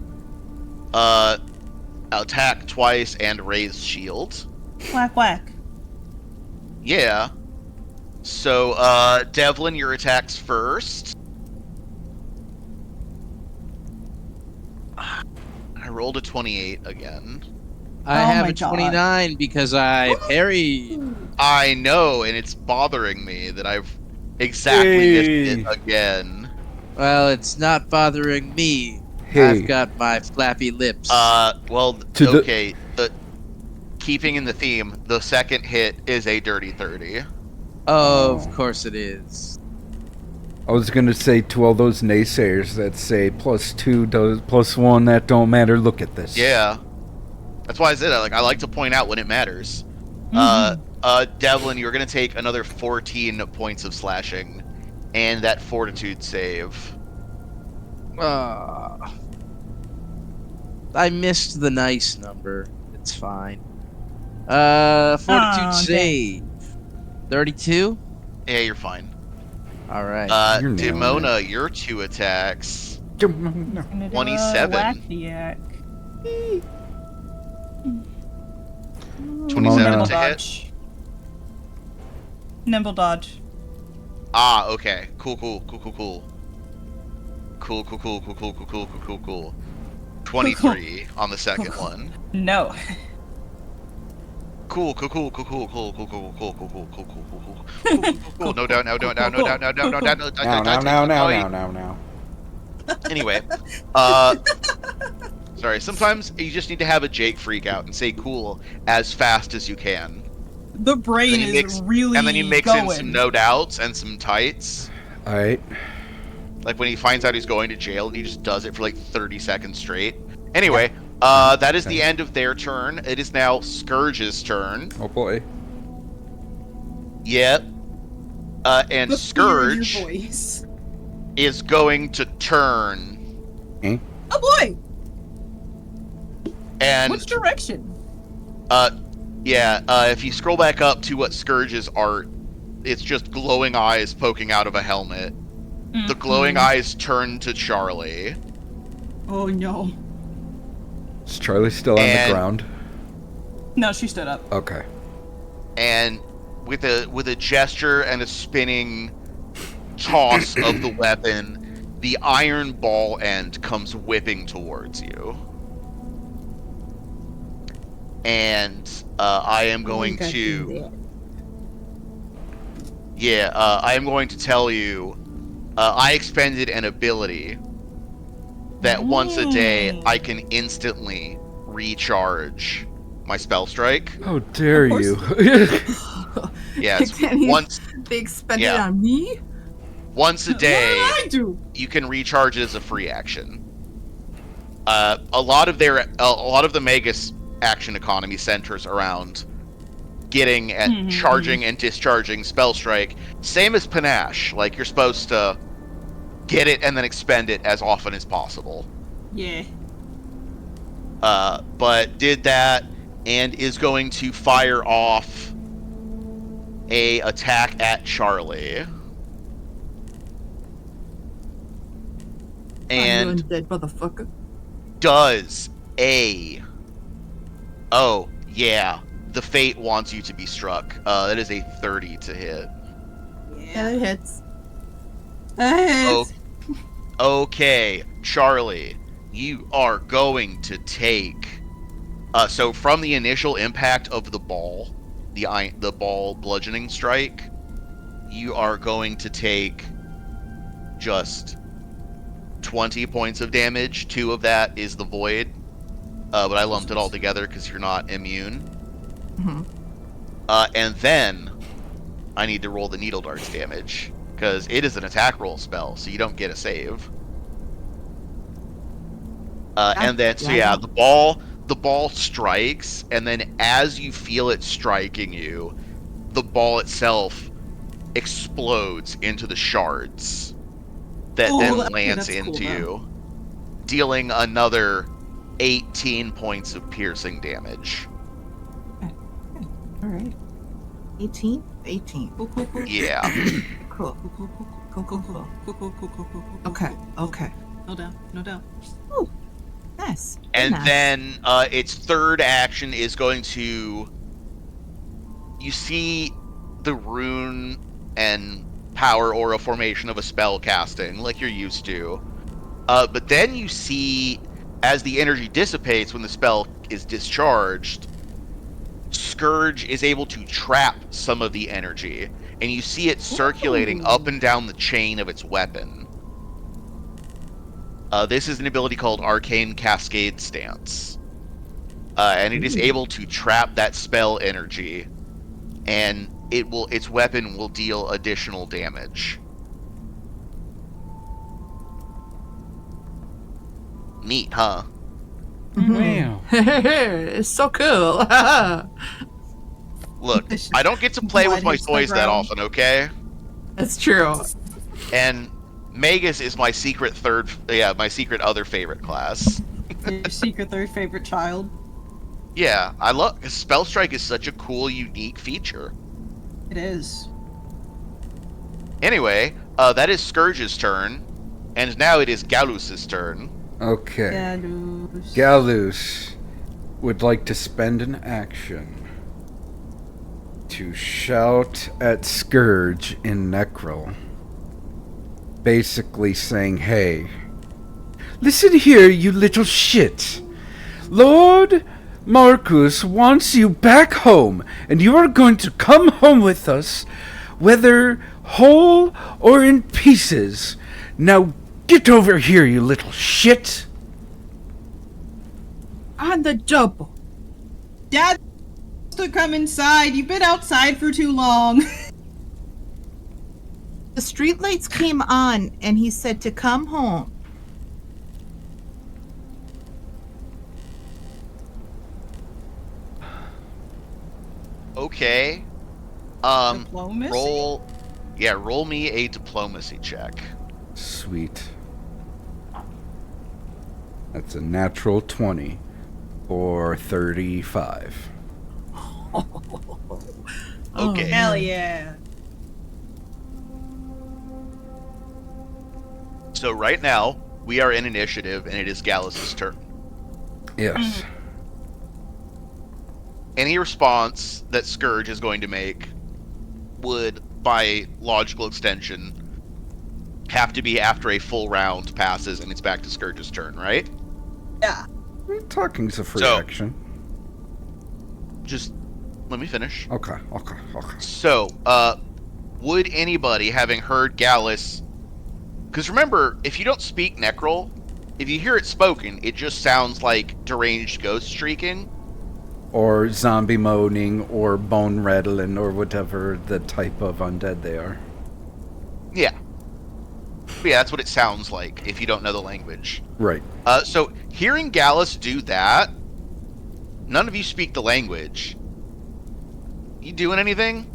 attack twice and raise shield. Whack whack. Yeah. So, Devlin, your attacks first. I rolled a 28 again. I Oh have my a God. 29 because I parried. I know, and it's bothering me that I've exactly missed it Hey. again. Well, it's not bothering me. Hey. I've got my flappy lips. Well, To the- okay. Keeping in the theme, the second hit is a dirty 30. Of course it is. I was gonna say to all those naysayers that say +2 does +1 that don't matter. Look at this. Yeah. That's why I said I like to point out when it matters. Mhm. Devlin, you're gonna take another 14 points of slashing, and that fortitude save. I missed the nice number. It's fine. Fortitude Aw, save. 32? Yeah, you're fine. All right. You're nailing Demona, your 2 attacks. Gonna do a 27. whack-the-yak. 27 Nimble to hit. dodge. Nimble dodge. Ah, okay. Cool. 23 on the second one. No. Cool. No doubt. Now. Anyway, sorry. Sometimes you just need to have a Jake freak out and say "cool" as fast as you can. The brain And then you is really And then you mix going. in some no doubts and some tights. All right. Like when he finds out he's going to jail, he just does it for like 30 seconds straight. Anyway, that is the end of their turn. It is now Scourge's turn. Oh boy. Yep. And The fear in your Scourge voice. is going to turn. Oh boy! And Which direction? if you scroll back up to what Scourge's art, it's just glowing eyes poking out of a helmet. The glowing eyes turn to Charlie. Oh no. Is Charlie still on the And- ground? No, she stood up. Okay. And with a gesture and a spinning toss of the weapon, the iron ball end comes whipping towards you. And I am going to I am going to tell you I expended an ability that once a day I can instantly recharge my spell strike. How dare Of course. you? Yeah, it's Can you- once They expended Yeah. on me? once a day What did I do? you can recharge it as a free action. A lot of the Magus action economy centers around getting at charging and discharging spell strike, same as panache. Like you're supposed to get it and then expend it as often as possible. Yeah. But did that and is going to fire off a attack at Charlie. And You undead motherfucker. does a... Oh, yeah. The fate wants you to be struck. That is a 30 to hit. Yeah, that hits. Oh, okay, Charlie, you are going to take... so from the initial impact of the ball, the ball bludgeoning strike, you are going to take just 20 points of damage. 2 of that is the void. But I lumped it all together because you're not immune. Mhm. And then I need to roll the needle darts damage because it is an attack roll spell, so you don't get a save. And then, so yeah, the ball strikes, and then as you feel it striking you, the ball itself explodes into the shards that then lands that's cool, into though. you, dealing another 18 points of piercing damage. All right. 18? 18. Yeah. Cool. Cool. Okay. Okay. No doubt. No doubt. Ooh, nice. Very And nice. then its third action is going to. You see the rune and power aura formation of a spell casting, like you're used to. But then you see, as the energy dissipates when the spell is discharged, Scourge is able to trap some of the energy, and you see it circulating up and down the chain of its weapon. This is an ability called Arcane Cascade Stance. And it is able to trap that spell energy, and its weapon will deal additional damage. Neat, huh? Wow. It's so cool. Look, I don't get to play with my Blood hits the toys that ground. often, okay? That's true. And Magus is my secret other favorite class. Your secret third favorite child. Yeah, I love Spell Strike is such a cool, unique feature. It is. Anyway, that is Scourge's turn, and now it is Galus's turn. Okay. Galus. Galus would like to spend an action to shout at Scourge in Necrol. Basically saying, hey, listen here, you little shit. Lord Marcus wants you back home, and you are going to come home with us, whether whole or in pieces. Now get over here, you little shit. On the double. Dad, to come inside. You've been outside for too long. The streetlights came on, and he said to come home. Okay. Diplomacy? Roll me a diplomacy check. Sweet. That's a natural 20 or 35. Okay. Hell yeah. So right now, we are in initiative, and it is Galus's turn. Yes. Any response that Scourge is going to make would, by logical extension, have to be after a full round passes and it's back to Scourge's turn, right? Yeah. Talking's a free So- action. Just let me finish. Okay. So, would anybody, having heard Gallus... Because remember, if you don't speak Necrol, if you hear it spoken, it just sounds like deranged ghost shrieking. Or zombie moaning, or bone rattling, or whatever the type of undead they are. Yeah. Yeah, that's what it sounds like if you don't know the language. Right. So, hearing Gallus do that, none of you speak the language. You doing anything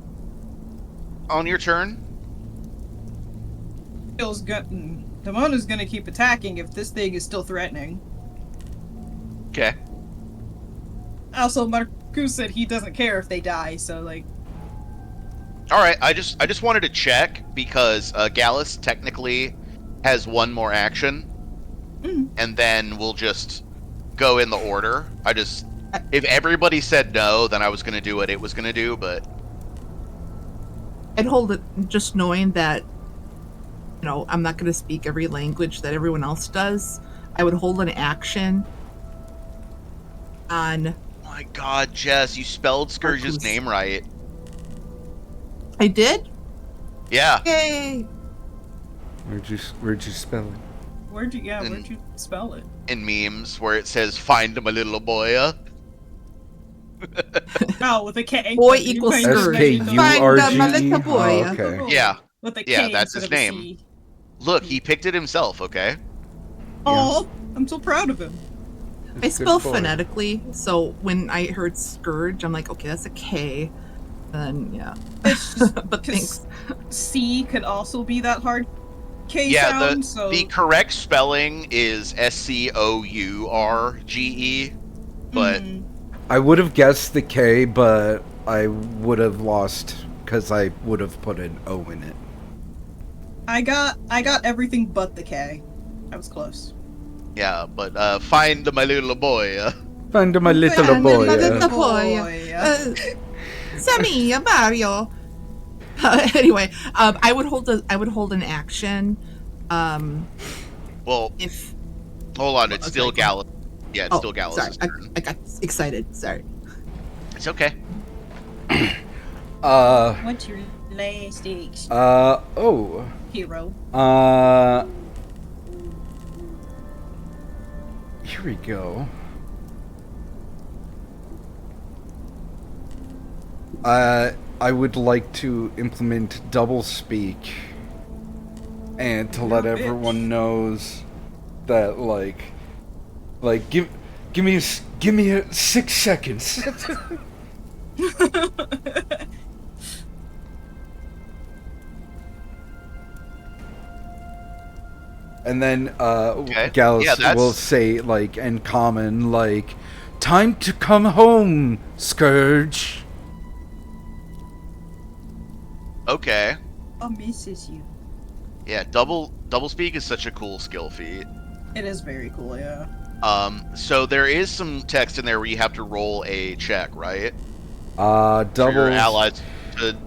on your turn? Feels good. Damona's gonna keep attacking if this thing is still threatening. Okay. Also, Marcus said he doesn't care if they die, so like. All right. I just wanted to check because Gallus technically has one more action, and then we'll just go in the order. If everybody said no, then I was gonna do what it was gonna do, but I'd hold it just knowing that, I'm not going to speak every language that everyone else does. I would hold an action on... my God, Jess, you spelled Scourge's Marcus. name right. I did? Yeah. Yay! Where'd you spell it? Where'd you spell it? In memes where it says "Find him a little boy." Oh, with a K. Boy You equals might Scourge. imagine SKURGE? Find my little boy. Oh, okay. Yeah. With a K Yeah, that's instead his of a name. C. Look, he picked it himself. Okay. Oh, I'm so proud of him. I spell boy. phonetically, so when I heard Scourge, I'm like, okay, that's a K. And yeah. But thanks. C could also be that hard K Yeah. sound, so The correct spelling is SCOURGE, but Mm. I would have guessed the K, but I would have lost because I would have put an O in it. I got everything but the K. I was close. Yeah, but find my little boy. Find my little Find boy. my little boy. Sammy, Mario. Anyway, I would hold an action. Well, If hold on, it's Oh, still sorry. Gallus. Yeah, it's still sorry, Gallus' turn. I got excited. Sorry. It's okay. What's your last action, Oh. hero? Here we go. I would like to implement double speak, and to let bitch. everyone knows that give me a 6 seconds. And then Okay. Gallus Yeah, that's- will say in common time to come home, Scourge. Okay. Oh, misses you. Yeah, double speak is such a cool skill feat. It is very cool, yeah. So there is some text in there where you have to roll a check, right? Double. For your allies,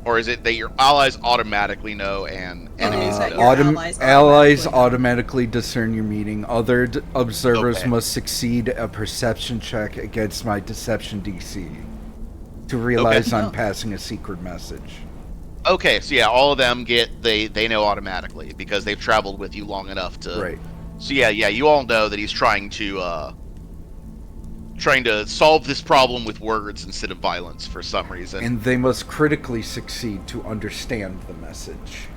or is it that your allies automatically know and enemies that know? your allies automatically know. automatically discern your meaning. Other observers Okay. must succeed a perception check against my deception DC to realize Okay. I'm passing a secret message. Okay, so yeah, all of them they know automatically because they've traveled with you long enough to. Right. So yeah, you all know that he's trying to solve this problem with words instead of violence for some reason. And they must critically succeed to understand the message.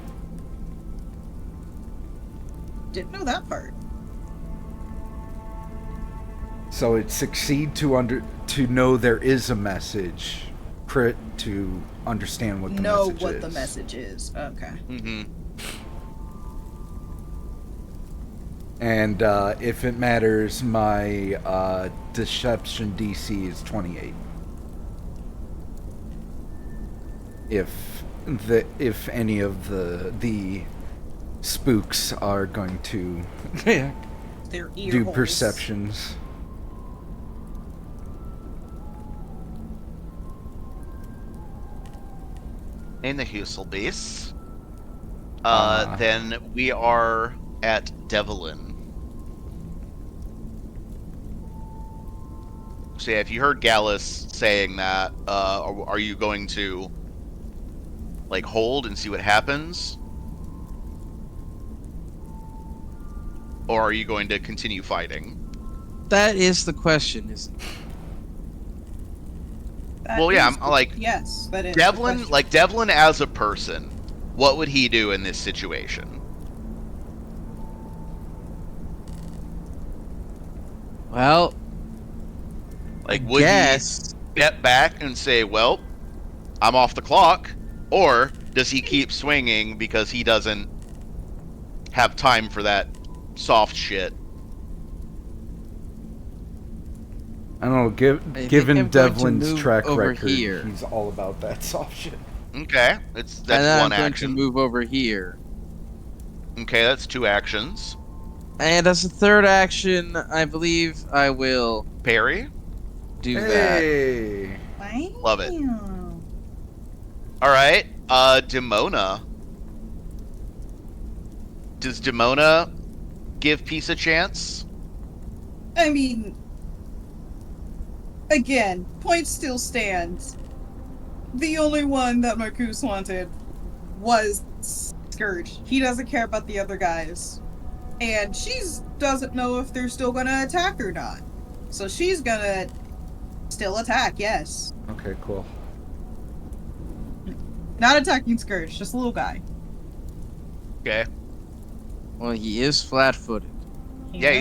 Didn't know that part. So it succeed to know there is a message, crit to understand what the Know message what is. the message is. Okay. Mm-hmm. And if it matters, my deception DC is 28. If any of the spooks are going to Their ear do holes. perceptions. In the Huselbeast. Then we are at Devlin. So yeah, if you heard Gallus saying that, are you going to hold and see what happens? Or are you going to continue fighting? That is the question, isn't it? That Well, yeah, is I'm like yes, that is the Devlin, question. Devlin as a person, what would he do in this situation? Well, Would yes. he step back and say, well, I'm off the clock? Or does he keep swinging because he doesn't have time for that soft shit? I don't know, think given I'm going to Devlin's move track over record, here. he's all about that soft shit. Okay, And that's then one I'm going action. to move over here. Okay, that's 2 actions. And as a third action, I believe I will Parry? do that. Hey! Love it. Alright, Demona. Does Demona give peace a chance? I mean, again, point still stands. The only one that Marcus wanted was Scourge. He doesn't care about the other guys. And she doesn't know if they're still gonna attack or not. So she's gonna still attack, yes. Okay, cool. Not attacking Scourge, just a little guy. Okay. Well, he is flat-footed. Yeah,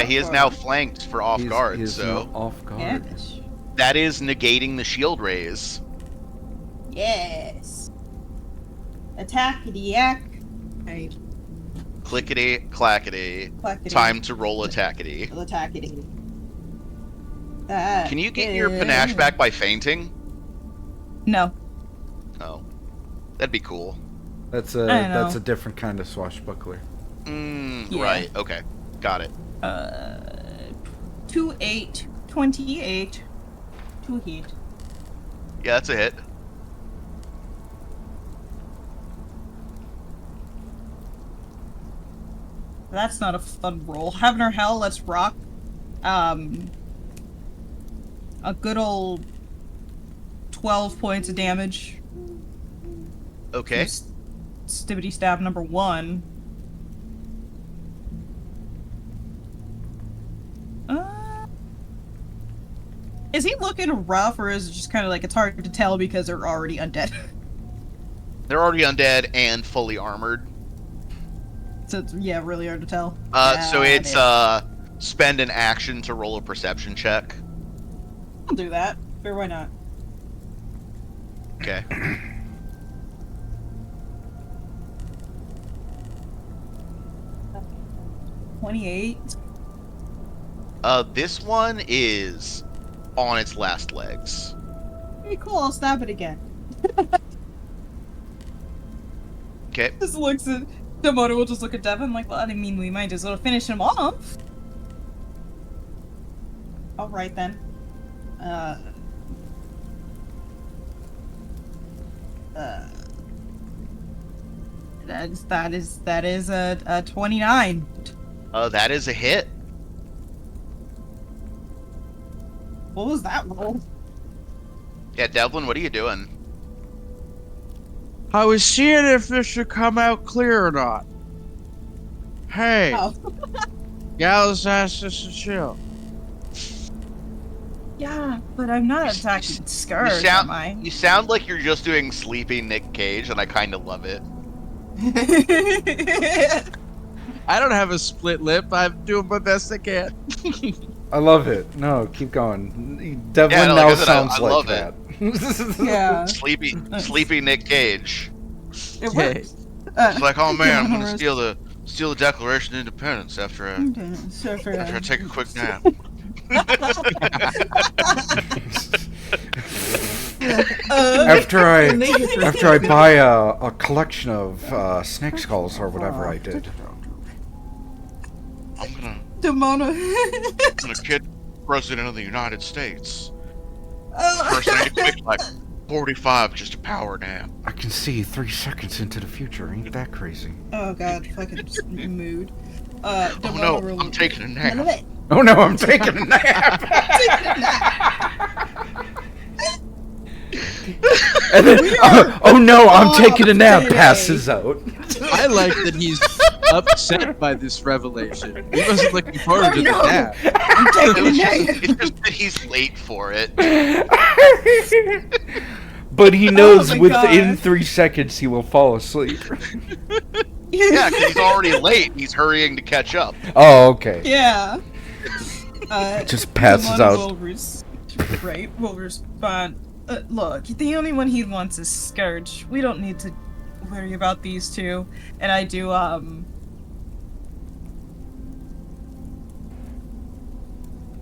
he is now flanked for off guard, He's so now off guard. Yes. that is negating the shield raise. Yes. Attackity yak. Right. Clickety clackety. Clackety. Time to roll attackety. Attackity. That Can you get your panache back by fainting? No. Oh, that'd be cool. That's I know. a different kind of swashbuckler. Yeah. Right. Okay. Got it. 2, 8, 28. 2 hit. Yeah, that's a hit. That's not a fun roll. Heaven or Hell, let's rock. A good old 12 points of damage. Okay. Stibbity stab number 1. Is he looking rough, or is it just kind of like it's hard to tell because they're already undead? They're already undead and fully armored. So it's, yeah, really hard to tell. So it's spend an action to roll a perception check. I'll do that. Sure, why not? Okay. $28. This one is on its last legs. Very cool, I'll stab it again. Okay. Just looks at Demoto will just look at Devin like, well, I mean, we might as well finish him off. Alright then. That is a 29. That is a hit. What was that roll? Yeah, Devlin, what are you doing? I was seeing if this should come out clear or not. Hey, Oh. Gallus asked us to chill. Yeah, but I'm not attacking Scourge, am I? You sound like you're just doing sleepy Nick Cage, and I kind of love it. I don't have a split lip. I'm doing my best I can. I love it. No, keep going. Devlin no, now like I said, sounds I like love that. Yeah. Sleepy Nick Cage. It Hey. works. It's like, oh man, I'm gonna Honors. steal the Declaration of Independence after I take a quick nap. after I buy a collection of snake skulls or whatever I did. I'm Demona. gonna kid President of the United States. First, I need to quick like 45 just a power nap. I can see 3 seconds into the future. Ain't that crazy? Oh god, fucking mood. Oh no, I'm taking a nap. Oh no, I'm taking a nap. And then, oh no, I'm taking a nap. Passes out. I like that he's upset by this revelation. He wasn't looking forward to the nap. It's just that he's late for it. But he knows Oh my within God. 3 seconds he will fall asleep. Yeah, because he's already late. He's hurrying to catch up. Oh, okay. Yeah. Just passes Demona out. will respond. Look, the only one he wants is Scourge. We don't need to worry about these two. And I do,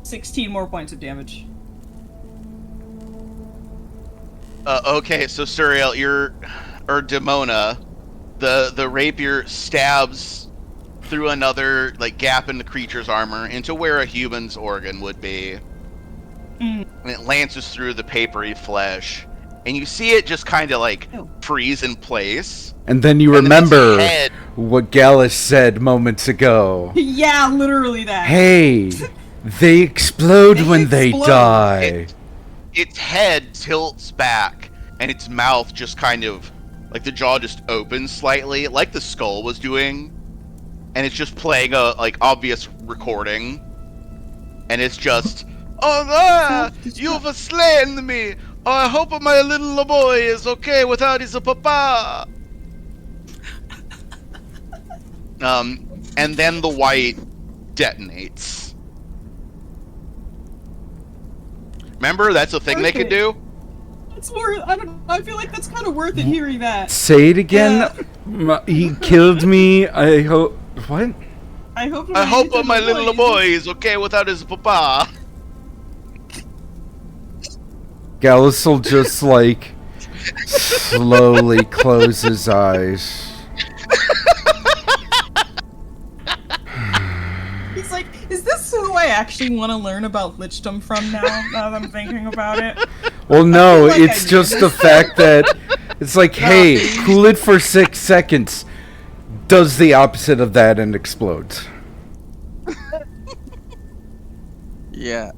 16 more points of damage. Okay, so Suriel, or Demona, the rapier stabs through another like gap in the creature's armor into where a human's organ would be. And it lances through the papery flesh, and you see it just kind of like freeze in place. And then you And then its remember head- what Gallus said moments ago. Yeah, literally that. Hey, they explode when they explode. die. Its head tilts back, and its mouth just kind of like the jaw just opens slightly, like the skull was doing, and it's just playing a like obvious recording, and it's just. Oh, you've slain me. I hope my little boy is okay without his papa. And then the Wight detonates. Remember, that's a thing they could do. It's worth. I don't. I feel like that's kind of worth it hearing that. Say it again. He killed me. I hope. What? I hope. I hope my little boy is okay without his papa. Gallus will just like slowly close his eyes. who I actually want to learn about lichdom from now that I'm thinking about it? Well, no, like it's I just knew the fact that it's like, hey, cool it for 6 seconds. Does the opposite of that and explodes. Yeah.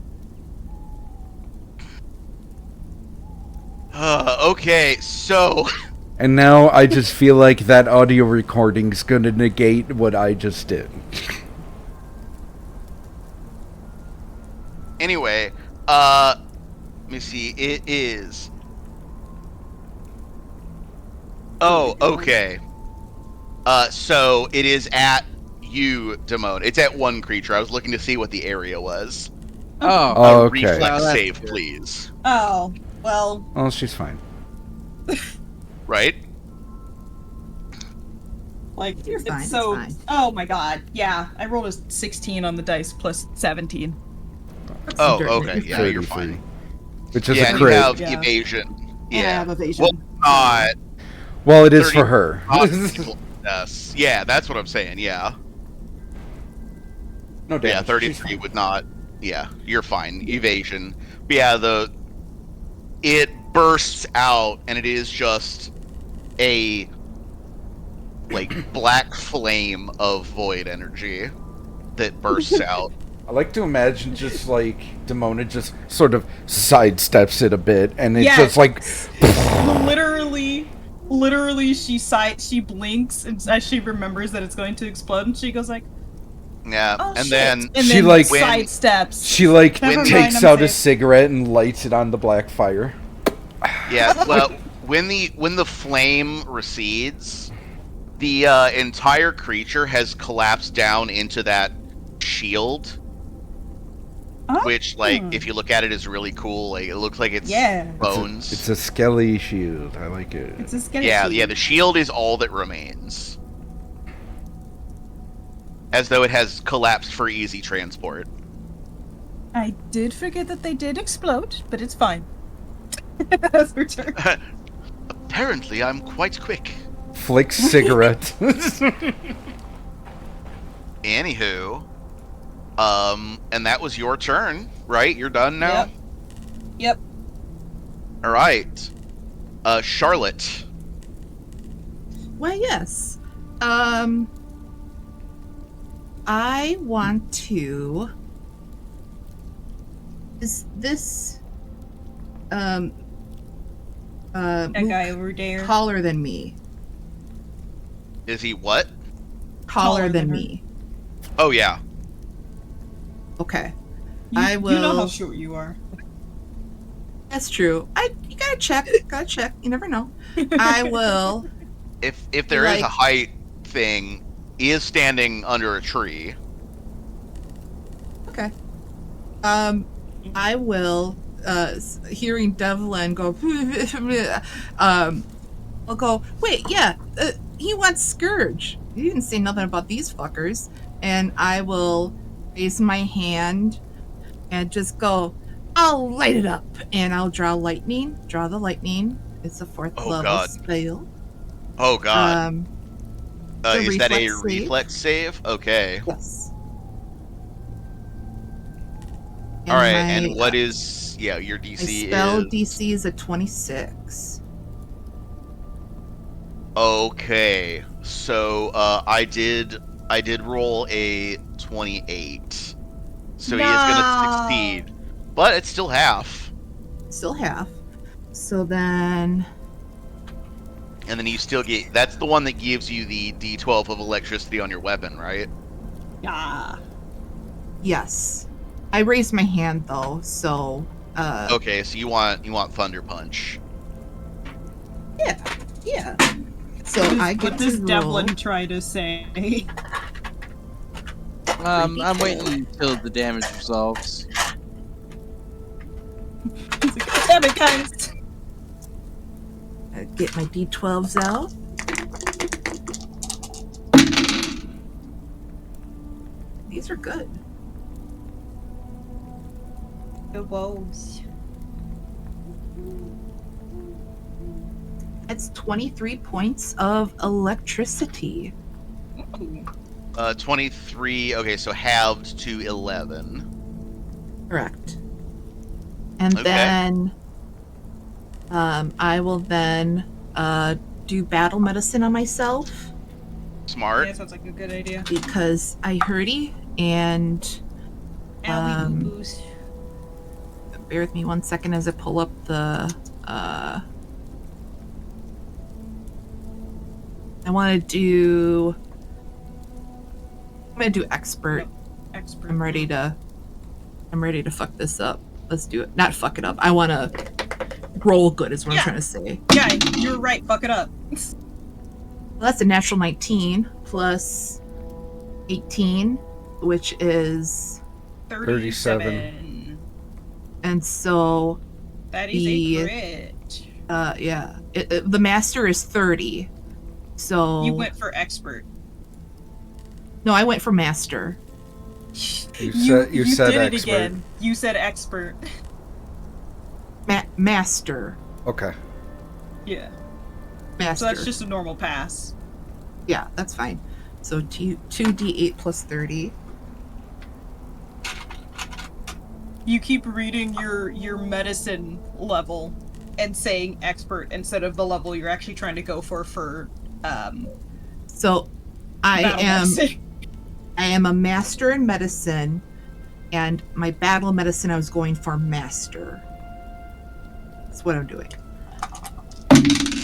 Okay, so And now I just feel like that audio recording's gonna negate what I just did. anyway, let me see. It is. Oh, okay. So it is at you, Damone. It's at one creature. I was looking to see what the area was. Oh. Oh, A okay. reflex Well, that's save, good. please. Oh, well, Oh, she's fine. Right? like, You're fine, it's so... it's fine. Oh my god, yeah. I rolled a 16 on the dice plus 17. Put Oh, some dirt in it, okay. you're Yeah, fine. you're 33. fine. Which is Yeah, a and you crit. have Yeah. evasion. And I Yeah. have evasion. Well, not Well, it is 30 for her. Yes. Yeah, that's what I'm saying. Yeah. No damage. Yeah, She's 33 fine. would not. Yeah, you're fine. Evasion. But yeah, it bursts out, and it is just a black flame of void energy that bursts out. I like to imagine just like Demona just sort of sidesteps it a bit, and it's just like literally, she blinks and as she remembers that it's going to explode, and she goes like, Yeah, "Oh and shit!" then and she, then like- sidesteps. she like Never mind, takes I'm out a safe. cigarette and lights it on the black fire. yeah, well, when the flame recedes, the entire creature has collapsed down into that shield. Oh. Which, if you look at it, is really cool. Like, it looks like it's Yeah. bones. It's a skelly shield. I like it. It's a skeleton. Yeah. The shield is all that remains, as though it has collapsed for easy transport. I did forget that they did explode, but it's fine. That's her turn. Apparently, I'm quite quick. Flicks cigarette. Anywho, and that was your turn, right? You're done now. Yep. All right, Charlotte. Well, yes. I want to. Is this That guy over there. taller than me? Is he what? Taller Taller than than her. me. Oh yeah. Okay. You, I You know how will- short you are. That's true. You gotta check. Gotta check. You never know. I will. If there is a Like- height thing, he is standing under a tree. Okay. I will. Hearing Devlin go. I'll go. Wait. Yeah. He wants Scourge. He didn't say nothing about these fuckers. And I will raise my hand and just go. I'll light it up, and I'll draw lightning. Draw the lightning. It's a 4th Oh, level God. spell. Oh god. The Is that a reflex save? reflex save? Okay. Yes. All right. my, And what is your my DC spell is? DC is a 26. Okay. So I did roll a 28. So he is gonna succeed, but it's still half. Still half. So then, And then you still get. That's the one that gives you the D12 of electricity on your weapon, right? Yeah. yes. I raised my hand though, so Okay. So you want Thunder Punch. yeah. So I get What does to roll. Devlin try to say? I'm waiting until the damage resolves. He's like, "God damn it, guys!" Get my D12s out. These are good. The woes. It's 23 points of electricity. 23. Okay, so halved to 11. Correct. And Okay. then I will then do battle medicine on myself Smart. Yeah, sounds like a good idea. because I hurty and Owie bear with me 1 second as I pull up the I'm gonna do expert. Expert. I'm ready to fuck this up. Let's do it. Not fuck it up. I wanna roll good is what Yeah. I'm trying to say. Yeah, you're right. Fuck it up. Well, that's a natural 19 plus 18, which is 37. and so That is The- a crit. yeah, the master is 30. So You went for expert. no, I went for master. You said did expert. it again. You said expert. Master. Okay. Yeah. Master. So that's just a normal pass. Yeah, that's fine. So 2d8 plus 30. You keep reading your medicine level and saying expert instead of the level you're actually trying to go for So I battle am medicine. I am a master in medicine, and my battle medicine I was going for master. That's what I'm doing.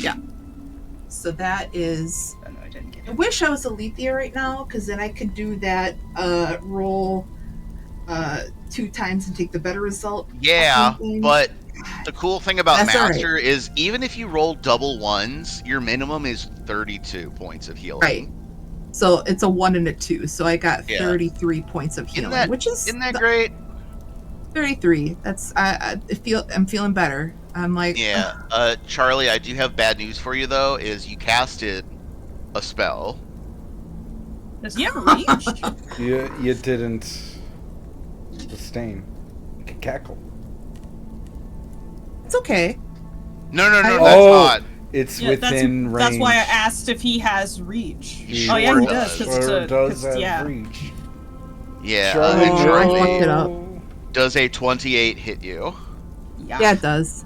Yeah. So that is. Oh, no, I didn't get I it. wish I was Alethea right now, because then I could do that roll 2 times and take the better result. Yeah, something. but the cool thing about That's all right. Master is even if you roll double ones, your minimum is 32 points of healing. Right. So it's a 1 and a 2. So I got Yeah. 33 points of healing, which is Isn't that great? 33. That's I'm feeling better. I'm like, Yeah. Charlie, I do have bad news for you though. Is you casted a spell. Does he have reach? You didn't sustain. You can cackle. it's okay. No, that's Oh, not. it's Yeah, within range. that's why I asked if he has reach. He Oh yeah, sure he does. does. 'Cause it's Sure a, does 'cause- have yeah. reach. Yeah. Charlie, Oh, I Charlie, fucked it up. does a 28 hit you? Yeah, it does.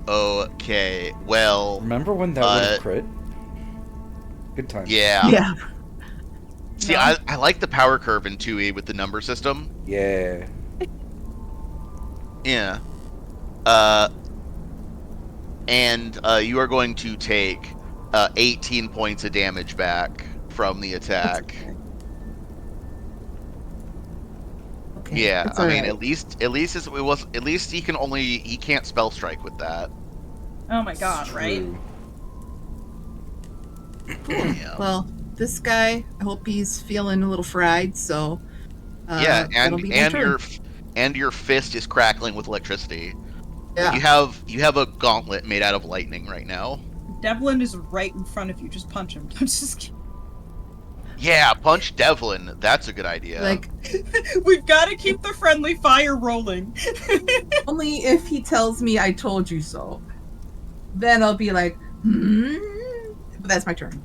Okay. Well, Remember when that would have crit? Good time. yeah. Yeah. See, No. I like the power curve in 2E with the number system. Yeah. Yeah. And you are going to take 18 points of damage back from the attack. Okay. Yeah, it's I mean, alright. at least he can't spell strike with that. Oh my god, right? True. Yeah. Well, this guy, I hope he's feeling a little fried. So Yeah, that'll be my turn. your fist is crackling with electricity. Yeah. You have a gauntlet made out of lightning right now. Devlin is right in front of you. Just punch him. I'm just kidding. Yeah, punch Devlin. That's a good idea. Like We've got to keep the friendly fire rolling. only if he tells me I told you so. Then I'll be like, But that's my turn.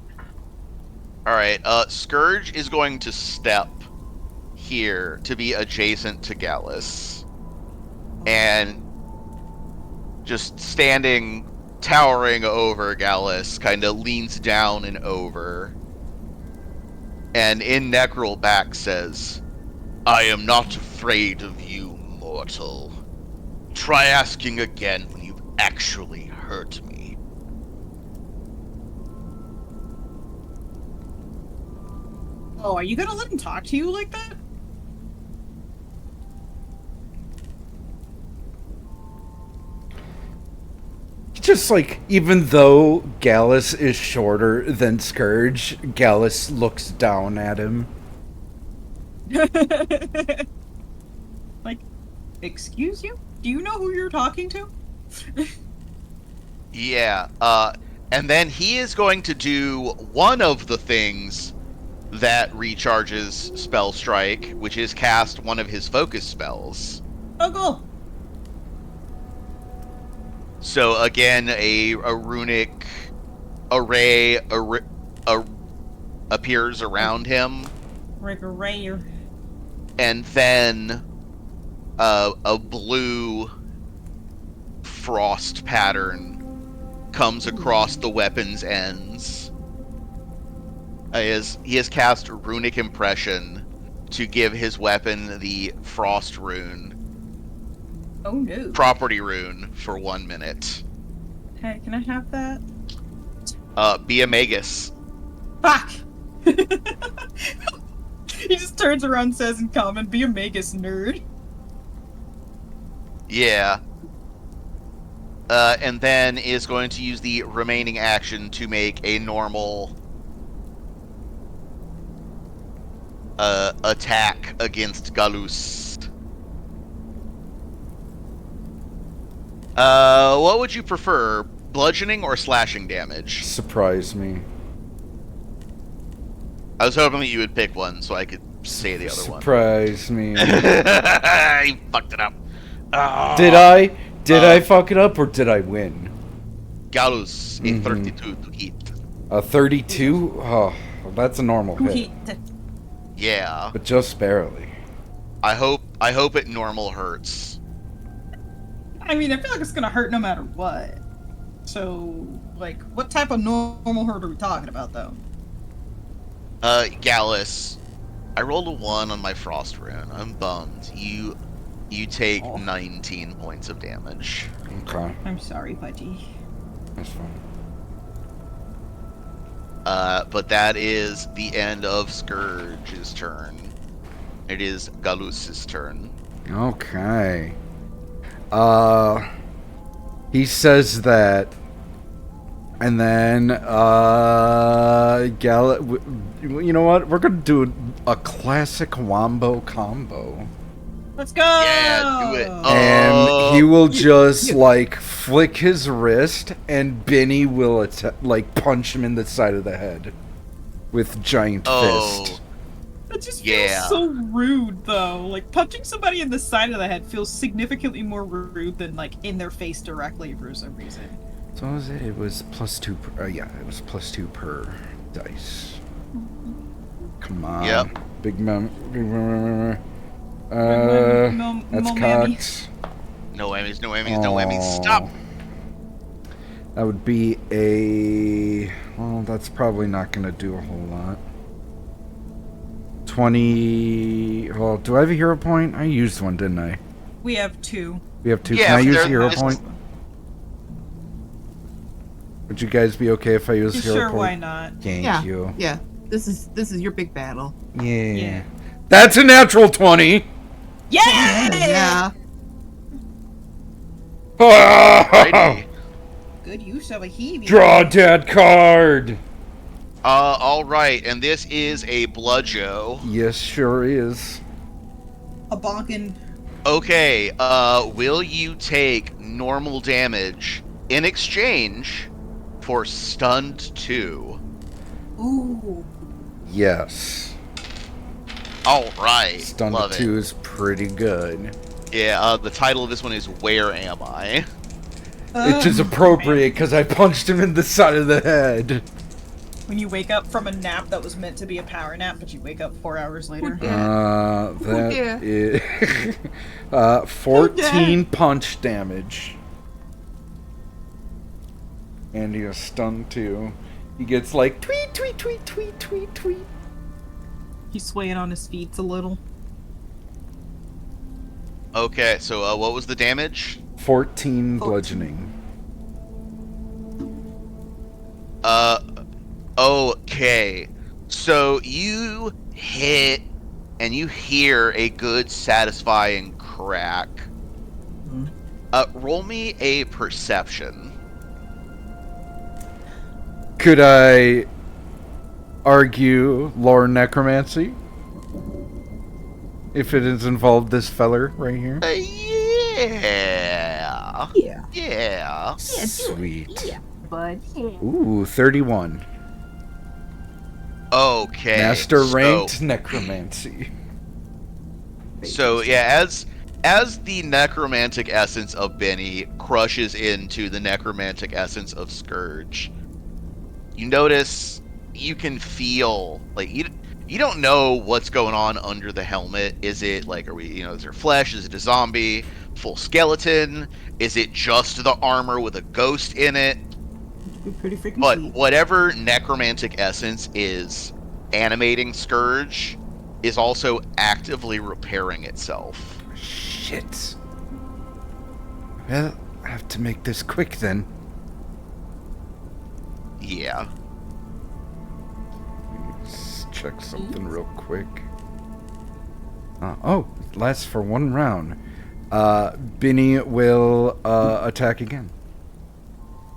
All right. Scourge is going to step here to be adjacent to Gallus, and just standing, towering over Gallus, kind of leans down and over, and in Necral back says, "I am not afraid of you, mortal. Try asking again when you've actually hurt me." Oh, are you gonna let him talk to you like that? Just like, even though Gallus is shorter than Scourge, Gallus looks down at him. Like, excuse you? Do you know who you're talking to? Yeah, and then he is going to do one of the things that recharges Spell Strike, which is cast one of his focus spells. Oh, cool. So again, a runic array, appears around him, Rare. and then a blue frost pattern comes across the weapon's ends. He has cast Runic Impression to give his weapon the Frost Rune, Oh no. property rune, for 1 minute. Hey, can I have that? Be a Magus. Fuck! He just turns around and says in common, be a Magus, nerd. Yeah. And then is going to use the remaining action to make a normal attack against Galus. What would you prefer, bludgeoning or slashing damage? Surprise me. I was hoping that you would pick one so I could say the other one. Surprise me. You fucked it up. Oh. Did I? Did I fuck it up or did I win? Galus, a 32 to hit. A 32? Oh, that's a normal hit. Yeah. But just barely. I hope it normal hurts. I mean, I feel like it's gonna hurt no matter what. So, like, what type of normal hurt are we talking about, though? Gallus, I rolled a 1 on my frost rune. I'm bummed. You take 19 points of damage. Okay, I'm sorry, buddy. that's fine. But that is the end of Scourge's turn. It is Galus's turn. Okay. He says that, and then, you know what? We're gonna do a classic wombo combo. Let's go! Yeah, do it. And he will just, like, flick his wrist, and Benny will, punch him in the side of the head with giant fist. That just Yeah. feels so rude, though. Like, punching somebody in the side of the head feels significantly more rude than, like, in their face directly for some reason. So what was it? It was +2 per, yeah, it was +2 per dice. Come on. Yep. Big mem. Mo- That's mo- mammy. cocked. No whammies, no whammies, no whammies. Stop! That would be a... Well, that's probably not going to do a whole lot. 20... Well, do I have a hero point? I used one, didn't I? We have 2. We have 2. Yeah, Can I use a there- hero this- point? Would you guys be okay if I use a hero Sure, point? why not? Thank Yeah. you. Yeah. This is your big battle. Yeah. Yeah. That's a natural 20! Yeah. Alrighty. Good use of a heavy. Draw dead card! Alright, and this is a bludgeon. Yes, sure is. A bonkin'. Okay, will you take normal damage in exchange for stunned 2? Ooh. Yes. Alright, Stun love to it. 2 is pretty good. Yeah, the title of this one is Where Am I? Which is appropriate because I punched him in the side of the head. When you wake up from a nap that was meant to be a power nap, but you wake up 4 hours later. That Yeah. is 14 punch damage. And he is stunned too. He gets like tweet, tweet, tweet, tweet, tweet, tweet. He's swaying on his feet a little. Okay, so what was the damage? 14 bludgeoning. Okay. So you hit and you hear a good satisfying crack. Roll me a perception. Could I argue lore necromancy? If it has involved this feller right here? Yeah. Yeah. Yeah. Sweet. Bud. Ooh, 31. Okay. Master ranked necromancy. So yeah, as the necromantic essence of Benny crushes into the necromantic essence of Scourge, you notice you can feel like you don't know what's going on under the helmet. Is it like, are we, is there flesh? Is it a zombie? Full skeleton? Is it just the armor with a ghost in it? It'd be pretty freaking But sweet. whatever necromantic essence is animating Scourge is also actively repairing itself. Shit. Well, I have to make this quick then. Yeah. Let's check something real quick. It lasts for 1 round. Binny will attack again.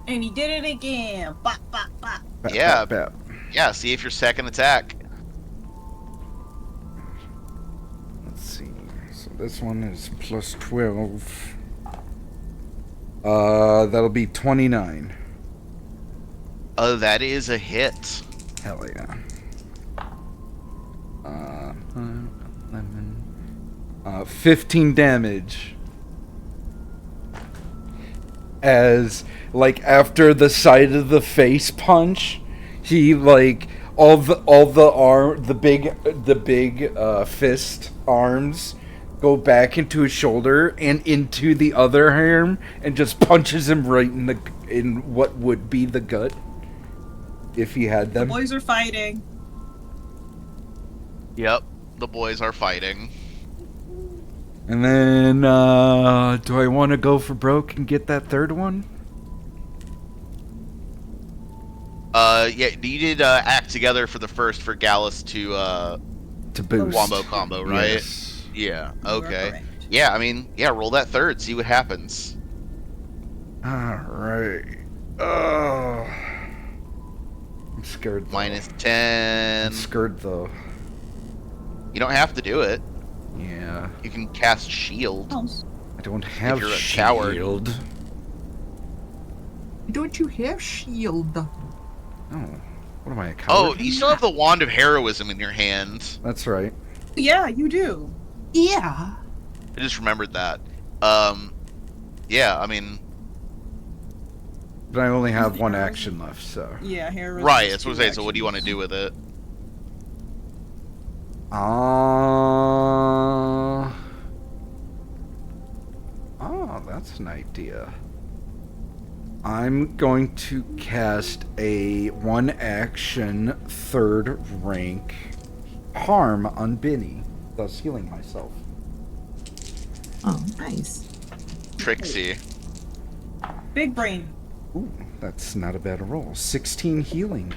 And he did it again. Bop, bop, bop. Bap, Yeah. bap, bap. Yeah, see if your second attack. Let's see. So this one is plus 12. That'll be 29. Oh, that is a hit. Hell yeah. 11. 15 damage. As, like, after the side of the face punch, he, like, all the big fist arms go back into his shoulder and into the other arm and just punches him right in what would be the gut if he had The them. boys are fighting. Yep, the boys are fighting. And then, do I want to go for broke and get that third one? Yeah, you did act together for the first for Gallus to boost. wombo combo, right? Yes. Yeah, You are okay. correct. Yeah, I mean, yeah, roll that third, see what happens. Alright. Oh. I'm scared, though. Minus 10. I'm scared, though. You don't have to do it. Yeah. You can cast shield. I don't have you're a coward. shield. Don't you have shield? Oh. What am I, a Oh, coward? you still have the Wand of Heroism in your hand. That's right. Yeah, you do. Yeah. I just remembered that. Yeah, I mean, But I only have one action left, so. Yeah, hair. right, that's what I'm saying, so what do you want to do with it? Oh, that's an idea. I'm going to cast a 1-action 3rd rank harm on Binny, thus healing myself. Oh, nice. Trixie. Big brain. Ooh, that's not a bad roll. 16 healing.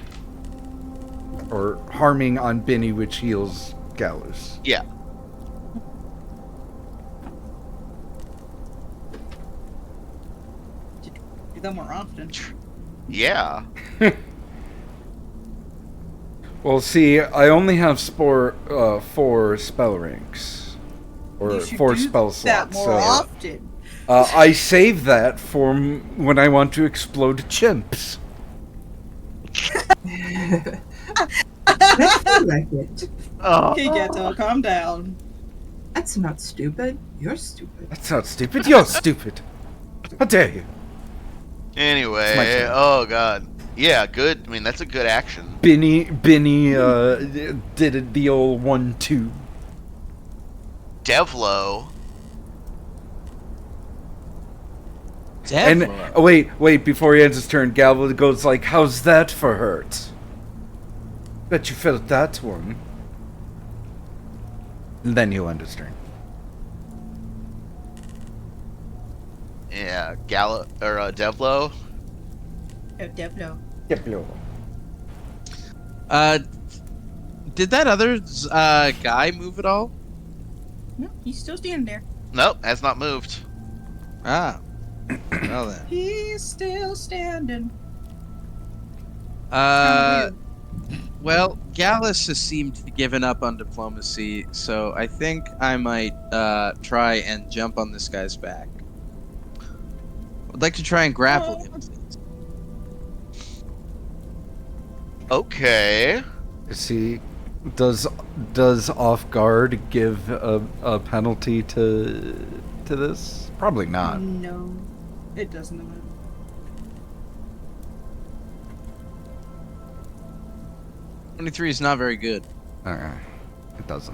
Or harming on Binny, which heals Gallus. Yeah. Do that more often. Yeah. Well, see, I only have 4 spell ranks. Or You should 4 do spell that slots. more So often. I save that for when I want to explode chimps. I like it. Okay, Ghetto, calm down. That's not stupid. You're stupid. That's not stupid. You're stupid. How dare you? It's my Anyway, turn. oh god. Yeah, good. I mean, that's a good action. Binny did the old 1-2. Devlo. And wait, before he ends his turn, Galva goes like, "How's that for hurt? Bet you felt that one." And then he'll end his turn. Yeah, Devlo. Devlo. Did that other guy move at all? No, he's still standing there. Nope, has not moved. Ah. Well then. He's still standing. Well, Gallus has seemed given up on diplomacy, so I think I might try and jump on this guy's back. I'd like to try and grapple him. Okay. See, does off guard give a penalty to this? Probably not. No, it doesn't. 23 is not very good. It doesn't.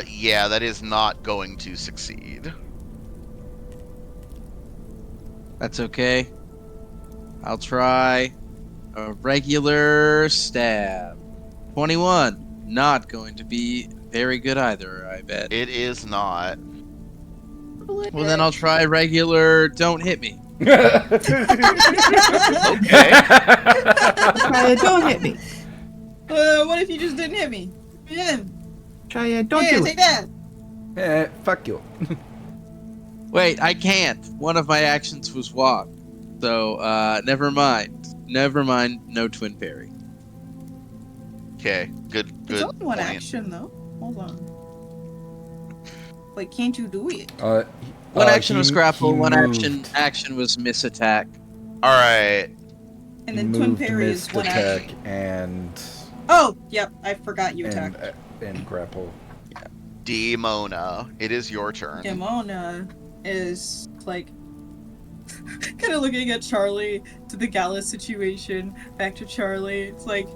Yeah, that is not going to succeed. That's okay. I'll try a regular stab. 21. Not going to be very good either, I bet. It is not. Well, then I'll try regular don't hit me. Okay. Don't hit me. What if you just didn't hit me? Yeah. Try don't Yeah, do take it. that. Fuck you. Wait, I can't. One of my actions was walk. So, never mind. Never mind, no twin parry. Okay. Good. It's only one point. action though. Hold on. Like, can't you do it? One action was he grapple, one moved. action was miss attack. All right. And then twin Moved, parry is missed one attack, action. and Oh, yep, I forgot you attacked. and grapple. Demona, it is your turn. Demona is like kind of looking at Charlie, to the Gallus situation, back to Charlie. It's like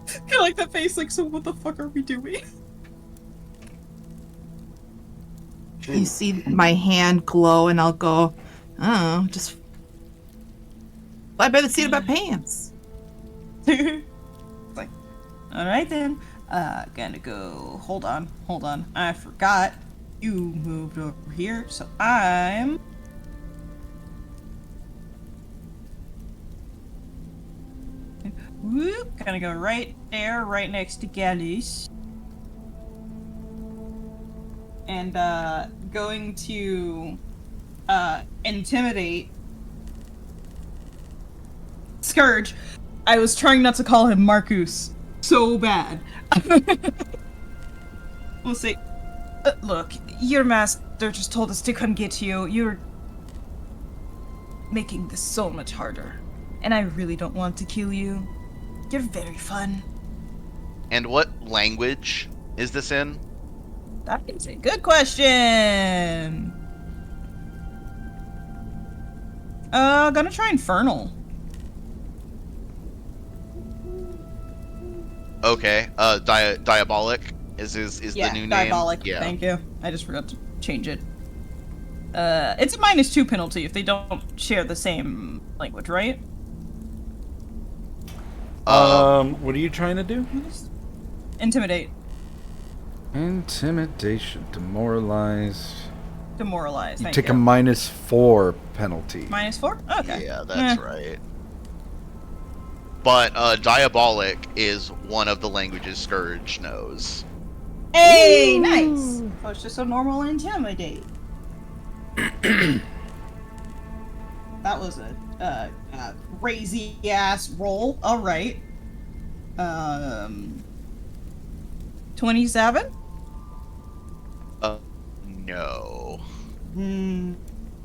kind of like that face, like, so what the fuck are we doing? You see my hand glow, and I'll go, oh, just fly by the seat of my pants. It's like, all right then. Gonna go. Hold on. I forgot you moved over here, so I'm. Whoop, gonna go right there, right next to Gallus. And going to intimidate Scourge. I was trying not to call him Marcus so bad. We'll see. Look, your master just told us to come get you. You're making this so much harder. And I really don't want to kill you. You're very fun. And what language is this in? That is a good question. Gonna try Infernal. Okay. Diabolic is the new name. Diabolic. Yeah. Thank you. I just forgot to change it. It's a -2 penalty if they don't share the same language, right? What are you trying to do? Intimidate. Intimidation, demoralized. Demoralize. You Thank take you. a -4 penalty. -4? Okay. Yeah, that's right. But Diabolic is one of the languages Scourge knows. Hey, nice. Oh, it's just a normal intimidate. That was a crazy ass roll. All right. 27. No.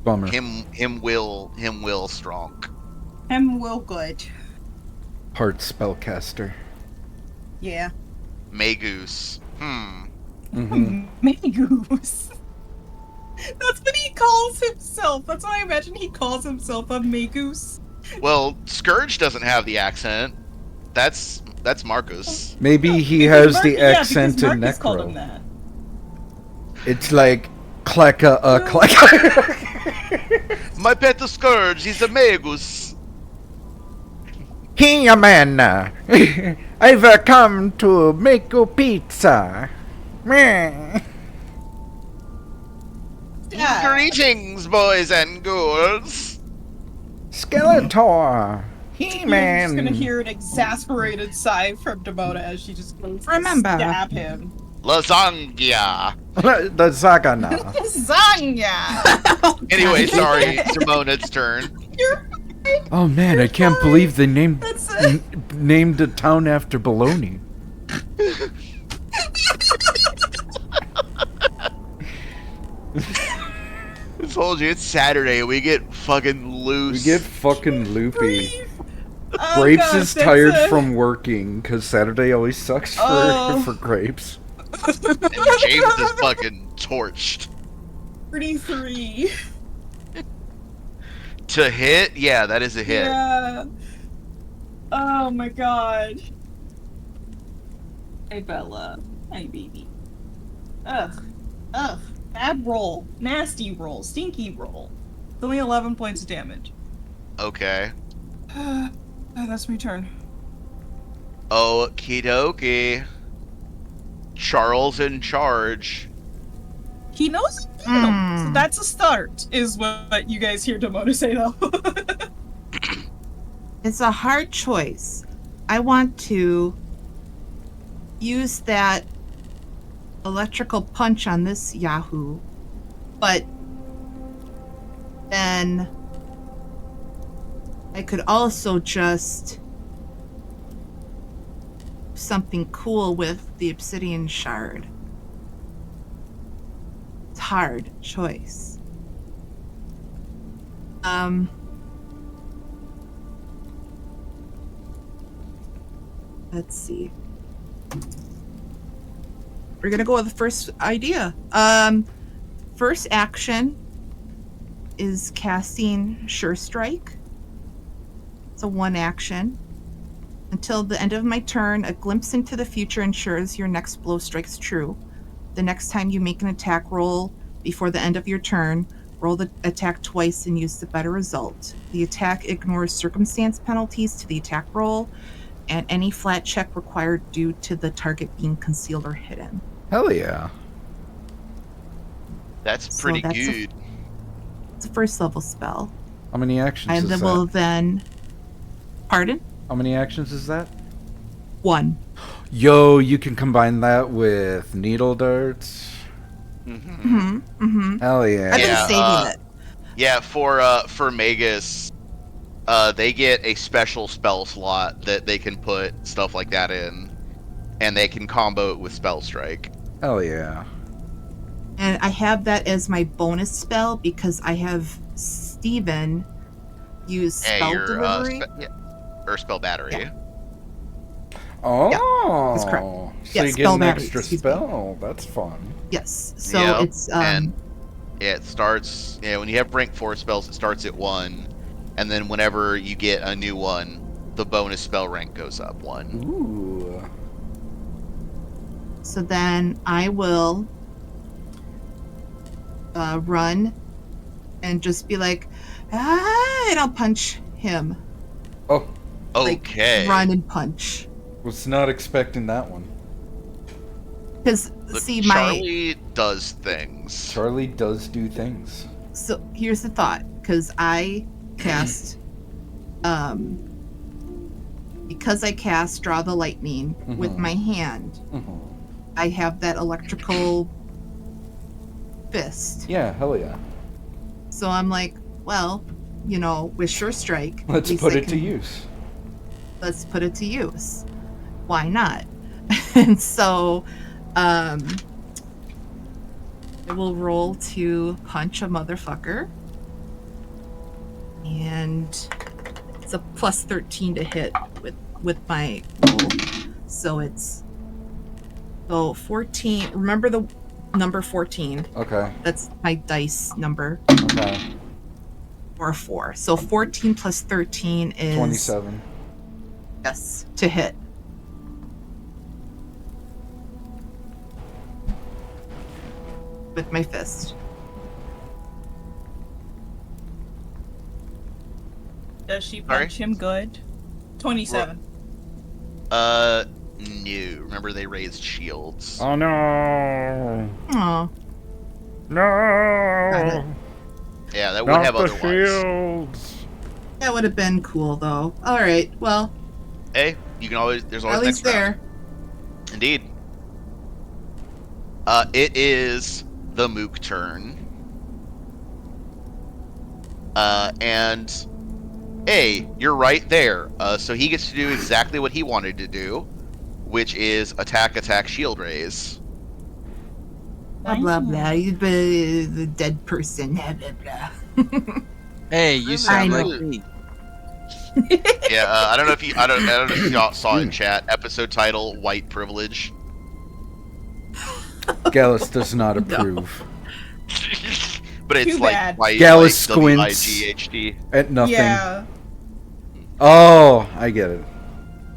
Bummer. Him will strong. I'm well good. Part spellcaster. Yeah. Magus. Mm-hmm. Magus. That's what he calls himself. That's what I imagine he calls himself, a Magus. Well, Scourge doesn't have the accent. That's Marcus. Maybe he Because has the Marcus- accent yeah, in because Marcus called him Necro. that. It's like Kleka Kleka. My pet Scourge, he's a Magus. Here, man. I've come to make you pizza. Meh. Yeah. Greetings, boys and girls. Skeletor. You're just He-Man. gonna hear an exasperated sigh from Demona as she just goes to Remember. stab him. Lasagna. The Zagana. Lasagna! Anyway, sorry, Demona's turn. You're Oh man, I can't believe they named That's it. named a town after bologna. I told you it's Saturday. We get fucking loose. We get fucking loopy. Oh, Grapes God, is that's tired it. from working because Saturday always sucks for Oh. for Grapes. And James is fucking torched. 33. To hit? Yeah, that is a hit. Yeah. Oh my god. Hey Bella. Hey baby. Ugh. Ugh. Bad roll. Nasty roll. Stinky roll. It's only 11 points of damage. Okay. That's my turn. Okie dokie. Charles in charge. He knows it, so that's a start, is what you guys hear Demona say, though. It's a hard choice. I want to use that electrical punch on this Yahoo, but then I could also just do something cool with the obsidian shard. It's a hard choice. Let's see. We're gonna go with the first idea. First action is casting Sure Strike. It's a one action. Until the end of my turn, a glimpse into the future ensures your next blow strikes true. The next time you make an attack roll before the end of your turn, roll the attack twice and use the better result. The attack ignores circumstance penalties to the attack roll and any flat check required due to the target being concealed or hidden. Hell yeah. That's So pretty that's good. It's a first level spell. How many actions And is then that? will then... Pardon? How many actions is that? 1. Yo, you can combine that with needle darts. Hell yeah. I've been Yeah, saving it. Yeah, for Magus, they get a special spell slot that they can put stuff like that in, and they can combo it with Spell Strike. Hell yeah. And I have that as my bonus spell because I have Steven use spell delivery. Or Spell Battery. Yeah. Oh, that's correct. So Yeah, you get spell an battery, extra excuse me. spell. That's fun. Yes. So Yep, it's and it starts. Yeah, when you have rank 4 spells, it starts at 1, and then whenever you get a new one, the bonus spell rank goes up 1. Ooh. so then I will run and just be like, and I'll punch him. Oh, Okay. Like, run and punch. was not expecting that one. Because Look, see, Charlie does things. Charlie does do things. So here's the thought, because I cast, because I cast Draw the Lightning with my hand, I have that electrical fist. Yeah, hell yeah. So I'm like, well, you know, with Sure Strike, at Let's least put I it to can- use. Let's put it to use. Why not? And so, I will roll to punch a motherfucker. And it's a plus 13 to hit with my roll. So it's 14. Remember the number 14. Okay. That's my dice number. Okay. Or 4. So 14 plus 13 is 27. Yes, to hit. With my fist. Does she punch him good? 27. No. Remember they raised shields. Oh no. Oh, No. Yeah, that would have the otherwise. shields. that would have been cool though. All right, well, Hey, you can always. There's always at least next round. there. Indeed. It is the Mook turn. And hey, you're right there. So he gets to do exactly what he wanted to do, which is attack, shield raise. Blah blah blah. You'd be the dead person. Blah blah blah. Hey, you sound know. like me. Yeah, I don't know if you y'all saw in chat episode title White Privilege. Gallus does not approve. But it's Too like bad. white, Gallus like squints. WIGHT. At nothing. Yeah. Oh, I get it.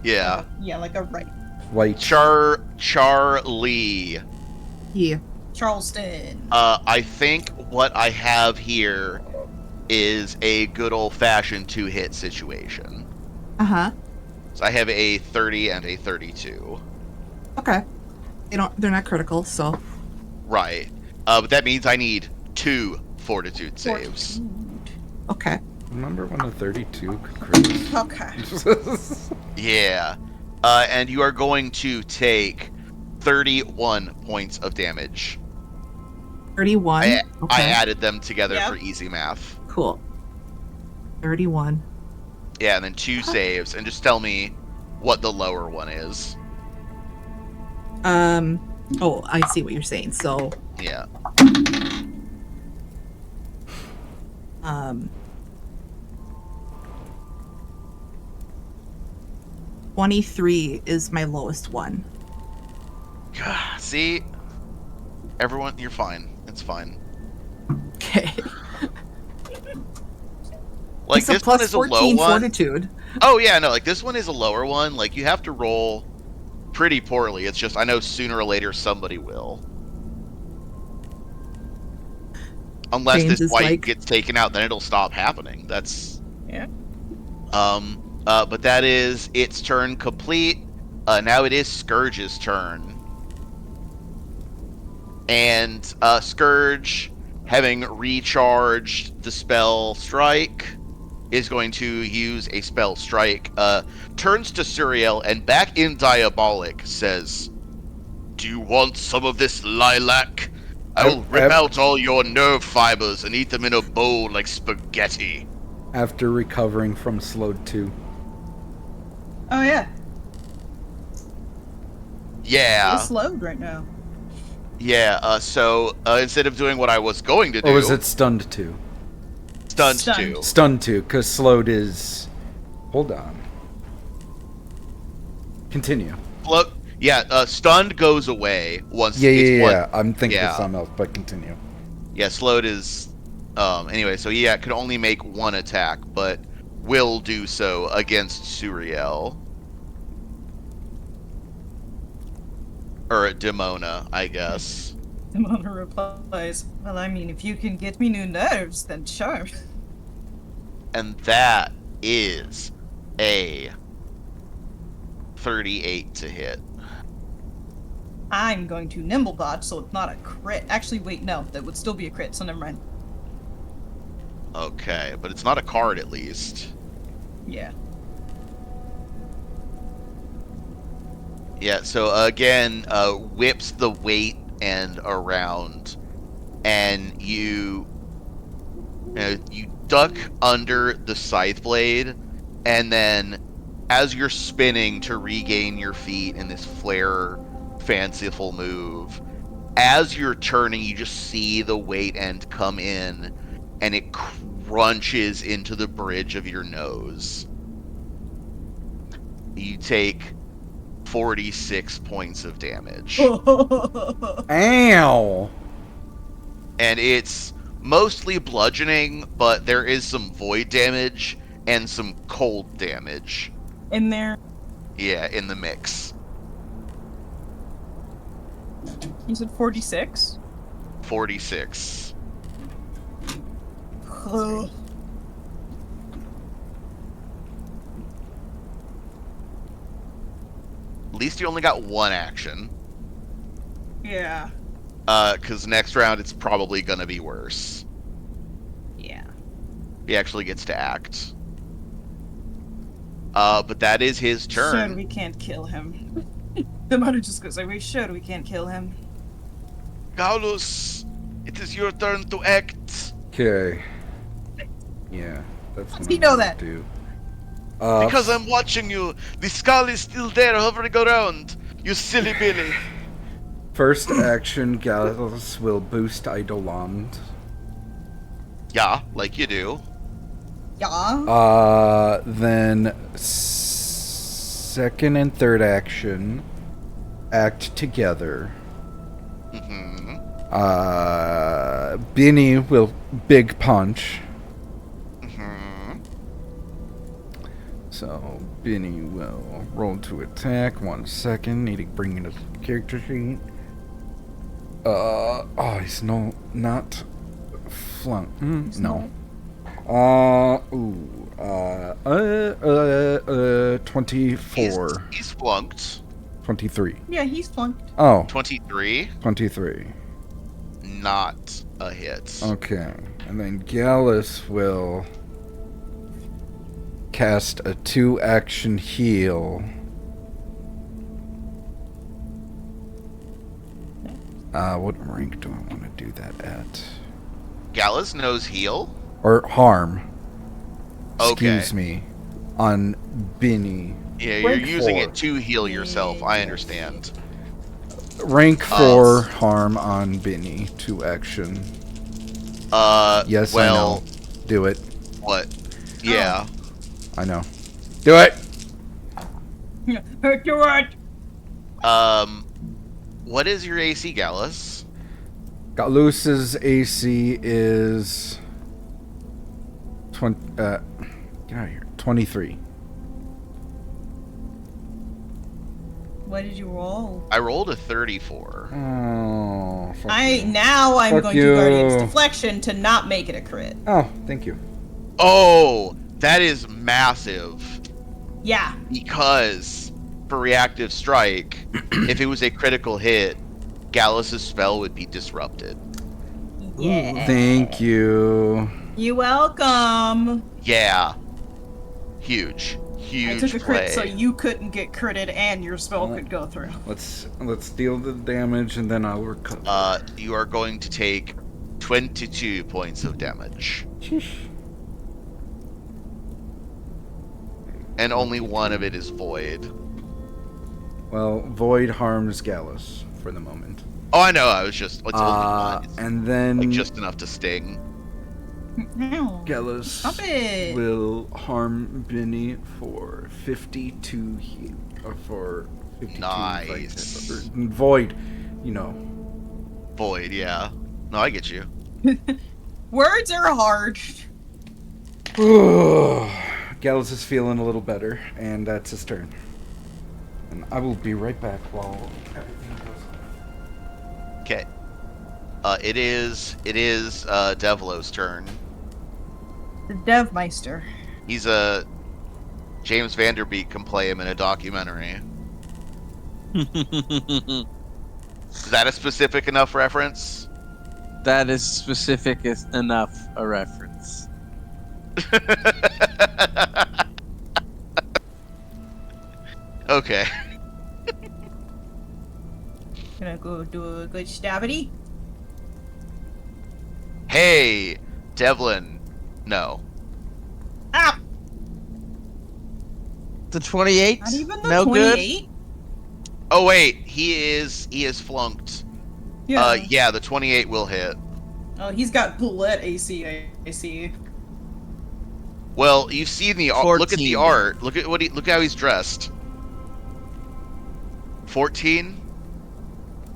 Yeah. Yeah, like a right. Wight. Charlie. Yeah. Charleston. I think what I have here is a good old-fashioned 2-hit situation. Uh-huh. So I have a 30 and a 32. Okay. They're not critical, so. Right. But that means I need 2 fortitude saves. Okay. Remember when the 32 could crit? Okay. Yeah. And you are going to take 31 points of damage. 31. I Okay. added them together Yeah. for easy math. Cool. 31. Yeah, and then 2 saves, and just tell me what the lower one is. Oh, I see what you're saying. So, Yeah. 23 is my lowest one. See? Everyone, you're fine. It's fine. Okay. Like, It's a this one plus is a low 14 one. fortitude. Oh, yeah, no, like, this one is a lower one. Like, you have to roll pretty poorly. It's just, I know sooner or later somebody will. Unless James this is white like- gets taken out, then it'll stop happening. That's... Yeah. But that is its turn complete. Now it is Scourge's turn. And, Scourge, having recharged the spell Strike, is going to use a spell Strike. Turns to Suriel and back in Diabolic says, "Do you want some of this lilac? I will rip out all your nerve fibers and eat them in a bowl like spaghetti." After recovering from slowed 2. Oh yeah. Yeah. It's slowed right now. Yeah, so instead of doing what I was going to do... Or was it stunned 2? Stunned Stunned. 2. Stunned 2, because slowed is... Hold on. Continue. Look, yeah, stunned goes away once Yeah, it's one... yeah. I'm thinking yeah. of something else, but continue. Yeah, slowed is... anyway, so yeah, it could only make one attack, but will do so against Suriel. Or Demona, I guess. Demona replies, "Well, I mean, if you can get me new nerves, then sure." And that is a 38 to hit. I'm going to nimble dodge, so it's not a crit. Actually, wait, no, that would still be a crit, so never mind. Okay, but it's not a card at least. Yeah. Yeah, so again, whips the weight end around, and you duck under the scythe blade, and then as you're spinning to regain your feet in this flare fanciful move, as you're turning, you just see the weight end come in, and it crunches into the bridge of your nose. You take 46 points of damage. Ow! And it's mostly bludgeoning, but there is some void damage and some cold damage. In there. Yeah, in the mix. You said 46? 46. Ugh. At least you only got one action. Yeah. Because next round it's probably gonna be worse. Yeah. He actually gets to act. But that is his Sure, turn. we can't kill him. Demona just goes, "Are we sure we can't kill him?" Gaulus, it is your turn to act. Okay. Yeah, that's How what does he I'm know gonna that? do. Because I'm watching you. The skull is still there hovering around. You silly Billy. First action, Gallus will boost Eidolon. Yeah, like you do. Yeah. Then second and third action, act together. Mm-hmm. Binny will big punch. Mm-hmm. So Benny will roll to attack. 1 second. Need to bring in his character sheet. Oh, he's not flunk. No. 24. He's flunked. 23. Yeah, he's flunked. Oh, 23, 23. not a hit. Okay. And then Gallus will cast a 2-action heal. What rank do I want to do that at? Gallus knows heal. Or harm. Okay. Excuse me. On Benny. Yeah, you're Rank using 4. it to heal yourself. I understand. Rank 4 harm on Benny. 2-action. Yes, well, I know. Do it. What? Yeah. I know. Do it! Do it. What is your AC, Gallus? Galus's AC is 20. Get out of here. 23. What did you roll? I rolled a 34. Oh. Fuck you. Now I'm Fuck going you. to Guardian's Deflection to not make it a crit. Oh, thank you. Oh, that is massive. Yeah. Because for reactive strike, if it was a critical hit, Gallus's spell would be disrupted. Yeah. Thank you. You welcome. Yeah. Huge. Huge I took a play. crit so you couldn't get critted and your spell could go through. Let's deal the damage and then I'll recover. You are going to take 22 points of damage. Sheesh. And only one of it is void. Well, Void harms Gallus for the moment. Oh, I know. I was just. It's only one. It's And then like just enough to sting. Ow. Gallus Stop it. will harm Benny for 52 heal. Or for 52 Nice. or Void, you know. Void, yeah. No, I get you. Words are hard. Gallus is feeling a little better, and that's his turn. And I will be right back while everything goes on. Okay. It is Devlo's turn. The Devmeister. He's a James Vanderbeek can play him in a documentary. Is that a specific enough reference? That is specific enough a reference. Okay. Gonna go do a good stabity. Hey, Devlin. No. Ah! The 28? Not even the no 28? Oh wait, he is flunked. Yeah. Yeah, the 28 will hit. Oh, he's got bullet AC, I see. Well, you've seen the art. Look at the 14. art. Look how he's dressed. 14.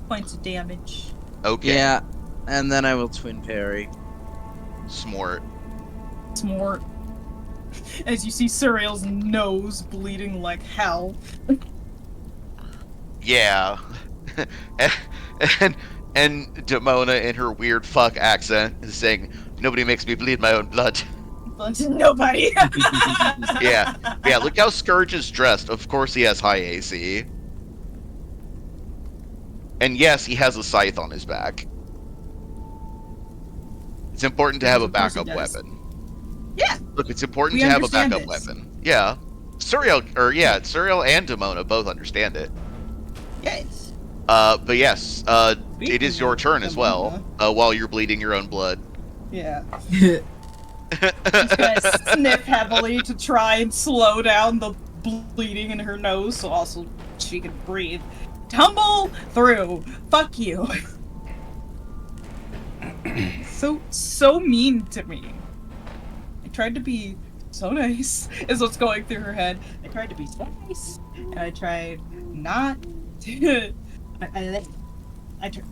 Points of damage. Okay. good. Yeah, and then I will twin parry. Smart. Smart. As you see Suriel's nose bleeding like hell. Yeah. and Demona in her weird fuck accent is saying, "Nobody makes me bleed my own blood." But nobody. Yeah. Yeah, look how Scourge is dressed. Of course he has high AC. And yes, he has a scythe on his back. It's important to have a Of course he backup does. weapon. Yeah. Look, it's important We to have a understand backup this. weapon. Yeah. Suriel and Demona both understand it. Yes. But yes, it is your turn as well, while you're bleeding your own blood. Yeah. She's gonna sniff heavily to try and slow down the bleeding in her nose, so also she can breathe. Tumble through. Fuck you. So mean to me. I tried to be so nice, is what's going through her head. I tried to be so nice, and I tried not to. I tried.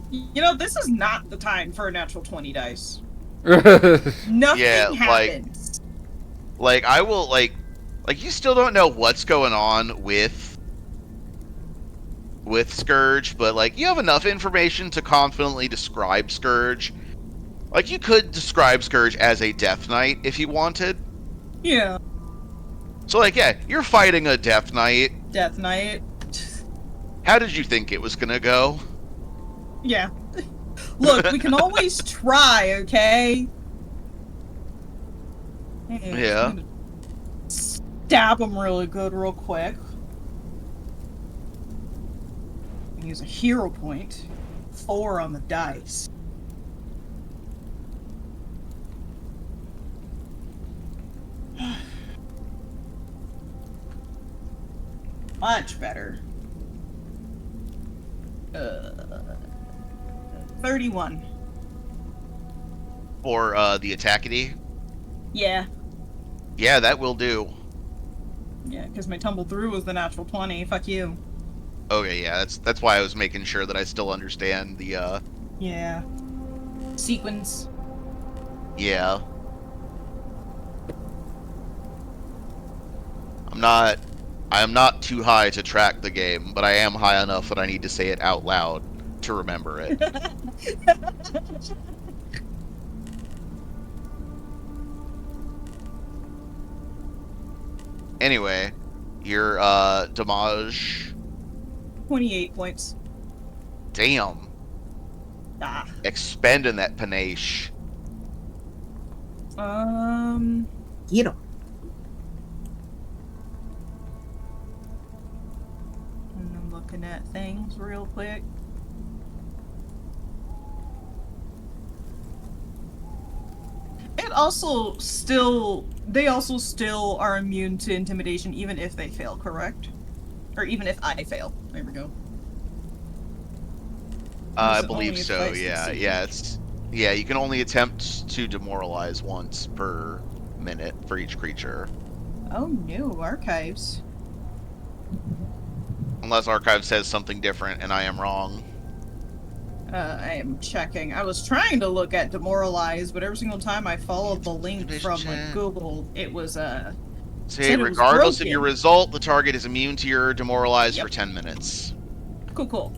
You know, this is not the time for a natural 20 dice. Nothing Yeah, like- happens. Like, I will, like, you still don't know what's going on with Scourge, but, like, you have enough information to confidently describe Scourge. Like, you could describe Scourge as a Death Knight if you wanted. Yeah, So, like, yeah, you're fighting a Death Knight. Death Knight. How did you think it was gonna go? Yeah. Look, we can always try, okay? Hey, Yeah. I'm gonna stab him really good, real quick. Use a hero point. 4 on the dice. Much better. 31. For the attackity? Yeah. Yeah, that will do. Yeah, because my tumble through was the natural 20. Fuck you. Okay, yeah, that's why I was making sure that I still understand the Yeah. Sequence. yeah. I am not too high to track the game, but I am high enough that I need to say it out loud to remember it. Anyway, your damage. 28 points. Damn. Ah. Expending that panache. Get him. And I'm looking at things real quick. It also still, they also still are immune to intimidation even if they fail, correct? Or even if I fail. There we go. I Is it believe only if so, I yeah. succeed? Yeah, you can only attempt to demoralize once per minute for each creature. Oh no, archives. Unless Archive says something different and I am wrong. I am checking. I was trying to look at demoralize, but every single time I followed the link from like Google, it was Say, said it was regardless of your broken. result, the target is immune to your demoralize Yep. for 10 minutes. Cool.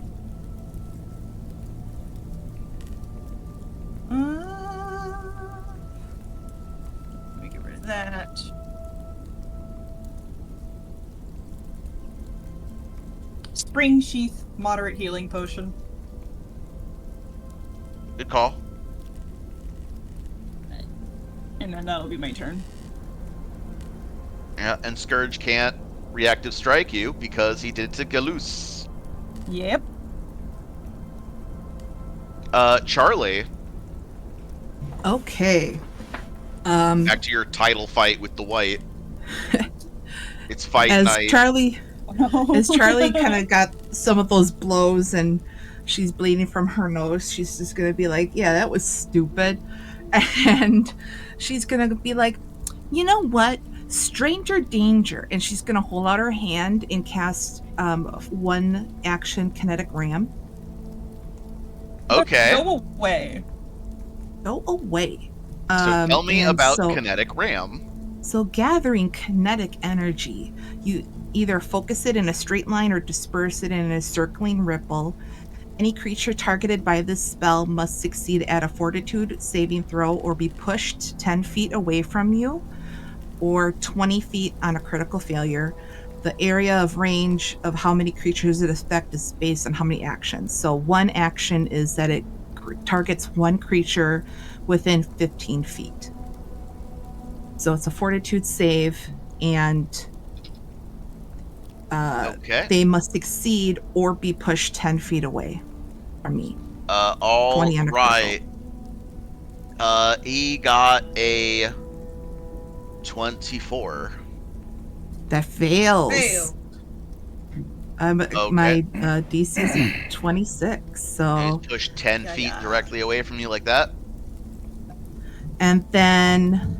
Let me get rid of that. Spring Sheath, moderate healing potion. Good call. And then that'll be my turn. Yeah, and Scourge can't reactive strike you because he did it to Galus. Yep. Charlie, Okay. back to your title fight with the Wight. It's fight As night. Charlie kind of got some of those blows and she's bleeding from her nose, she's just gonna be like, yeah, that was stupid. And she's gonna be like, you know what, stranger danger, and she's gonna hold out her hand and cast 1 action kinetic ram. Okay. Go away. Go away. So tell me and about so- Kinetic Ram. So gathering kinetic energy, you either focus it in a straight line or disperse it in a circling ripple. Any creature targeted by this spell must succeed at a fortitude saving throw or be pushed 10 feet away from you or 20 feet on a critical failure. The area of range of how many creatures it affects is based on how many actions. So 1 action is that it targets 1 creature within 15 feet. So it's a fortitude save, and Okay. they must succeed or be pushed 10 feet away from me. All 20 on a right. He got a 24. That fails. Fail. My DC is 26, And so... he's pushed 10 Yeah, feet yeah. directly away from you like that. And then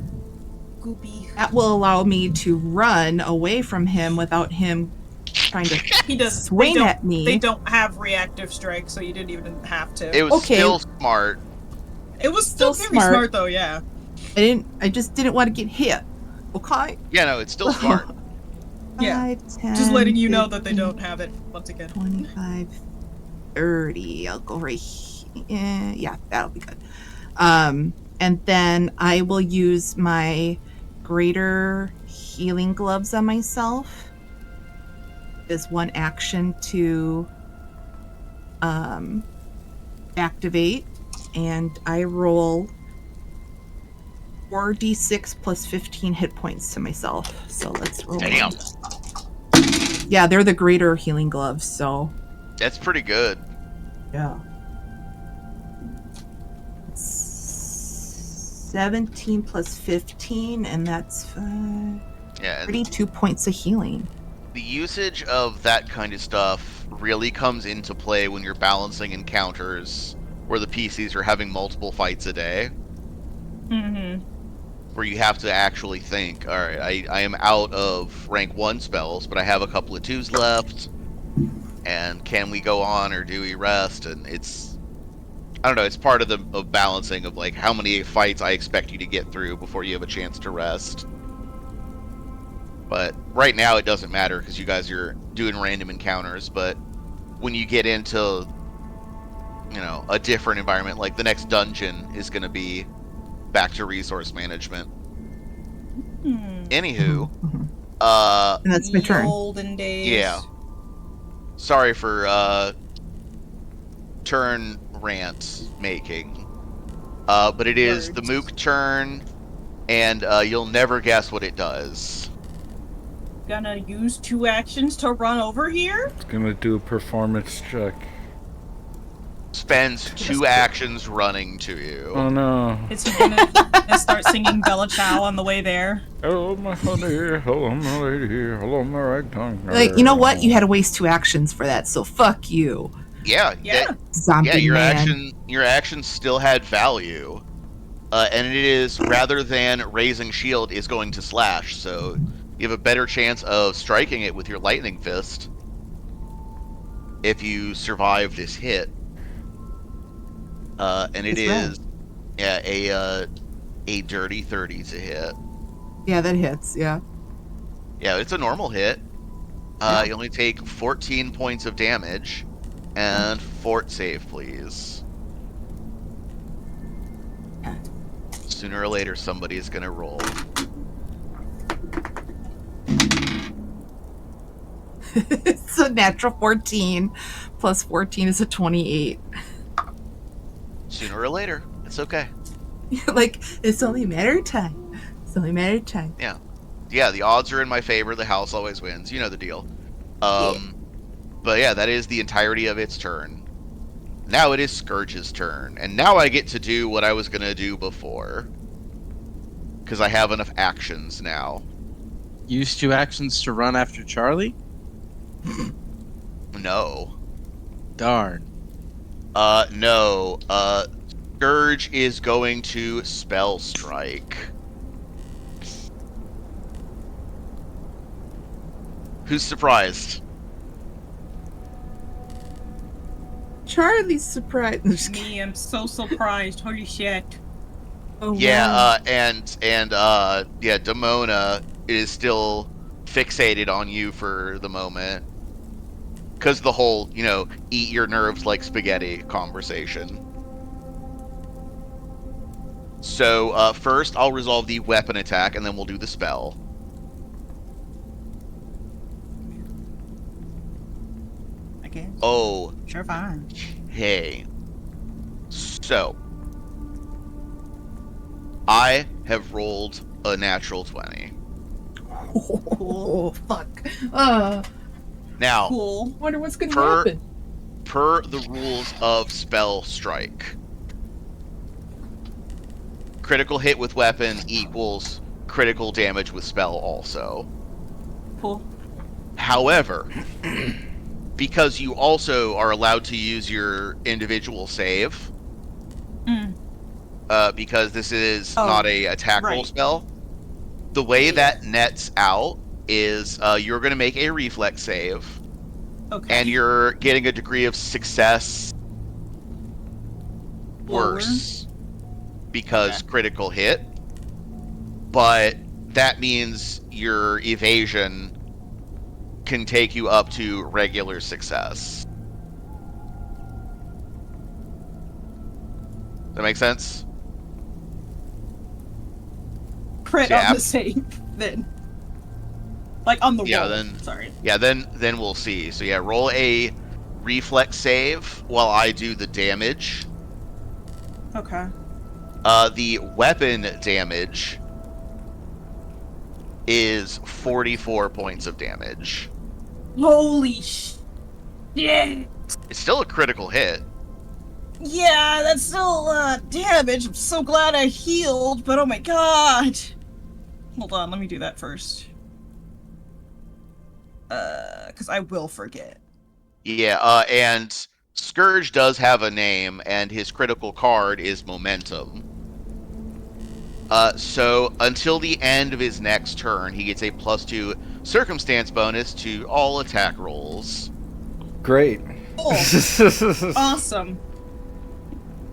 Goopy. that will allow me to run away from him without him trying to He doesn't swing they don't- at me. They don't have reactive strike, so you didn't even have to. It was Okay. still smart. It was still Still very smart. smart though, yeah. I just didn't want to get hit. Okay. Yeah, no, it's still smart. Yeah. 5, 10, Just letting you know that they 15, don't have it once again. 25, 30. I'll go right here. Yeah, that'll be good. And then I will use my greater healing gloves on myself as one action to activate. And I roll 4d6 plus 15 hit points to myself. So let's roll. Damn, Yeah, they're the greater healing gloves, so that's pretty good. yeah. 17 plus 15, and that's Yeah, and 32 points of healing. the usage of that kind of stuff really comes into play when you're balancing encounters where the PCs are having multiple fights a day. Mm-hmm. Where you have to actually think, all right, I am out of rank 1 spells, but I have a couple of 2s left, and can we go on or do we rest? And it's, I don't know, it's part of the balancing of like how many fights I expect you to get through before you have a chance to rest. But right now it doesn't matter because you guys are doing random encounters, but when you get into, you know, a different environment, like the next dungeon is going to be back to resource management. Anywho, And that's my The turn. olden days. yeah. Sorry for turn rant making. But it is the Words. Mook turn, and you'll never guess what it does. Gonna use 2 actions to run over here? It's gonna do a performance check. Spends 2 actions running to you. Oh no. Is he gonna start singing Bella Ciao on the way there? Hello, my honey. Hello, my lady. Hello, my ragtime. Like, you know what? You had to waste 2 actions for that, so fuck you, Yeah, Yeah. zombie yeah. Your man. action still had value, and it is rather than raising shield is going to slash. So you have a better chance of striking it with your lightning fist if you survive this hit. And it That's is yeah, a dirty 30 to hit. Yeah, that hits. Yeah. Yeah, it's a normal hit. Yeah. You only take 14 points of damage. And fort save, please. Yeah. Sooner or later, somebody is going to roll. It's a natural 14 plus 14 is a 28. Sooner or later. It's okay. Like, it's only a matter of time. It's only a matter of time. Yeah, the odds are in my favor. The house always wins. You know the deal. But yeah, that is the entirety of its turn. Now it is Scourge's turn. And now I get to do what I was going to do before. Because I have enough actions now. Use 2 actions to run after Charlie? No. Darn. No. Scourge is going to Spell Strike. Who's surprised? Charlie's surprised. I'm just kidding. Me, I'm so surprised. Holy shit. Oh, Yeah, wow. yeah, Demona is still fixated on you for the moment. Because the whole, you know, eat your nerves like spaghetti conversation. So, first I'll resolve the weapon attack, and then we'll do the spell. Okay. Oh, Sure, fine. hey. So, I have rolled a natural 20. Oh, fuck. Now, Cool. Wonder what's gonna Per- happen. per the rules of Spell Strike, critical hit with weapon equals critical damage with spell also. Cool. However, because you also are allowed to use your individual save, Mm. because this is Oh, not a attack roll right. spell, the way that nets out is you're going to make a reflex save, Okay. and you're getting a degree of success Lower. worse because Okay. critical hit, but that means your evasion can take you up to regular success. Does that make sense? Crit Yeah. on the save, then. Like, on the Yeah, roll. then- Sorry. Yeah, then we'll see. So yeah, roll a reflex save while I do the damage. Okay. The weapon damage is 44 points of damage. Holy shit! It's still a critical hit. Yeah, that's still damage. I'm so glad I healed, but oh my god! Hold on, let me do that first. Because I will forget. Yeah, and Scourge does have a name, and his critical card is Momentum. So until the end of his next turn, he gets a +2 circumstance bonus to all attack rolls. Great. Oh, awesome.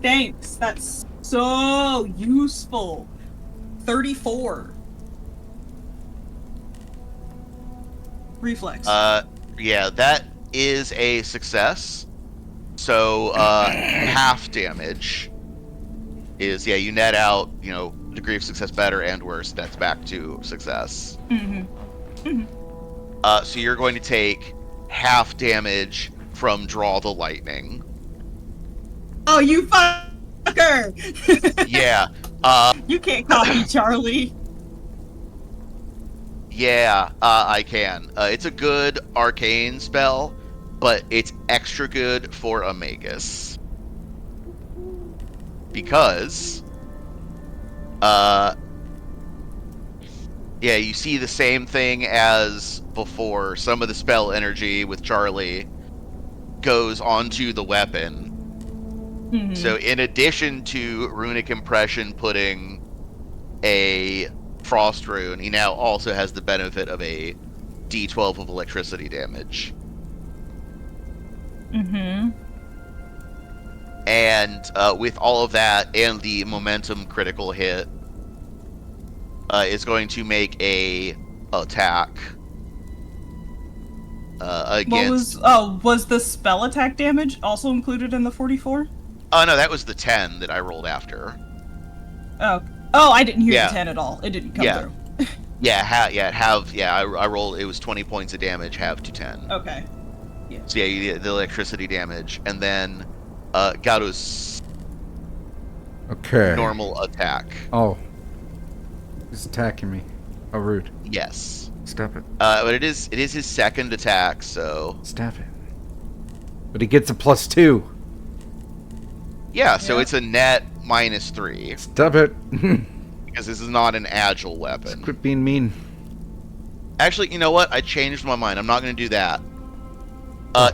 Thanks, that's so useful. 34. Reflex. Yeah, that is a success. So half damage is, yeah, you net out, degree of success better and worse. That's back to success. So you're going to take half damage from Draw the Lightning. Oh, you fucker! Yeah. You can't copy Charlie. Yeah, I can. It's a good arcane spell, but it's extra good for a magus. Because, yeah, you see the same thing as before. Some of the spell energy with Charlie goes onto the weapon. Mm-hmm. So in addition to Runic Impression putting a Frost Rune, he now also has the benefit of a D12 of electricity damage. Mm-hmm. And with all of that and the momentum critical hit, is going to make a attack against... Was the spell attack damage also included in the 44? Oh, no, that was the 10 that I rolled after. Oh, I didn't hear Yeah. the 10 at all. It didn't come Yeah. through. I rolled, it was 20 points of damage, half to 10. Okay. So yeah, you get the electricity damage, and then Garu's Okay. normal attack. Oh. He's attacking me. Oh, rude. Yes. Stop it. But it is his second attack, so... Stop it. But he gets a +2. Yeah, so Yeah. it's a net -3, Stop it. because this is not an agile weapon. Quit being mean. Actually, you know what? I changed my mind. I'm not going to do that.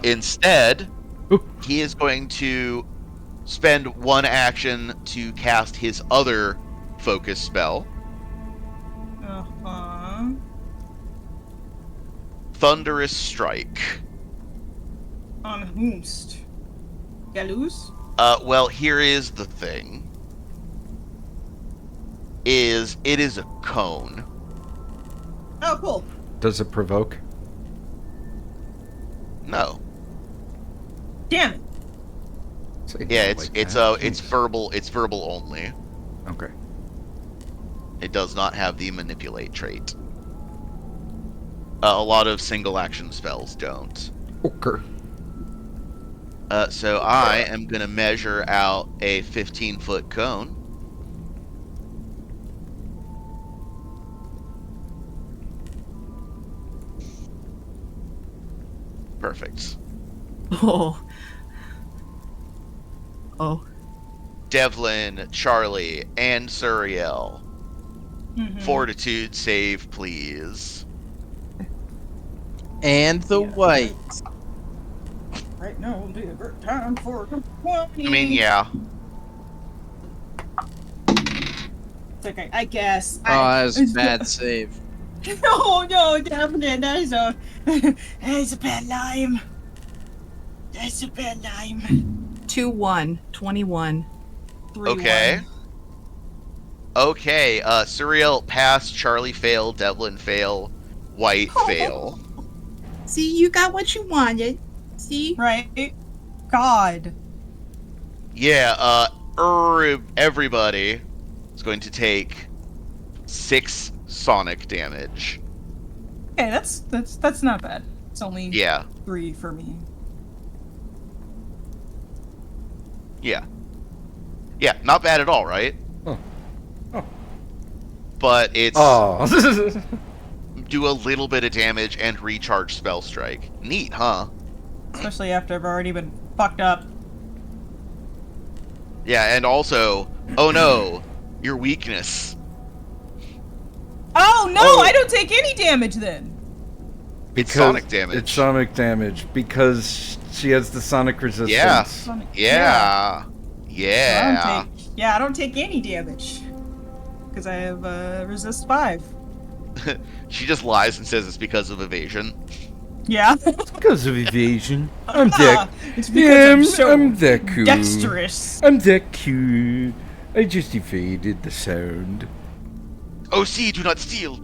Instead, Ooh. he is going to spend one action to cast his other focus spell, Uh-huh. Thunderous Strike. On whomst? Galus? Well, here is the thing. It is a cone. Oh, cool. Does it provoke? No. Damn it. Say Yeah, it it's like it's that. it's verbal. It's verbal only. Okay. It does not have the manipulate trait. A lot of single action spells don't. Okay. So I am going to measure out a 15-foot cone. Perfect. Oh. Oh. Devlin, Charlie, and Suriel. Mhm. Fortitude save, please. And the Yeah. white. Right now will be a great time for a 20. I mean, yeah. It's okay, I guess. Oh, that was a bad save. No, definitely. That's a bad lime. That's a bad lime. 2-1. 21. 3-1. Okay. Okay, Surreal pass, Charlie fail, Devlin fail, Wight fail. See, you got what you wanted. See? Right? God. Yeah, everybody is going to take 6 sonic damage. Okay, that's not bad. It's only Yeah, 3 for me. yeah. Yeah, not bad at all, right? Oh. Oh. But it's Oh. do a little bit of damage and recharge spell strike. Neat, huh? Especially after I've already been fucked up. Yeah, and also, oh no, your weakness. Oh no, Oh. I don't take any damage then. It's sonic damage. It's sonic damage because she has the sonic resistance. Yeah. Sonic- Yeah. Yeah. I don't take any damage. Because I have resist 5. She just lies and says it's because of evasion. Yeah. Because of evasion. I'm that. It's Yeah, because I'm so I'm that cool. dexterous. I'm that cool. I just evaded the sound. OC, do not steal.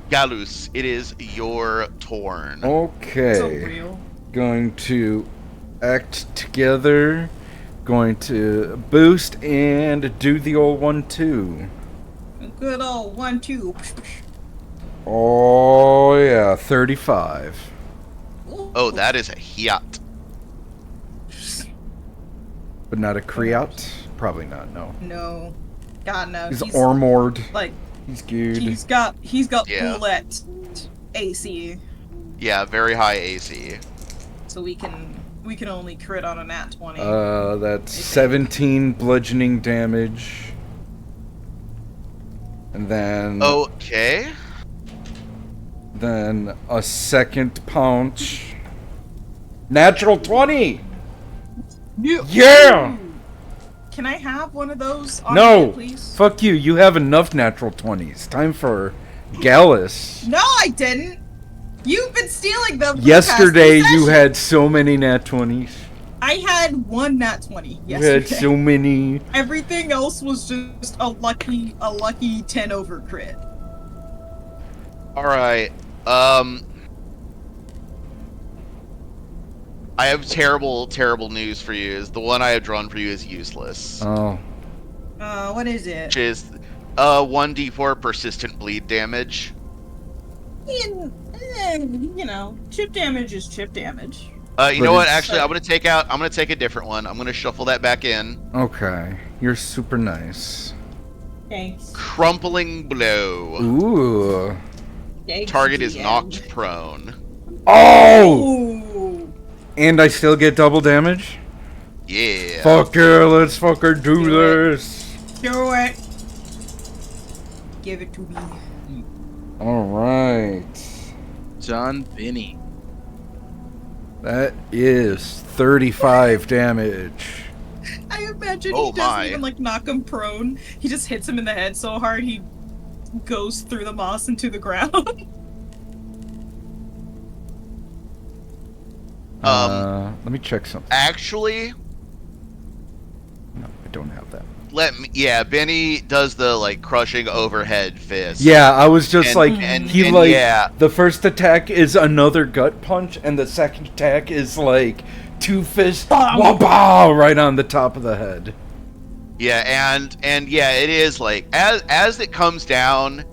Galus, it is your turn. So Okay. real. Going to act together. Going to boost and do the old 1-2. Good old 1-2. Oh yeah, 35. Oh, that is a hiat. But not a Kriat? Probably not, no. No. God no. He's armored. like He's good. he's got Yeah. bullet AC. Yeah, very high AC. So we can only crit on a nat 20. That's 17 bludgeoning damage. And then Okay. then a second punch. Natural 20! Yeah! Can I have one of those on No! me, please? Fuck you, you have enough natural 20s. Time for Gallus. No, I didn't. You've been stealing them. For Yesterday the past 2 you sessions. had so many nat 20s. I had 1 nat 20 You yesterday. had so many. Everything else was just a lucky 10 over crit. Alright. I have terrible news for you. Is the one I have drawn for you is useless. Oh. What is it? Which is 1d4 persistent bleed damage. You know, chip damage is chip damage. You But know what? it's- Actually, I'm gonna take a different one. I'm gonna shuffle that back in. Okay. You're super nice. Thanks. Crumpling blow. Ooh. Thanks, Target is DM. knocked prone. Oh! Ooh. And I still get double damage? Yeah. Fuck yeah, let's fucking do Do this. Do it. Give it to me. Alright. John Binney. That is 35 damage. I imagine Oh he doesn't my. even like knock him prone. He just hits him in the head so hard he goes through the moss into the ground. Let me check something. Actually, No, I don't have that. yeah, Benny does the like crushing overhead fist. Yeah, I was just And- like, and- he and like, yeah. the first attack is another gut punch, and the second attack is like 2 fists, wah right on the top of the head. Yeah, and yeah, it is like as it comes down,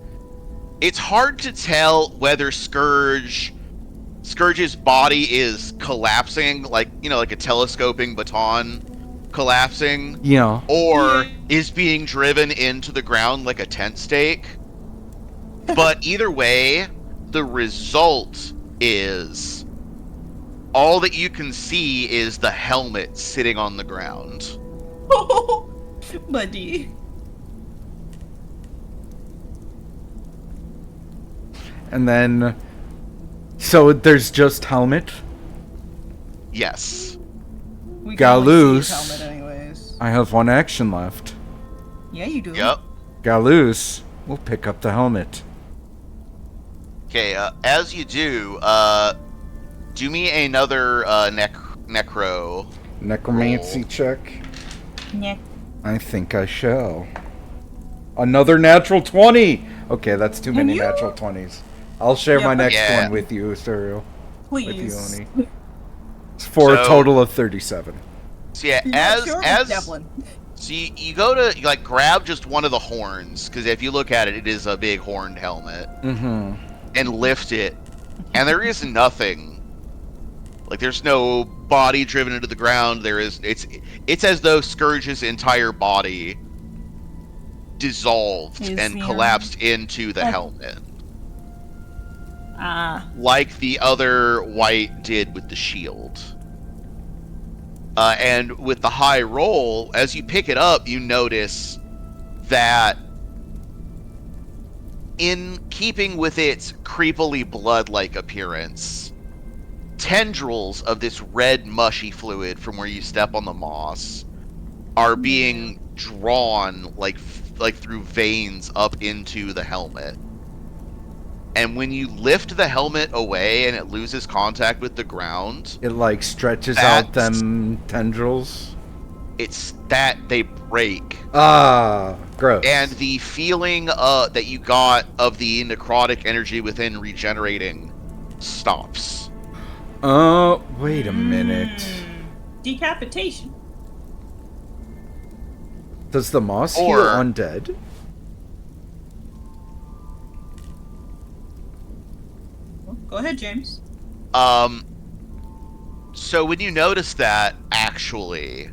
it's hard to tell whether Scourge's body is collapsing, like like a telescoping baton collapsing, Yeah. or is being driven into the ground like a tent stake. But either way, the result is all that you can see is the helmet sitting on the ground. Buddy. And then, so there's just helmet. Yes. We can only see his Galoose. helmet anyways. I have 1 action left. Yeah, you do. Yep. Galoose will pick up the helmet. Okay, as you do me another necro. Necromancy check. Yeah. I think I shall. Another natural 20! Okay, that's too many you- natural 20s. I'll share Yeah, my but- next Yeah. one with you, Suriel. With you, Please. Oni. It's for a So- total of 37. So yeah, You're sure with as Devlin. so you go to like grab just one of the horns, because if you look at it, it is a big horned helmet, Mm-hmm. and lift it, and there is nothing. Like there's no body driven into the ground. There is it's as though Scourge's entire body dissolved Is and the, collapsed into the oh. helmet, like the other Wight did with the shield. And with the high roll, as you pick it up, you notice that in keeping with its creepily blood-like appearance, tendrils of this red mushy fluid from where you step on the moss are being drawn like through veins up into the helmet. And when you lift the helmet away and it loses contact with the ground, It like stretches out That's- them tendrils. it's that they break. Ah, gross. And the feeling that you got of the necrotic energy within regenerating stops. Oh, wait a minute. Decapitation. Does the moss heal Or- undead? Go ahead, James. So when you notice that, actually,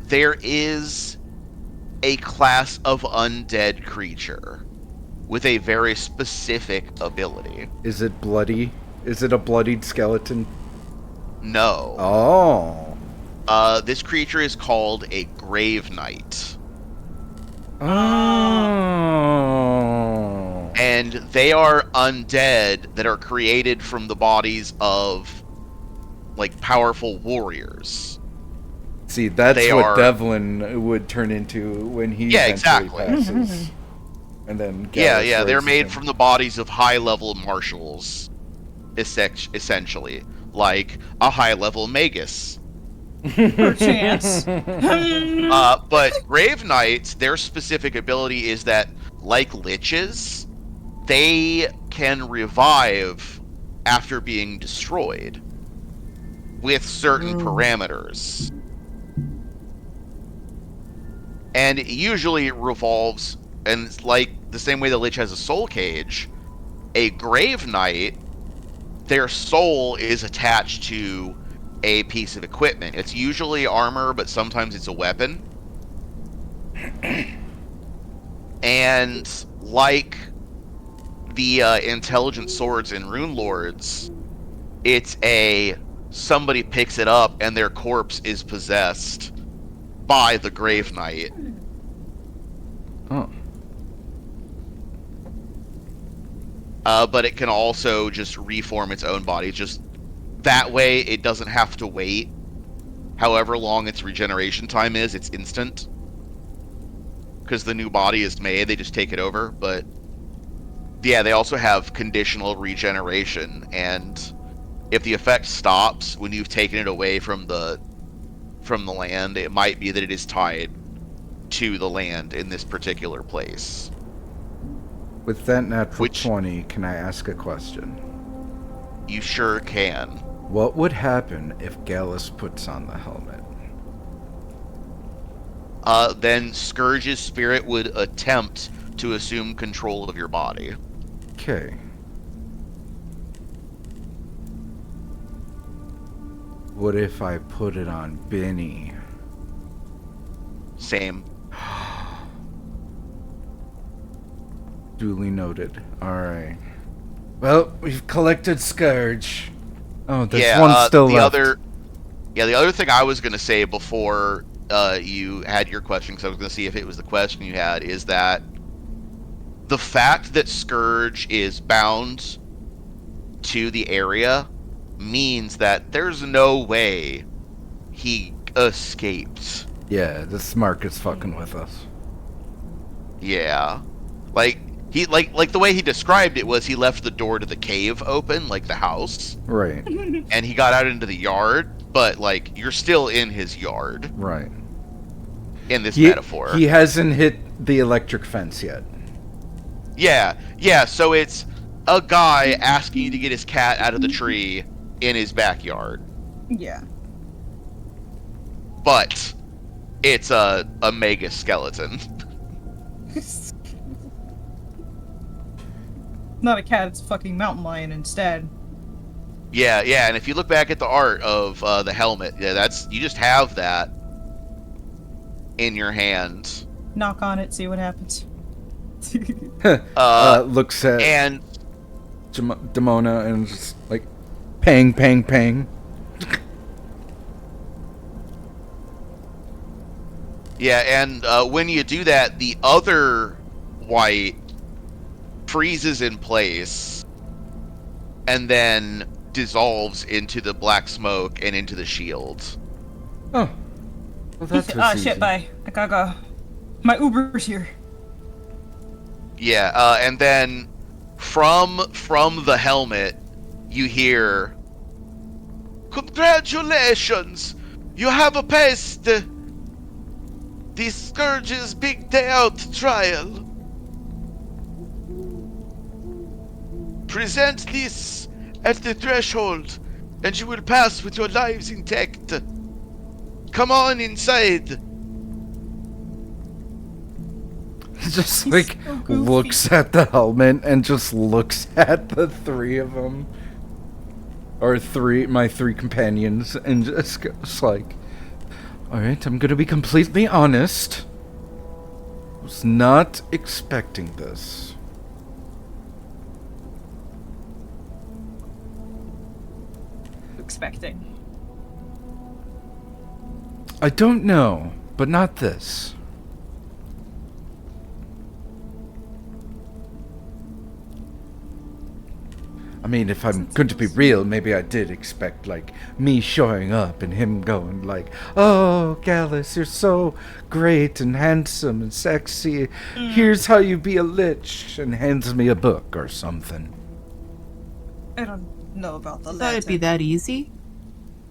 there is a class of undead creature with a very specific ability. Is it bloody? Is it a bloodied skeleton? No. Oh. This creature is called a Grave Knight. Oh. And they are undead that are created from the bodies of, like, powerful warriors. See, that's They what are- Devlin would turn into when he Yeah, eventually exactly. passes. And then Yeah, Gallus they're raises made him. from the bodies of high-level marshals, essentially. Like a high-level magus. Perchance. But Grave Knights, their specific ability is that, like liches, they can revive after being destroyed with certain parameters. And usually it revolves, and it's like the same way the Lich has a soul cage, a Grave Knight, their soul is attached to a piece of equipment. It's usually armor, but sometimes it's a weapon. And like the intelligent swords in Rune Lords, it's somebody picks it up and their corpse is possessed by the Grave Knight. Oh. But it can also just reform its own body. Just that way, it doesn't have to wait however long its regeneration time is. It's instant. Because the new body is made, they just take it over. But yeah, they also have conditional regeneration. And if the effect stops when you've taken it away from the land, it might be that it is tied to the land in this particular place. With that natural Which- 20, can I ask a question? You sure can. What would happen if Gallus puts on the helmet? Then Scourge's spirit would attempt to assume control of your body. Okay. What if I put it on Benny? Same. Duly noted. Alright. Well, we've collected Scourge. Oh, there's one still the left. the other thing I was going to say before you had your question, because I was going to see if it was the question you had, is that the fact that Scourge is bound to the area means that there's no way he escaped. Yeah, this Mark is fucking with us. Yeah. Like he like the way he described it was he left the door to the cave open, like the house, Right, and he got out into the yard, but like you're still in his yard. right. in this metaphor. He hasn't hit the electric fence yet. Yeah. So it's a guy asking you to get his cat out of the tree in his backyard. Yeah. But it's a mega skeleton. Not a cat, it's a fucking mountain lion instead. Yeah, and if you look back at the art of the helmet, you just have that in your hand. Knock on it, see what happens. Looks at And Demona and just like, pang, pang, pang. yeah, and when you do that, the other Wight freezes in place and then dissolves into the black smoke and into the shield. Oh. Well, that was easy. Shit, bye. I gotta go. My Uber's here. Yeah, and then from the helmet, you hear, Congratulations! You have passed the Scourge's big day out trial. Present this at the threshold, and you will pass with your lives intact. Come on inside. Just He's like so goofy. looks at the helmet and just looks at the three of them, or my three companions, and just goes like, "All right, I'm gonna be completely honest. Was not expecting this." Expecting. I don't know, but not this. I mean, if I'm going to be real, maybe I did expect, like, me showing up and him going, like, "Oh, Gallus, you're so great and handsome and sexy. Here's how you be a lich," and hands me a book or something. I don't know about the Thought it'd be that easy.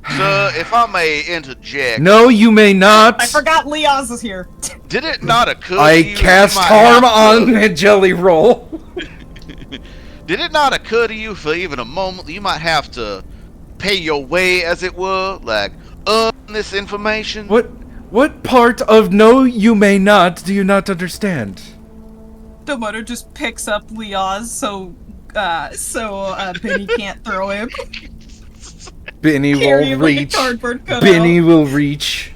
so if I may interject, No, you may not. I forgot Leoz is here. did it not occur to I you cast you might harm have to- on a jelly roll. Did it not occur to you for even a moment that you might have to pay your way, as it were, like earn this information? What part of no, you may not do you not understand? The mother just picks up Leoz so Benny can't throw him. Benny Carry will him like a reach. cardboard cutout. Benny will reach.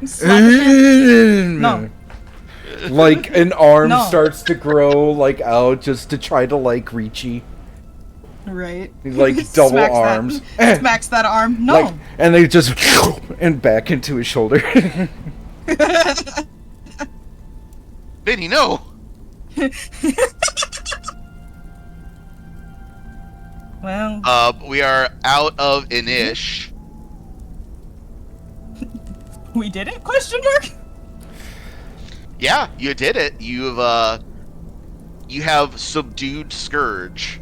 Slap his hand. No. Like an arm No. starts to grow like out just to try to like reachy. Right. Like double Smacks arms. That, smacks that arm. No. Like, and they just and back into his shoulder. Benny, no. Well, We are out of Inish. we did it? Question mark? Yeah, you did it. You have subdued Scourge.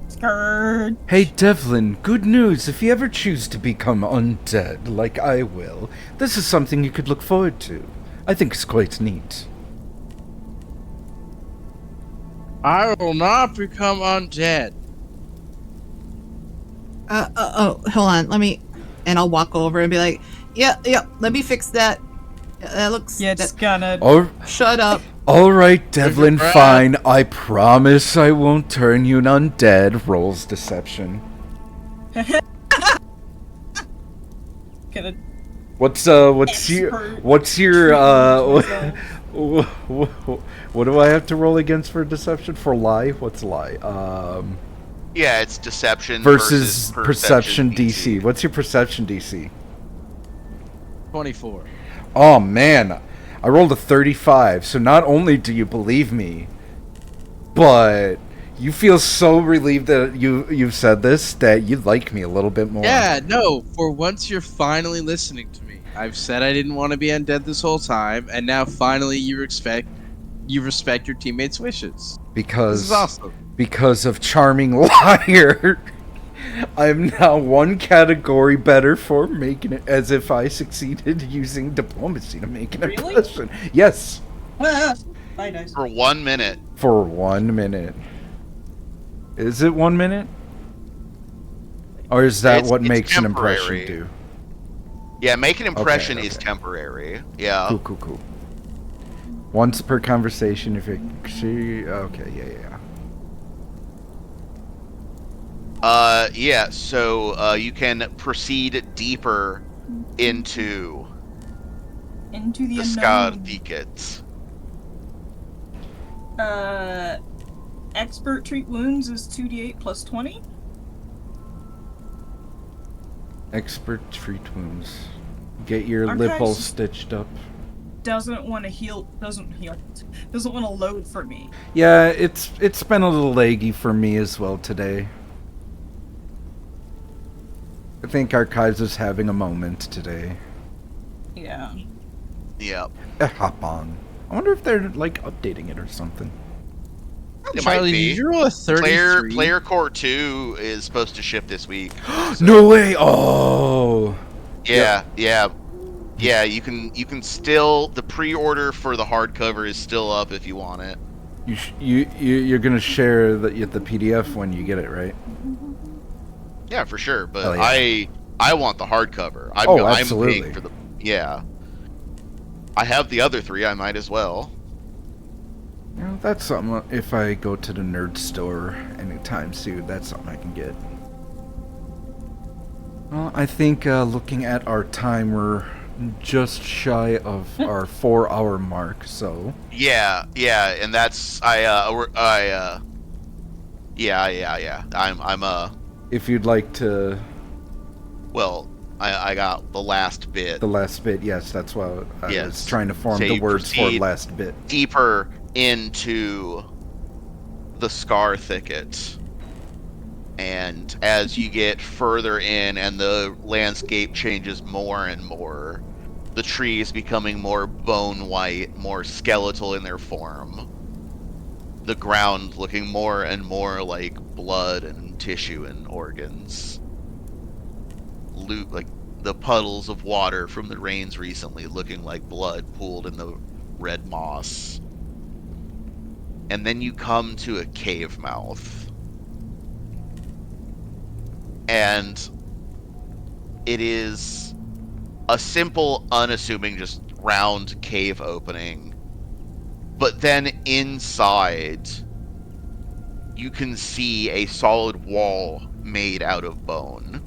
Scourge. Hey Devlin, good news. If you ever choose to become undead, like I will, this is something you could look forward to. I think it's quite neat. I will not become undead. Hold on. Let me, and I'll walk over and be like, yeah, let me fix that. That looks. Yeah, it's that, gonna. shut up. Alright, Devlin, Brad. fine. I promise I won't turn you undead. Rolls deception. Gonna. What's Expert. what do I have to roll against for deception? For lie? What's lie? Yeah, it's deception Versus perception DC. What's your perception DC? 24. Oh man, I rolled a 35, so not only do you believe me, but you feel so relieved that you've said this that you like me a little bit more. Yeah, no, for once you're finally listening to me. I've said I didn't want to be undead this whole time, and now finally you respect your teammates' wishes. This Because is awesome. because of charming liar. I'm now one category better for making it as if I succeeded using diplomacy to make an Really? impression. Yes, Bye, dice. For 1 minute. for 1 minute. Is it 1 minute? Or is that It's what makes an impression temporary. do? Yeah, make an impression Okay, is okay. temporary. Yeah. Cool. Once per conversation, if you see. Okay, yeah. So you can proceed deeper into Into the the unknown. Scar-Thicket. Expert treat wounds is 2d8 plus 20. Expert treat wounds. Get your lip all Archives- stitched up. Doesn't want to heal. Doesn't want to load for me. Yeah, it's been a little laggy for me as well today. I think Archives is having a moment today. Yeah. Yep. Hop on. I wonder if they're like updating it or something. It Charlie, might be. did you roll a 33? Player Core 2 is supposed to ship this week. so- No way! Oh, Yeah, yeah. You can still, the pre-order for the hardcover is still up if you want it. you're gonna share the PDF when you get it, right? Yeah, for sure. But Oh, yeah. I want the hardcover. Oh, I'm absolutely. paying for the I have the other 3. I might as well. You know, that's something. If I go to the nerd store anytime soon, that's something I can get. Well, I think looking at our time, we're just shy of our 4-hour mark. So Yeah, and that's yeah. I'm if you'd like to, well, I got the last bit. the last bit, yes, that's what I was Yes. trying to form Say the words for proceed. last bit. Deeper into the Scar-Thicket. And as you get further in and the landscape changes more and more, the trees becoming more bone white, more skeletal in their form, the ground looking more and more like blood and tissue and organs. Like the puddles of water from the rains recently looking like blood pooled in the red moss. And then you come to a cave mouth. And it is a simple, unassuming, just round cave opening. But then inside, you can see a solid wall made out of bone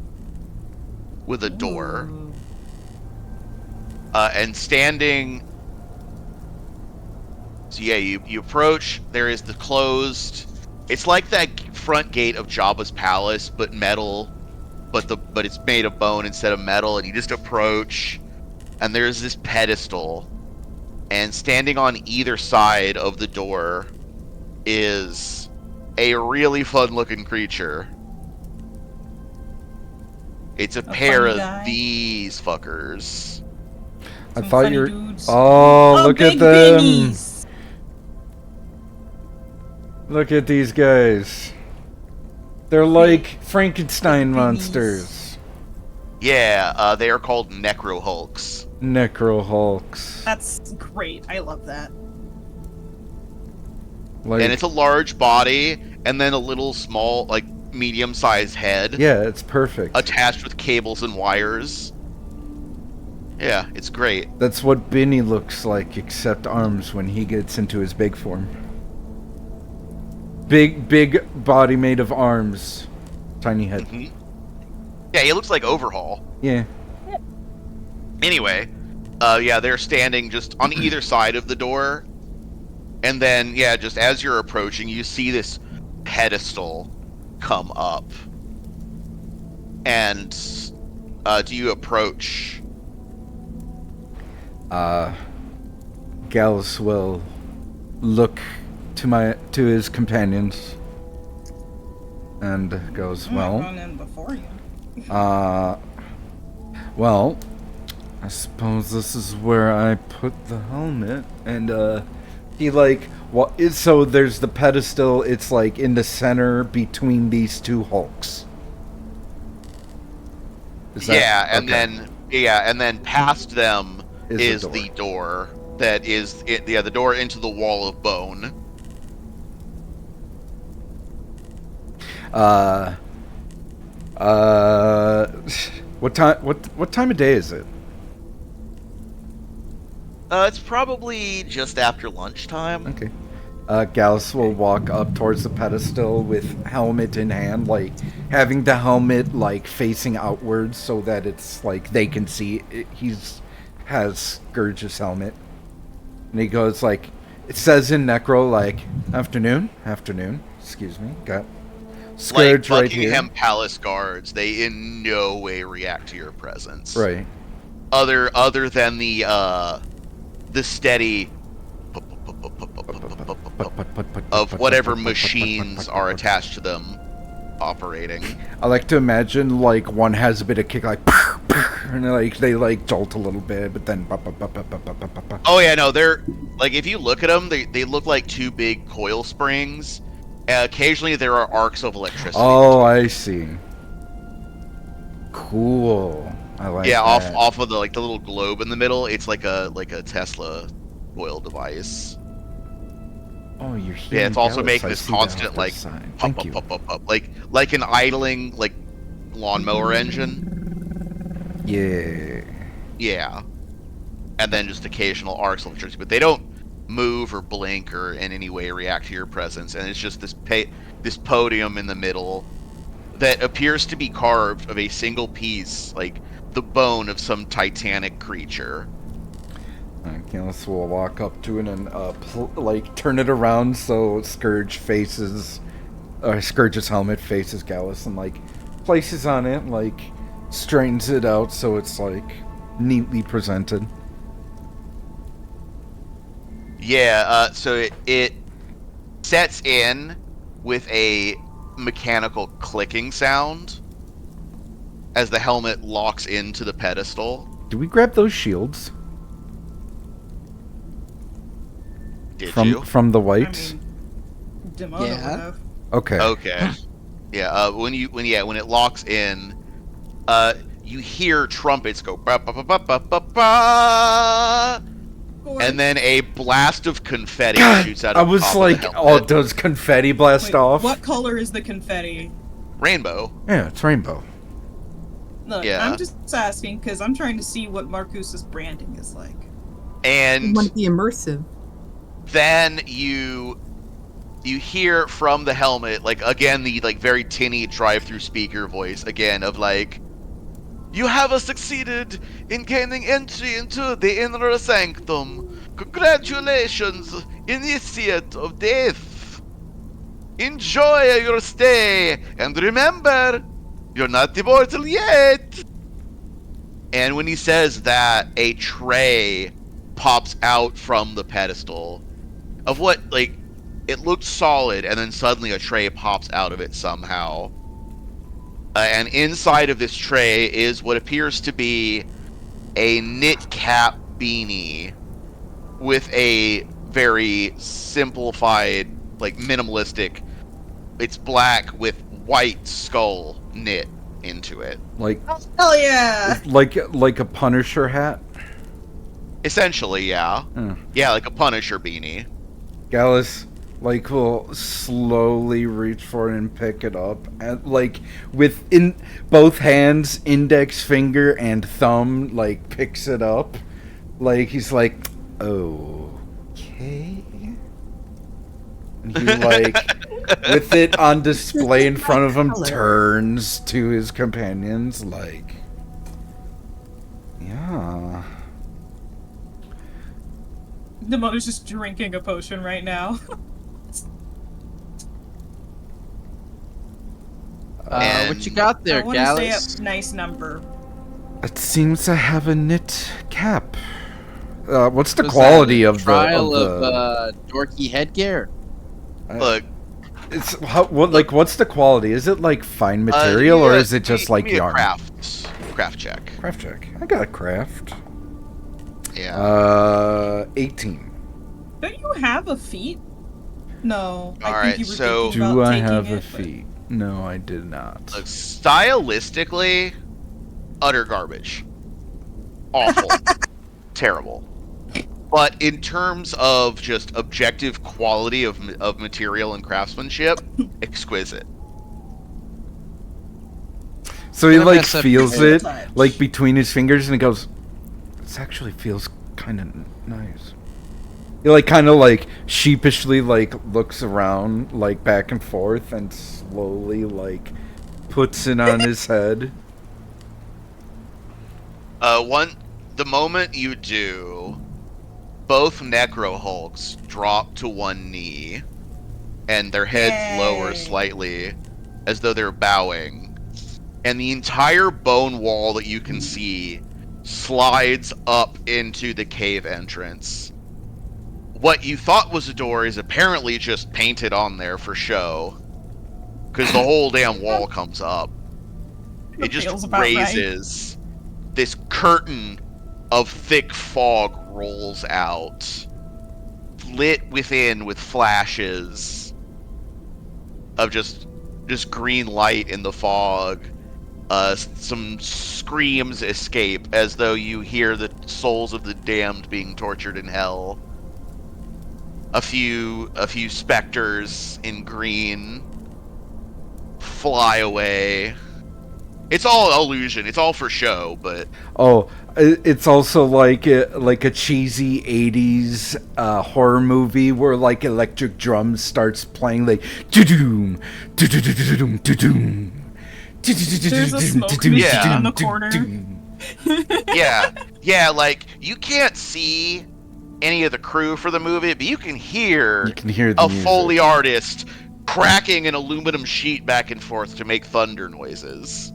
with a door. Ooh. And standing... So yeah, you approach, there is the closed... It's like that front gate of Jabba's palace, but metal, but it's made of bone instead of metal, and you just approach, and there's this pedestal, and standing on either side of the door is a really fun-looking creature. It's a pair funny of guy? these fuckers. I Some thought funny you were. dudes. Oh, look at big them! bingies. Look at these guys. They're like Frankenstein big monsters. Yeah, they are called Necro Hulks. Necro Hulks. That's great. I love that. Like, And it's a large body, and then a little small, like, medium-sized head. yeah, it's perfect. Attached with cables and wires. Yeah, it's great. That's what Binny looks like, except arms when he gets into his big form. Big body made of arms. Tiny head. Hmm. Yeah, he looks like Overhaul. Yeah. Anyway, yeah, they're standing just on either side of the door. And then, yeah, just as you're approaching, you see this pedestal come up. And do you approach? Gallus will look to his companions and goes, I'm well, not going in before you. well, I suppose this is where I put the helmet. And he like, what? So there's the pedestal. It's like in the center between these two hulks. Is that, and then past them Is is the the door that is the door into the wall of bone. What time of day is it? It's probably just after lunchtime. Okay. Gallus will walk up towards the pedestal with helmet in hand, like having the helmet like facing outwards so that it's like they can see it. Has Scourge's helmet, and he goes like, it says in Necro like afternoon. Excuse me. Got Scourge like right here. Buckingham Palace guards, they in no way react to your presence. Right. Other than the steady of whatever machines are attached to them operating. I like to imagine like one has a bit of kick, like, and like they like jolt a little bit, but then. Oh yeah, no, they're like if you look at them, they look like two big coil springs. Occasionally there are arcs of electricity. Oh, I see. Cool. I like. Yeah, that. off of the like the little globe in the middle. It's like a Tesla coil device. Oh, you're here. Yeah, it's also making this constant like Thank you. pop, like an idling like lawnmower engine. Yeah. Yeah, and then just occasional arcs of electricity, but they don't move or blink or in any way react to your presence. And it's just this podium in the middle that appears to be carved of a single piece, like the bone of some titanic creature. Gallus will walk up to it and like turn it around so Scourge's helmet faces Gallus and like places on it, like straightens it out so it's like neatly presented. Yeah, so it sets in with a mechanical clicking sound as the helmet locks into the pedestal. Do we grab those shields? Did from you? From the Wight? Demona would have. Okay. Okay. Yeah. When it locks in, you hear trumpets go ba ba ba ba ba ba ba, and then a blast of confetti shoots out. I was like, oh, does confetti blast off? What color is the confetti? Rainbow. Yeah, it's rainbow. Look, Yeah. I'm just asking because I'm trying to see what Marcus's branding is like. And You want to be immersive. then you hear from the helmet, like again the like very tinny drive-through speaker voice again of like, you have succeeded in gaining entry into the inner sanctum. Congratulations, initiate of death. Enjoy your stay, and remember, you're not immortal yet. And when he says that, a tray pops out from the pedestal of what, like, it looked solid, and then suddenly a tray pops out of it somehow. And inside of this tray is what appears to be a knit cap beanie with a very simplified, like, minimalistic, it's black with white skull knit into it. Like, Hell yeah! like a Punisher hat. Essentially, yeah. Yeah, like a Punisher beanie. Gallus, like, will slowly reach for it and pick it up, and like with in both hands, index finger and thumb, like picks it up, like he's like, okay. And he like, with it on display in front of him, Color. turns to his companions like, yeah. Demona's just drinking a potion right now. What you got there, I want to say Gallus? a nice number. It seems to have a knit cap. What's the Was quality that a of the trial of dorky headgear? Look, It's what's the quality? Is it like fine material or is it just like give me a yarn? craft check. Craft check. I got a craft. Yeah. 18. Don't you have a feat? No. I Alright, think you were so- thinking Do about I taking have a it, but- feat? No, I did not. Look, stylistically, utter garbage. Awful. Terrible. But in terms of just objective quality of material and craftsmanship, exquisite. So he Gonna like mess up feels your it touch. like between his fingers and he goes, "This actually feels kind of nice." He like kind of like sheepishly like looks around like back and forth and slowly like puts it on his head. The moment you do, both Necro Hulks drop to one knee, and their heads lower Yay. slightly, as though they're bowing, and the entire bone wall that you can see slides up into the cave entrance. What you thought was a door is apparently just painted on there for show, because the whole damn wall comes up. It Feels just about right. raises. This curtain of thick fog rolls out, lit within with flashes of just green light in the fog. Some screams escape as though you hear the souls of the damned being tortured in hell. A few specters in green fly away. It's all illusion. It's all for show, but Oh, it's also like a cheesy '80s horror movie where like electric drums starts playing like do-doom, do-do-do-do-doom, do-doom. There's a smoke machine Yeah. in the corner. yeah, like you can't see any of the crew for the movie, but you can hear the a music. Foley artist cracking an aluminum sheet back and forth to make thunder noises.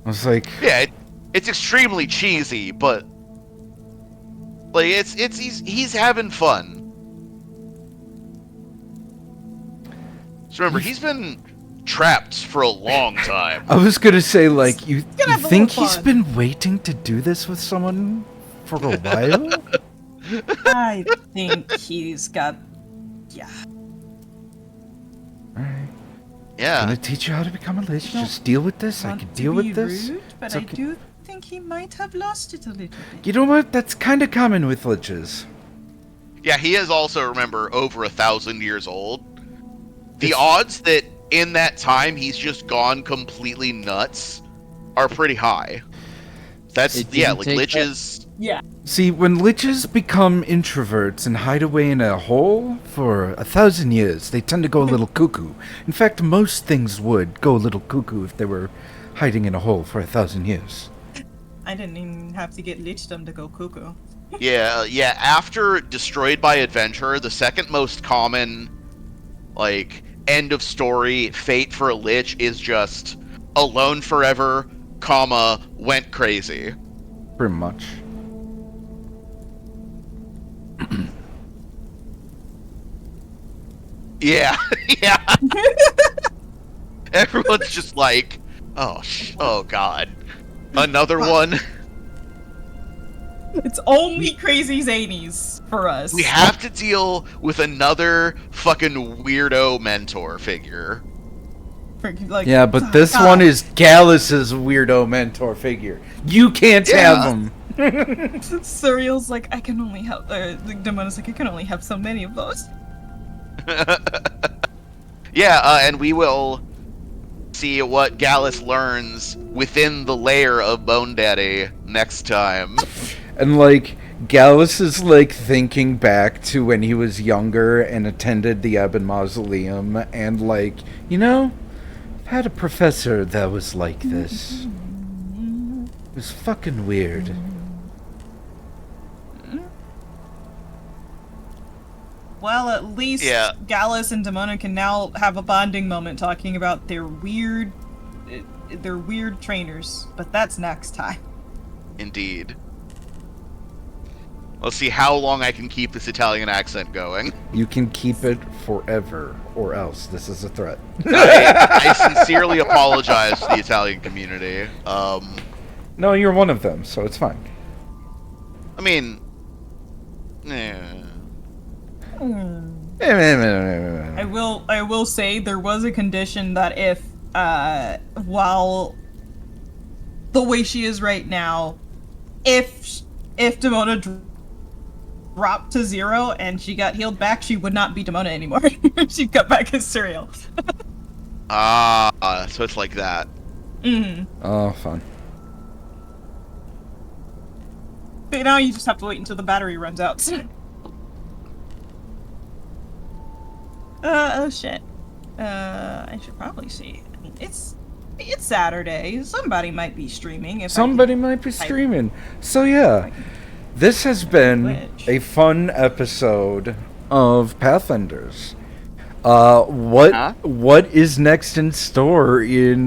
I was like, Yeah, it's extremely cheesy, but like he's having fun. So remember, he's been trapped for a long time. I was gonna say like you gonna have a think little he's fun. been waiting to do this with someone for a while? I think he's got. Yeah. Alright. Yeah. Gonna teach you how to become a lich. No. Just deal with this. I Not can to deal be with this. rude, but It's I okay. do think he might have lost it a little bit. You know what? That's kind of common with liches. Yeah, he is also, remember, over 1,000 years old. The It's- odds that in that time he's just gone completely nuts are pretty high. That's, It yeah, didn't like take liches. Yeah. See, when liches become introverts and hide away in a hole for 1,000 years, they tend to go a little cuckoo. In fact, most things would go a little cuckoo if they were hiding in a hole for 1,000 years. I didn't even have to get lichdom to go cuckoo. Yeah, after Destroyed by Adventure, the second most common, like, end of story fate for a lich is just alone forever, comma, went crazy. Pretty much. Yeah, yeah. Everyone's just like, oh god. Another one? It's only crazy zanies for us. We have to deal with another fucking weirdo mentor figure. Like, Yeah, but this God. one is Gallus's weirdo mentor figure. You can't Yeah. have him. Surreal's like, I can only have. Demona's like, I can only have so many of those. Yeah, and we will see what Gallus learns within the layer of Bone Daddy next time. And like Gallus is like thinking back to when he was younger and attended the Ebon Mausoleum and like, you know, I've had a professor that was like this. It was fucking weird. Well, at least Yeah. Gallus and Demona can now have a bonding moment talking about their weird trainers. But that's next time. Indeed. Let's see how long I can keep this Italian accent going. You can keep it forever, or else this is a threat. I sincerely apologize to the Italian community. No, you're one of them, so it's fine. I mean, I will say there was a condition that if while the way she is right now, if Demona dropped to 0 and she got healed back, she would not be Demona anymore. She'd cut back as Suriel. So it's like that. Mm-hmm. Oh, fun. But now you just have to wait until the battery runs out. Oh shit. I should probably see. I mean, it's Saturday. Somebody might be streaming. Somebody might be streaming. So yeah, this has been a fun episode of Pathenders. What is next in store in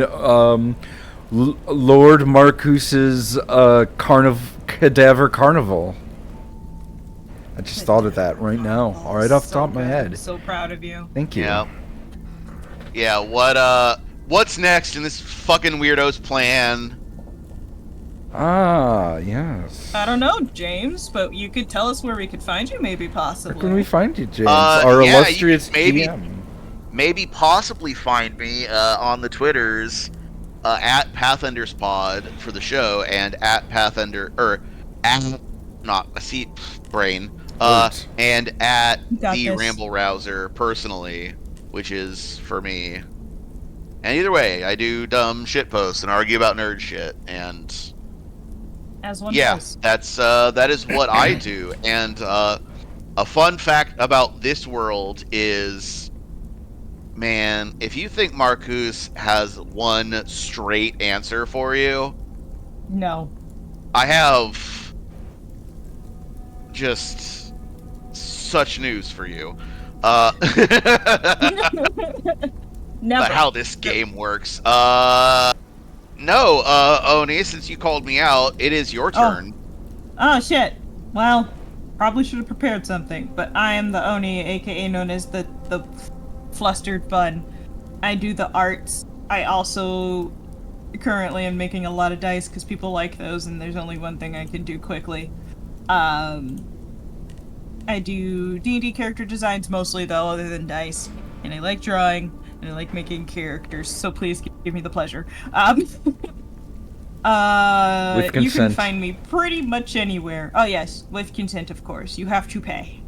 Lord Marcus's Cadaver Carnival? I just thought of that right now, right off the top of my head. I'm so proud of you. Thank you. Yeah. What's next in this fucking weirdo's plan? Ah, yes. I don't know, James, but you could tell us where we could find you, maybe, Where possibly. can we find you, James? Our illustrious DM. Maybe possibly find me on the Twitters at Pathenders Pod for the show and at Pathender and at the Ramble Rouser personally, which is for me. And either way, I do dumb shit posts and argue about nerd shit, and as one does. That is what I do. And a fun fact about this world is, man, if you think Marcus has one straight answer for you, no, I have just such news for you. Never. How this game works. No, Oni, since you called me out, it is your turn. Oh shit. Well, probably should have prepared something, but I am the Oni, aka known as the Flustered Fun. I do the arts. I also currently am making a lot of dice because people like those, and there's only one thing I can do quickly. I do D&D character designs mostly, though, other than dice. And I like drawing, and I like making characters, so please give me the pleasure. With consent. You can find me pretty much anywhere. Oh yes, with consent, of course. You have to pay.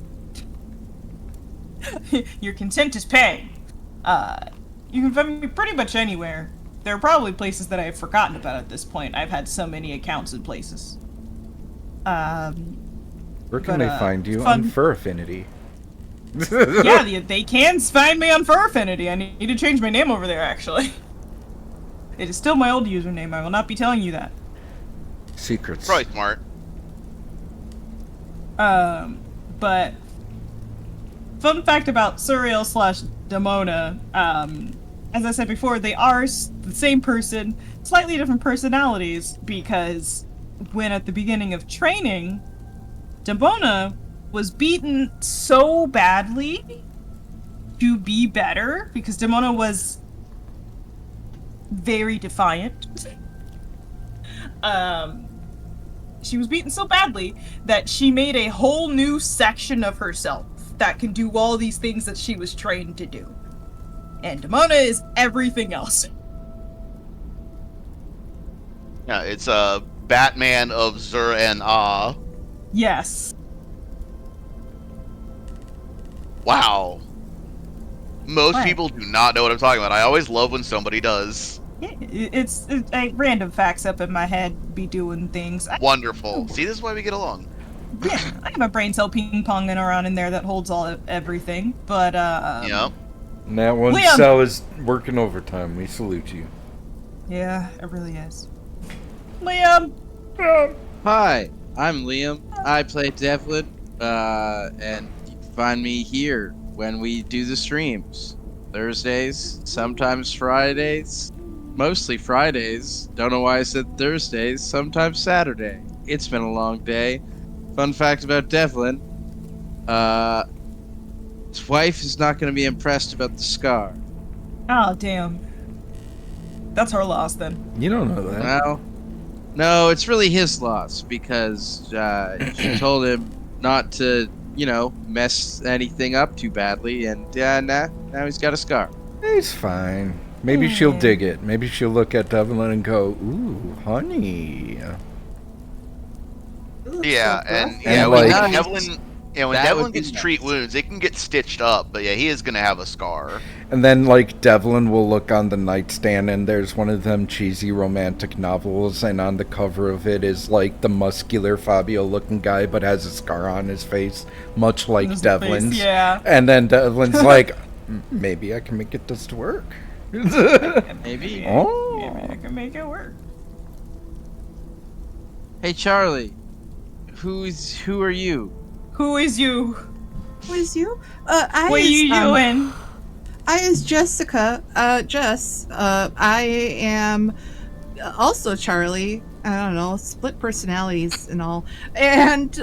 Your consent is paying. You can find me pretty much anywhere. There are probably places that I've forgotten about at this point. I've had so many accounts and places. Where can they find you? On Fur Affinity. Yeah, they can find me on Fur Affinity. I need to change my name over there, actually. It is still my old username. I will not be telling you that. Secrets. Probably smart. But fun fact about Suriel / Demona, as I said before, they are the same person, slightly different personalities, because when at the beginning of training, Demona was beaten so badly to be better, because Demona was very defiant. She was beaten so badly that she made a whole new section of herself that can do all these things that she was trained to do. And Demona is everything else. Yeah, it's a Batman of Zur and Ah. Yes. Wow. Most people do not know what I'm talking about. I always love when somebody does. Yeah, it's random facts up in my head be doing things. Wonderful. See, this is why we get along. Yeah, I have a brain cell ping-ponging around in there that holds everything, but, Yep. And that one Liam. cell is working overtime. We salute you. Yeah, it really is. Liam! Hi, I'm Liam. I play Devlin, and you can find me here when we do the streams. Thursdays, sometimes Fridays, mostly Fridays. Don't know why I said Thursdays, sometimes Saturday. It's been a long day. Fun fact about Devlin, his wife is not going to be impressed about the scar. Oh, damn. That's her loss, then. You don't know that. No, it's really his loss, because she told him not to, mess anything up too badly, and now he's got a scar. He's fine. Maybe she'll dig it. Maybe she'll look at Devlin and go, "Ooh, honey." Yeah, and And yeah, like- when Devlin, when That Devlin would be gets nice. treat wounds, it can get stitched up. But yeah, he is gonna have a scar. And then, like, Devlin will look on the nightstand, and there's one of them cheesy romantic novels, and on the cover of it is, like, the muscular Fabio-looking guy, but has a scar on his face, much like His Devlin's. face, yeah. And then Devlin's like, maybe I can make this work. Maybe. Oh. Maybe I can make it work. Hey, Charlie. Who are you? Who is you? Who is you? What are you doing? I is Jessica. Jess. I am also Charlie. I don't know, split personalities and all. And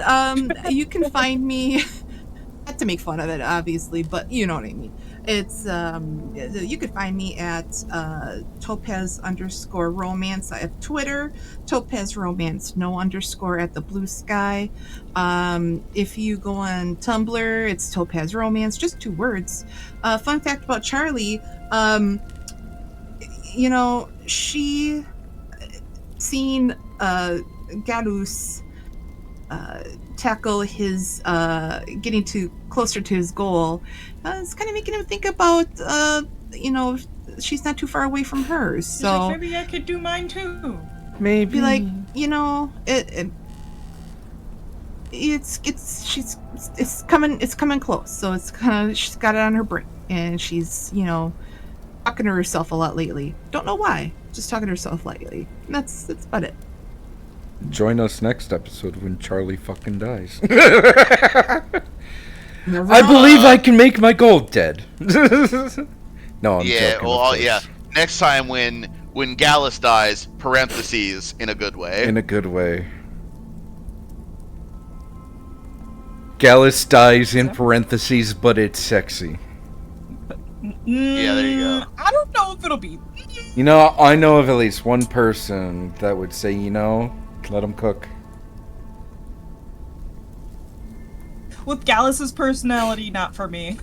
you can find me. Not to make fun of it, obviously, but you know what I mean. It's you could find me at Topaz_romance. I have Twitter, Topaz Romance, no underscore at the blue sky. If you go on Tumblr, it's Topaz Romance, just 2 words. Fun fact about Charlie, you know, she seen Galus tackle his getting closer to his goal. It's kind of making him think about you know, she's not too far away from hers, She's like, so maybe I could do mine too. Maybe. be like, you know, it's coming close, so it's kind of, she's got it on her brain, and she's, you know, talking to herself a lot lately. Don't know why, just talking to herself lately. That's about it. Join us next episode when Charlie fucking dies. Never I know. believe I can make my gold dead. No, I'm Yeah, joking. well, of course. yeah. Next time when Gallus dies, parentheses, in a good way. In a good way. Gallus dies in parentheses, but it's sexy. Yeah, there you go. I don't know if it'll be. You know, I know of at least one person that would say, you know, let him cook. With Gallus's personality, not for me.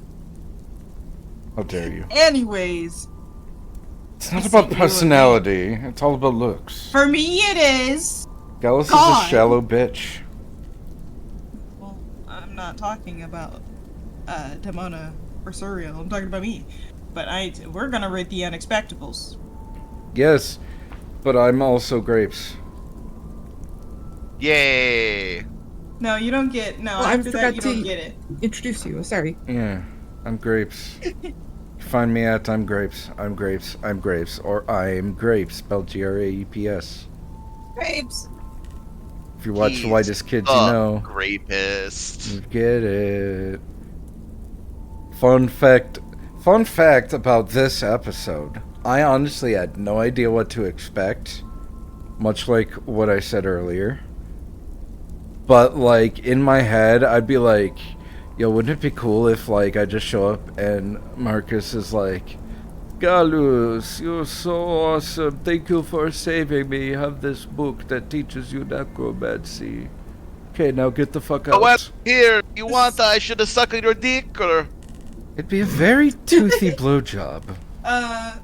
How dare you? Anyways, It's not about personality. It's all about looks. for me it is. Gallus is a God. shallow bitch. Well, I'm not talking about Demona or Suriel. I'm talking about me. But we're gonna rate the unexpectables. Yes, but I'm also grapes. Yay! No, you don't get. No, Oh, I after that you forgot don't to- get it. Introduce you. Sorry. Yeah, I'm grapes. Find me at I'm grapes, I'm grapes, I'm grapes, or I'm grapes, spelled Graepes. Grapes. If you watch He's The Whitest Kids, you a know. rapist. You get it. Fun fact about this episode. I honestly had no idea what to expect. Much like what I said earlier. But, like, in my head, I'd be like, yo, wouldn't it be cool if, like, I just show up and Marcus is like, Gallus, you're so awesome. Thank you for saving me. Have this book that teaches you necromancy. Okay, now get the fuck out. Oh, well, here, you want I should have sucked your dick, or? It'd be a very toothy blowjob. Oh,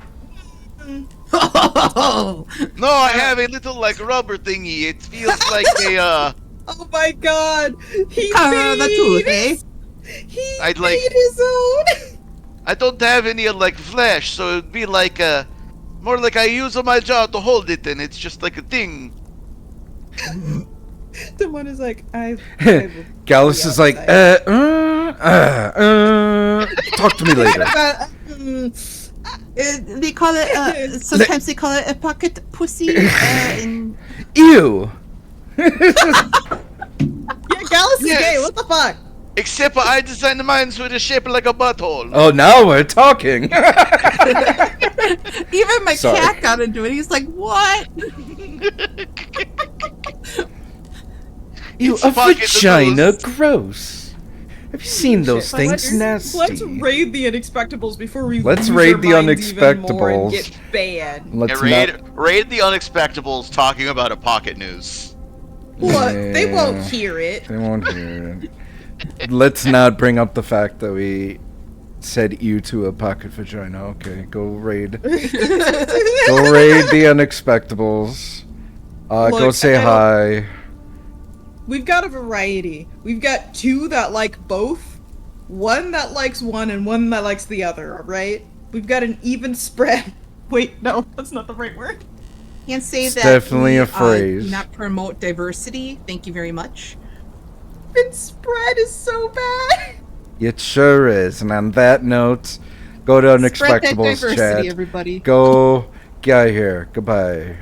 No, I have a little, like, rubber thingy. It feels like a, Oh my god! He the tooth, eh? He I'd like- made his own. I don't have any, like, flesh, so it'd be like, more like I use on my jaw to hold it, and it's just like a thing. The one is like, Gallus is like, talk to me later. They call it. Sometimes they call it a pocket pussy. In Ew! Yeah, Gallus is Yes. gay. What the fuck? Except I designed mine with a shape like a butthole. Oh, now we're talking. even my Sorry. cat got into it. He's like, "What?" Ew, It's a fucking vagina, gross. gross. Have you seen those things? Nasty. Let's raid the unexpectables before we Let's lose raid our the minds even more and unexpectables. get banned. Let's Yeah, not. raid the unexpectables talking about a pocket news. What? They won't Yeah. hear it. They won't hear it. Let's not bring up the fact that we said ew to a pocket vagina. Okay, go raid. Go raid the Unexpectables. Go Look, say I don't- hi. We've got a variety. We've got two that like both, one that likes one, and one that likes the other, alright? We've got an even spread. Wait, no, that's not the right word. Can't say It's that definitely we, a phrase. do not promote diversity. Thank you very much. Even spread is so bad. It sure is. And on that note, go to Spread that Unexpectables diversity, chat. everybody. Go get out of here. Goodbye.